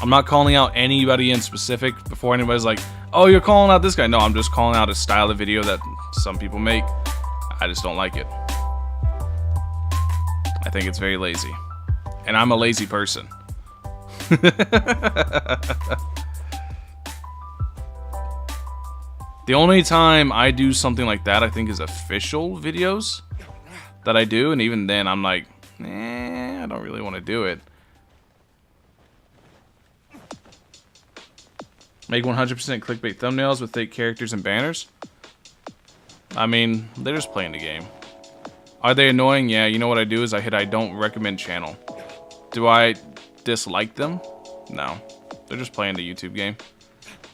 [SPEAKER 1] I'm not calling out anybody in specific before anybody's like, oh, you're calling out this guy. No, I'm just calling out a style of video that some people make. I just don't like it. I think it's very lazy. And I'm a lazy person. The only time I do something like that, I think, is official videos that I do. And even then, I'm like, I don't really want to do it. Make 100% clickbait thumbnails with fake characters and banners. I mean, they're just playing the game. Are they annoying? Yeah, you know what I do is I hit I don't recommend channel. Do I dislike them? No. They're just playing the YouTube game.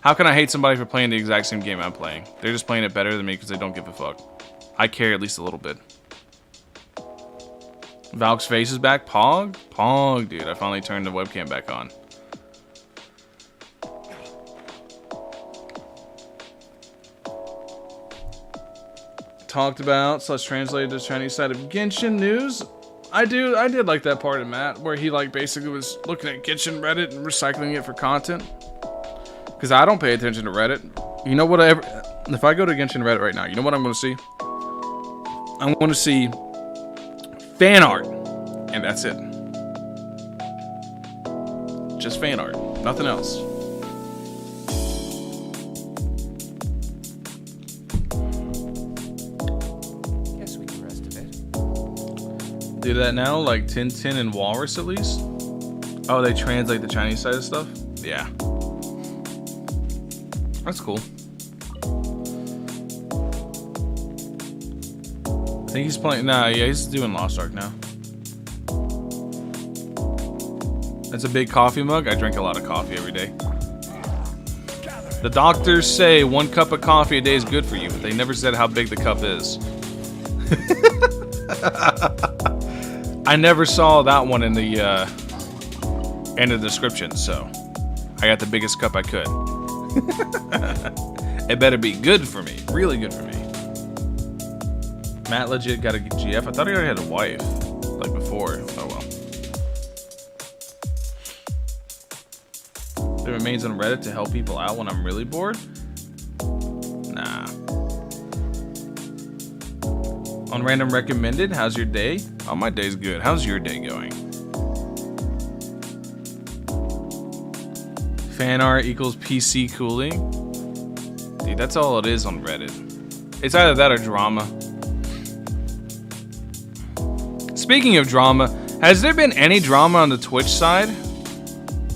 [SPEAKER 1] How can I hate somebody for playing the exact same game I'm playing? They're just playing it better than me because they don't give a fuck. I care at least a little bit. Valk's face is back. Pog? Pog, dude. I finally turned the webcam back on. Talked about / translated to the Chinese side of Genshin news. I did like that part of Matt where he like basically was looking at Genshin Reddit and recycling it for content. Because I don't pay attention to Reddit. You know what? If I go to Genshin Reddit right now, you know what I'm going to see? I'm going to see fan art, and that's it. Just fan art, nothing else.
[SPEAKER 5] Guess we can rest a bit.
[SPEAKER 1] Do that now, like Tintin and Walrus at least. Oh, they translate the Chinese side of stuff? Yeah. That's cool. I think he's playing. Nah, yeah, he's doing Lost Ark now. That's a big coffee mug. I drink a lot of coffee every day. The doctors say 1 cup of coffee a day is good for you, but they never said how big the cup is. I never saw that one in the description, so I got the biggest cup I could. It better be good for me. Really good for me. Matt legit got a GF. I thought he already had a wife. Like before. Oh well. It remains on Reddit to help people out when I'm really bored? Nah. On random recommended, how's your day? Oh, my day's good. How's your day going? Fan art equals PC cooling. Dude, that's all it is on Reddit. It's either that or drama. Speaking of drama, has there been any drama on the Twitch side?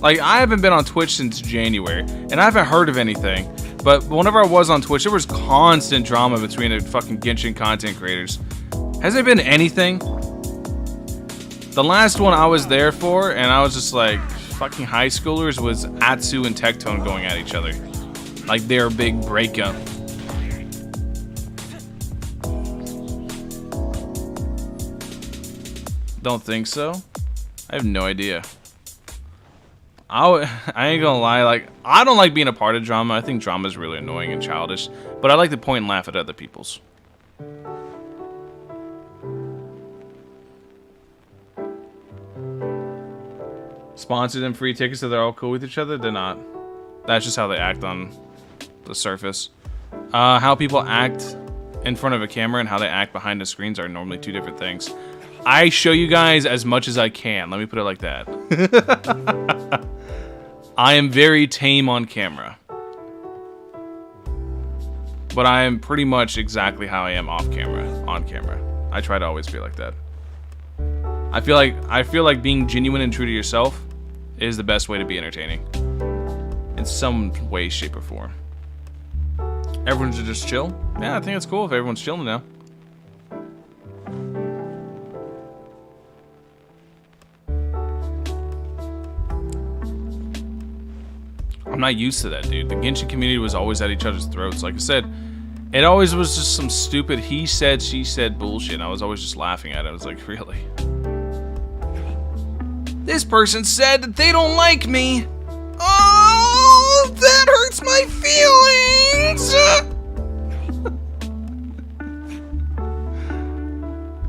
[SPEAKER 1] Like, I haven't been on Twitch since January, and I haven't heard of anything. But whenever I was on Twitch, there was constant drama between the fucking Genshin content creators. Has there been anything? The last one I was there for, and I was just like, fucking high schoolers, was Atsu and Tectone going at each other. Like their big breakup. Don't think so. I have no idea. I ain't gonna lie, like, I don't like being a part of drama. I think drama is really annoying and childish. But I like to point and laugh at other people's. Sponsor them free tickets so they're all cool with each other? They're not. That's just how they act on the surface. How people act in front of a camera and how they act behind the screens are normally two different things. I show you guys as much as I can. Let me put it like that. I am very tame on camera. But I am pretty much exactly how I am off camera, on camera. I try to always be like that. I feel like being genuine and true to yourself is the best way to be entertaining. In some way, shape, or form. Everyone's just chill? Yeah, I think it's cool if everyone's chilling now. I'm not used to that, dude. The Genshin community was always at each other's throats. Like I said, it always was just some stupid he said, she said bullshit. And I was always just laughing at it. I was like, really? This person said that they don't like me. Oh, that hurts my feelings.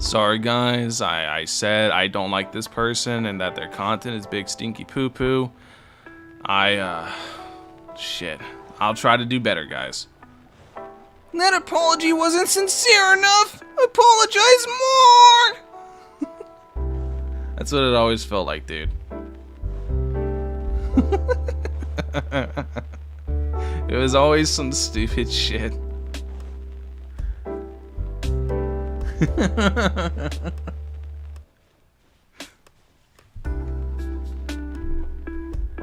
[SPEAKER 1] Sorry, guys. I said I don't like this person and that their content is big stinky poo-poo. Shit. I'll try to do better, guys. That apology wasn't sincere enough. Apologize more. That's what it always felt like, dude. It was always some stupid shit.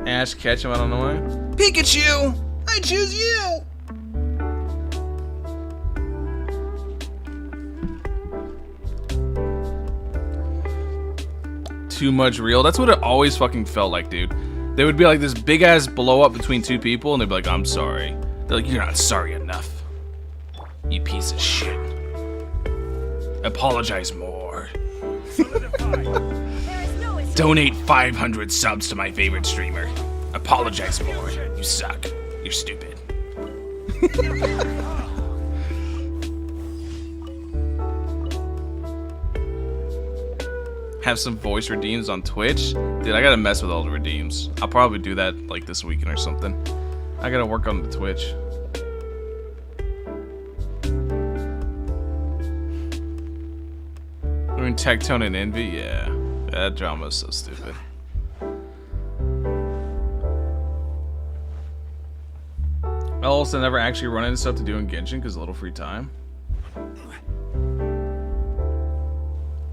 [SPEAKER 1] Ash Ketchum, I don't know why. Pikachu! I choose you! Too much real. That's what it always fucking felt like, dude. There would be like this big ass blow up between two people, and they'd be like, I'm sorry. They're like, you're not sorry enough. You piece of shit. Apologize more. Donate 500 subs to my favorite streamer. Apologize more. You suck. You're stupid. Have some voice redeems on Twitch. Dude, I gotta mess with all the redeems. I'll probably do that like this weekend or something. I gotta work on the Twitch. Doing Tectone and Envy? Yeah. That drama is so stupid. I also never actually run into stuff to do in Genshin because a little free time.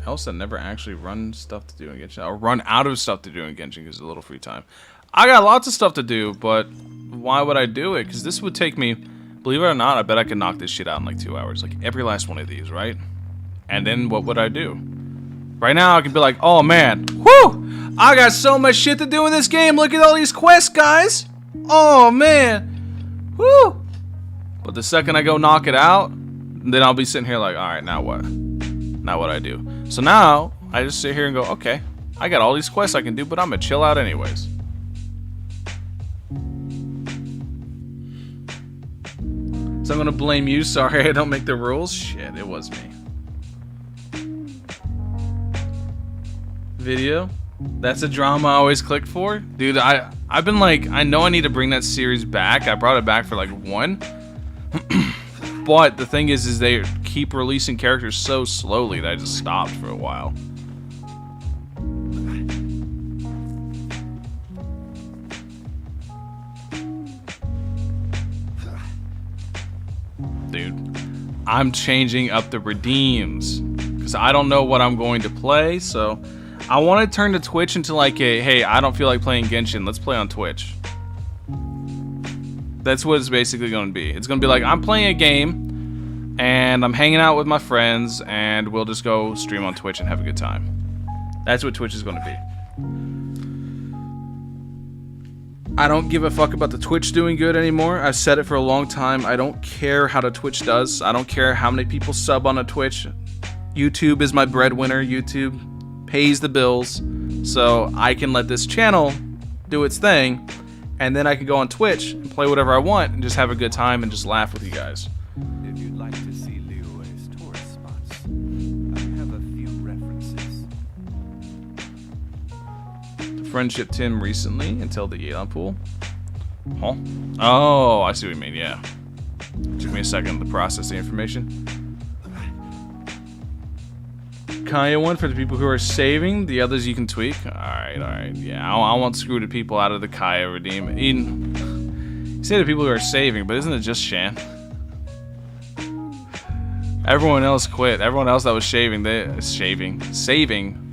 [SPEAKER 1] Else I never actually run stuff to do in Genshin. Or run out of stuff to do in Genshin because a little free time. I got lots of stuff to do, but why would I do it? Because this would take me, believe it or not, I bet I could knock this shit out in like 2 hours. Like every last one of these, right? And then what would I do? Right now I could be like, oh man, whoo! I got so much shit to do in this game. Look at all these quests, guys. Oh man, whoo! But the second I go knock it out, then I'll be sitting here like, all right, now what? Now what I do? So now I just sit here and go, okay, I got all these quests I can do, but I'm gonna chill out anyways. So I'm gonna blame you. Sorry, I don't make the rules. Shit, it was me. Video. That's a drama I always click for, dude. I've been like, I know I need to bring that series back. I brought it back for like 1. But the thing is they keep releasing characters so slowly that I just stopped for a while. Dude, I'm changing up the redeems because I don't know what I'm going to play, so I want to turn to Twitch into like a, hey, I don't feel like playing Genshin, let's play on Twitch. That's what it's basically going to be. It's going to be like, I'm playing a game, and I'm hanging out with my friends, and we'll just go stream on Twitch and have a good time. That's what Twitch is going to be. I don't give a fuck about the Twitch doing good anymore. I've said it for a long time. I don't care how the Twitch does. I don't care how many people sub on a Twitch. YouTube is my breadwinner. YouTube pays the bills, so I can let this channel do its thing. And then I can go on Twitch and play whatever I want and just have a good time and just laugh with you guys.
[SPEAKER 5] If you'd like to see Liyue's tourist spots, I have a few references.
[SPEAKER 1] The friendship Tim recently until the Yelan pool. Huh? Oh, I see what you mean, yeah. Took me a second to process the information. Kaya one for the people who are saving, the others you can tweak. Alright, yeah. I won't screw the people out of the Kaya redeem. Eden, you say the people who are saving, but isn't it just Shan? Everyone else quit. Everyone else that was saving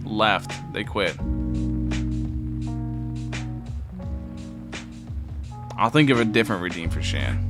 [SPEAKER 1] left. They quit. I'll think of a different redeem for Shan.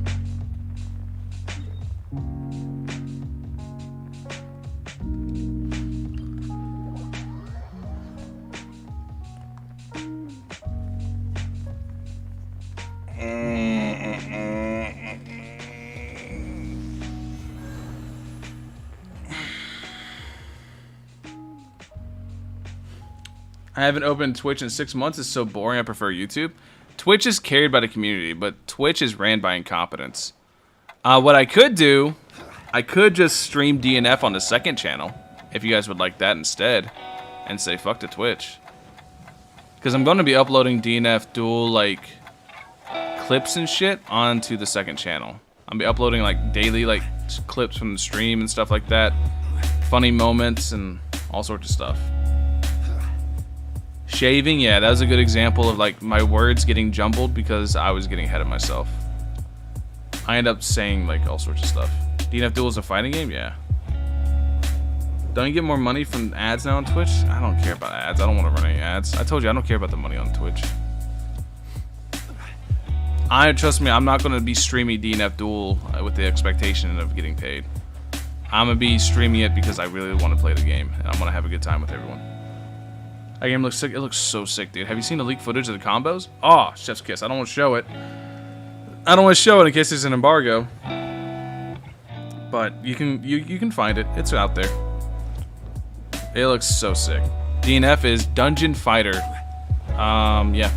[SPEAKER 1] I haven't opened Twitch in 6 months. It's so boring. I prefer YouTube. Twitch is carried by the community, but Twitch is ran by incompetence. What I could do, I could just stream DNF on the second channel, if you guys would like that instead, and say fuck to Twitch. Because I'm going to be uploading DNF Duel like clips and shit onto the second channel. I'll be uploading like daily like clips from the stream and stuff like that. Funny moments and all sorts of stuff. Shaving, yeah, that was a good example of like my words getting jumbled because I was getting ahead of myself. I end up saying like all sorts of stuff. DNF Duel is a fighting game? Yeah. Don't you get more money from ads now on Twitch? I don't care about ads. I don't want to run any ads. I told you I don't care about the money on Twitch. Trust me, I'm not going to be streaming DNF Duel with the expectation of getting paid. I'm going to be streaming it because I really want to play the game. And I'm going to have a good time with everyone. That game looks sick. It looks so sick, dude. Have you seen the leaked footage of the combos? Oh, chef's kiss. I don't want to show it. I don't want to show it in case there's an embargo. But you can find it. It's out there. It looks so sick. DNF is Dungeon Fighter. Yeah.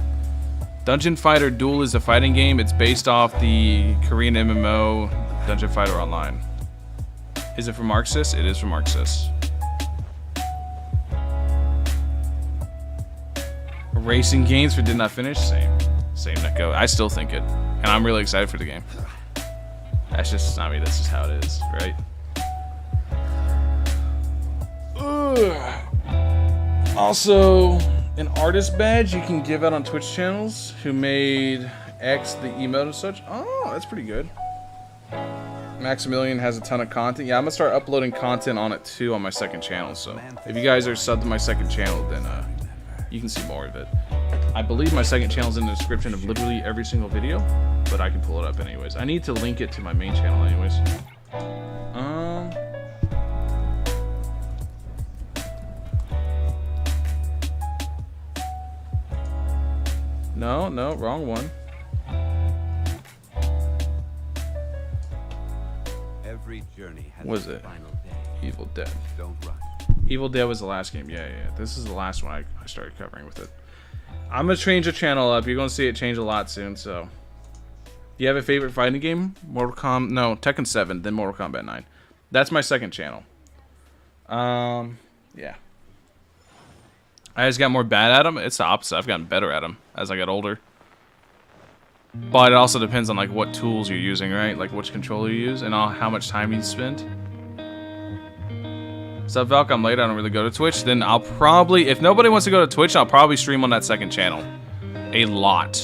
[SPEAKER 1] Dungeon Fighter Duel is a fighting game. It's based off the Korean MMO Dungeon Fighter Online. Is it from Marxist? It is from Marxist. Racing games for did not finish? Same Neko. I still think it. And I'm really excited for the game. That's just, I mean, that's just how it is, right? Ugh. Also, an artist badge you can give out on Twitch channels who made X the emote and such. Oh, that's pretty good. Maximilian has a ton of content. Yeah, I'm gonna start uploading content on it too on my second channel. So if you guys are subbed to my second channel, then you can see more of it. I believe my second channel is in the description of literally every single video, but I can pull it up anyways. I need to link it to my main channel anyways. No, wrong one.
[SPEAKER 5] Every journey has
[SPEAKER 1] What is
[SPEAKER 5] its
[SPEAKER 1] it?
[SPEAKER 5] final day.
[SPEAKER 1] Evil Dead.
[SPEAKER 5] Don't rush.
[SPEAKER 1] Evil Dead was the last game. Yeah. This is the last one I started covering with it. I'm gonna change the channel up. You're gonna see it change a lot soon. So, do you have a favorite fighting game? No, Tekken 7, then Mortal Kombat 9. That's my second channel. Yeah. I just got more bad at them. It's the opposite. I've gotten better at them as I got older. But it also depends on like what tools you're using, right? Like which controller you use and how much time you spend. So Valk, I'm late. I don't really go to Twitch. Then I'll probably, if nobody wants to go to Twitch, I'll probably stream on that second channel. A lot.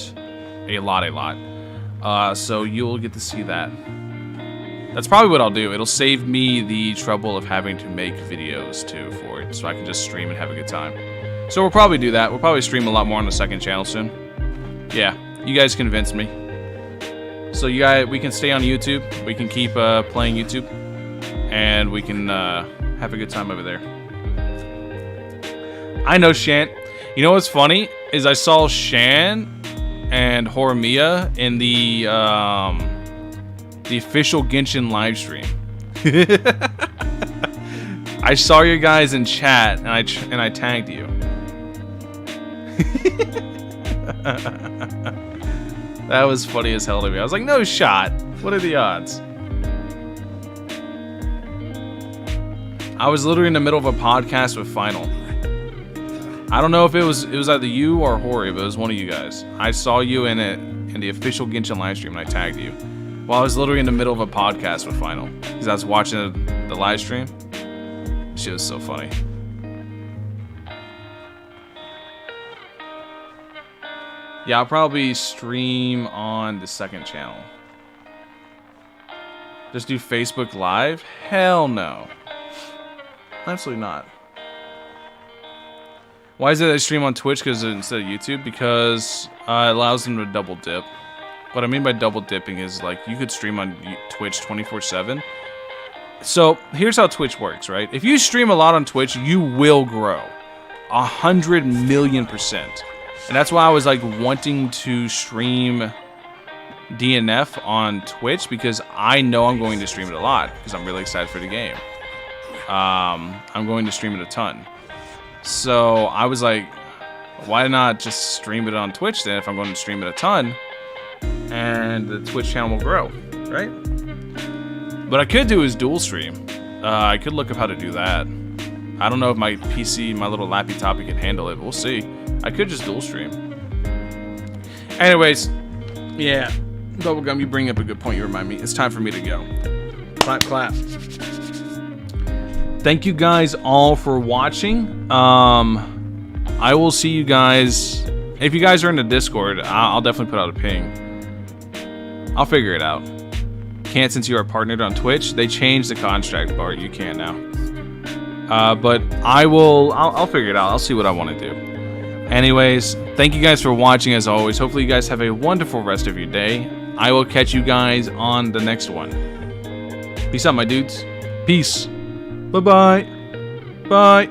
[SPEAKER 1] So you'll get to see that. That's probably what I'll do. It'll save me the trouble of having to make videos too for it, so I can just stream and have a good time. So we'll probably do that. We'll probably stream a lot more on the second channel soon. Yeah, you guys convinced me. So we can stay on YouTube. We can keep playing YouTube, and we can have a good time over there. I know Shan. You know what's funny is I saw Shan and Horimiya in the official Genshin live stream. I saw you guys in chat, and I tagged you. That was funny as hell to me. I was like, no shot. What are the odds? I was literally in the middle of a podcast with Final. I don't know if it was either you or Hori, but it was one of you guys. I saw you in it in the official Genshin live stream, and I tagged you. While I was literally in the middle of a podcast with Final, because I was watching the live stream. Shit was so funny. Yeah, I'll probably stream on the second channel. Just do Facebook Live? Hell no. Absolutely not. Why is it I stream on Twitch instead of YouTube? Because it allows them to double dip. What I mean by double dipping is like you could stream on Twitch 24/7. So here's how Twitch works, right? If you stream a lot on Twitch, you will grow 100,000,000%. And that's why I was like wanting to stream DNF on Twitch, because I know I'm going to stream it a lot because I'm really excited for the game. I'm going to stream it a ton. So I was like, why not just stream it on Twitch then if I'm going to stream it a ton, and the Twitch channel will grow, right? What I could do is dual stream. I could look up how to do that. I don't know if my PC, my little lappy toppy can handle it, but we'll see. I could just dual stream. Anyways, Yeah. Bubblegum, you bring up a good point. You remind me. It's time for me to go. Clap, clap. Thank you guys all for watching. I will see you guys. If you guys are in the Discord, I'll definitely put out a ping. I'll figure it out. Can't since you are partnered on Twitch. They changed the contract part. You can now. But I'll figure it out. I'll see what I want to do. Anyways, thank you guys for watching as always. Hopefully you guys have a wonderful rest of your day. I will catch you guys on the next one. Peace out, my dudes. Peace. Bye-bye. Bye.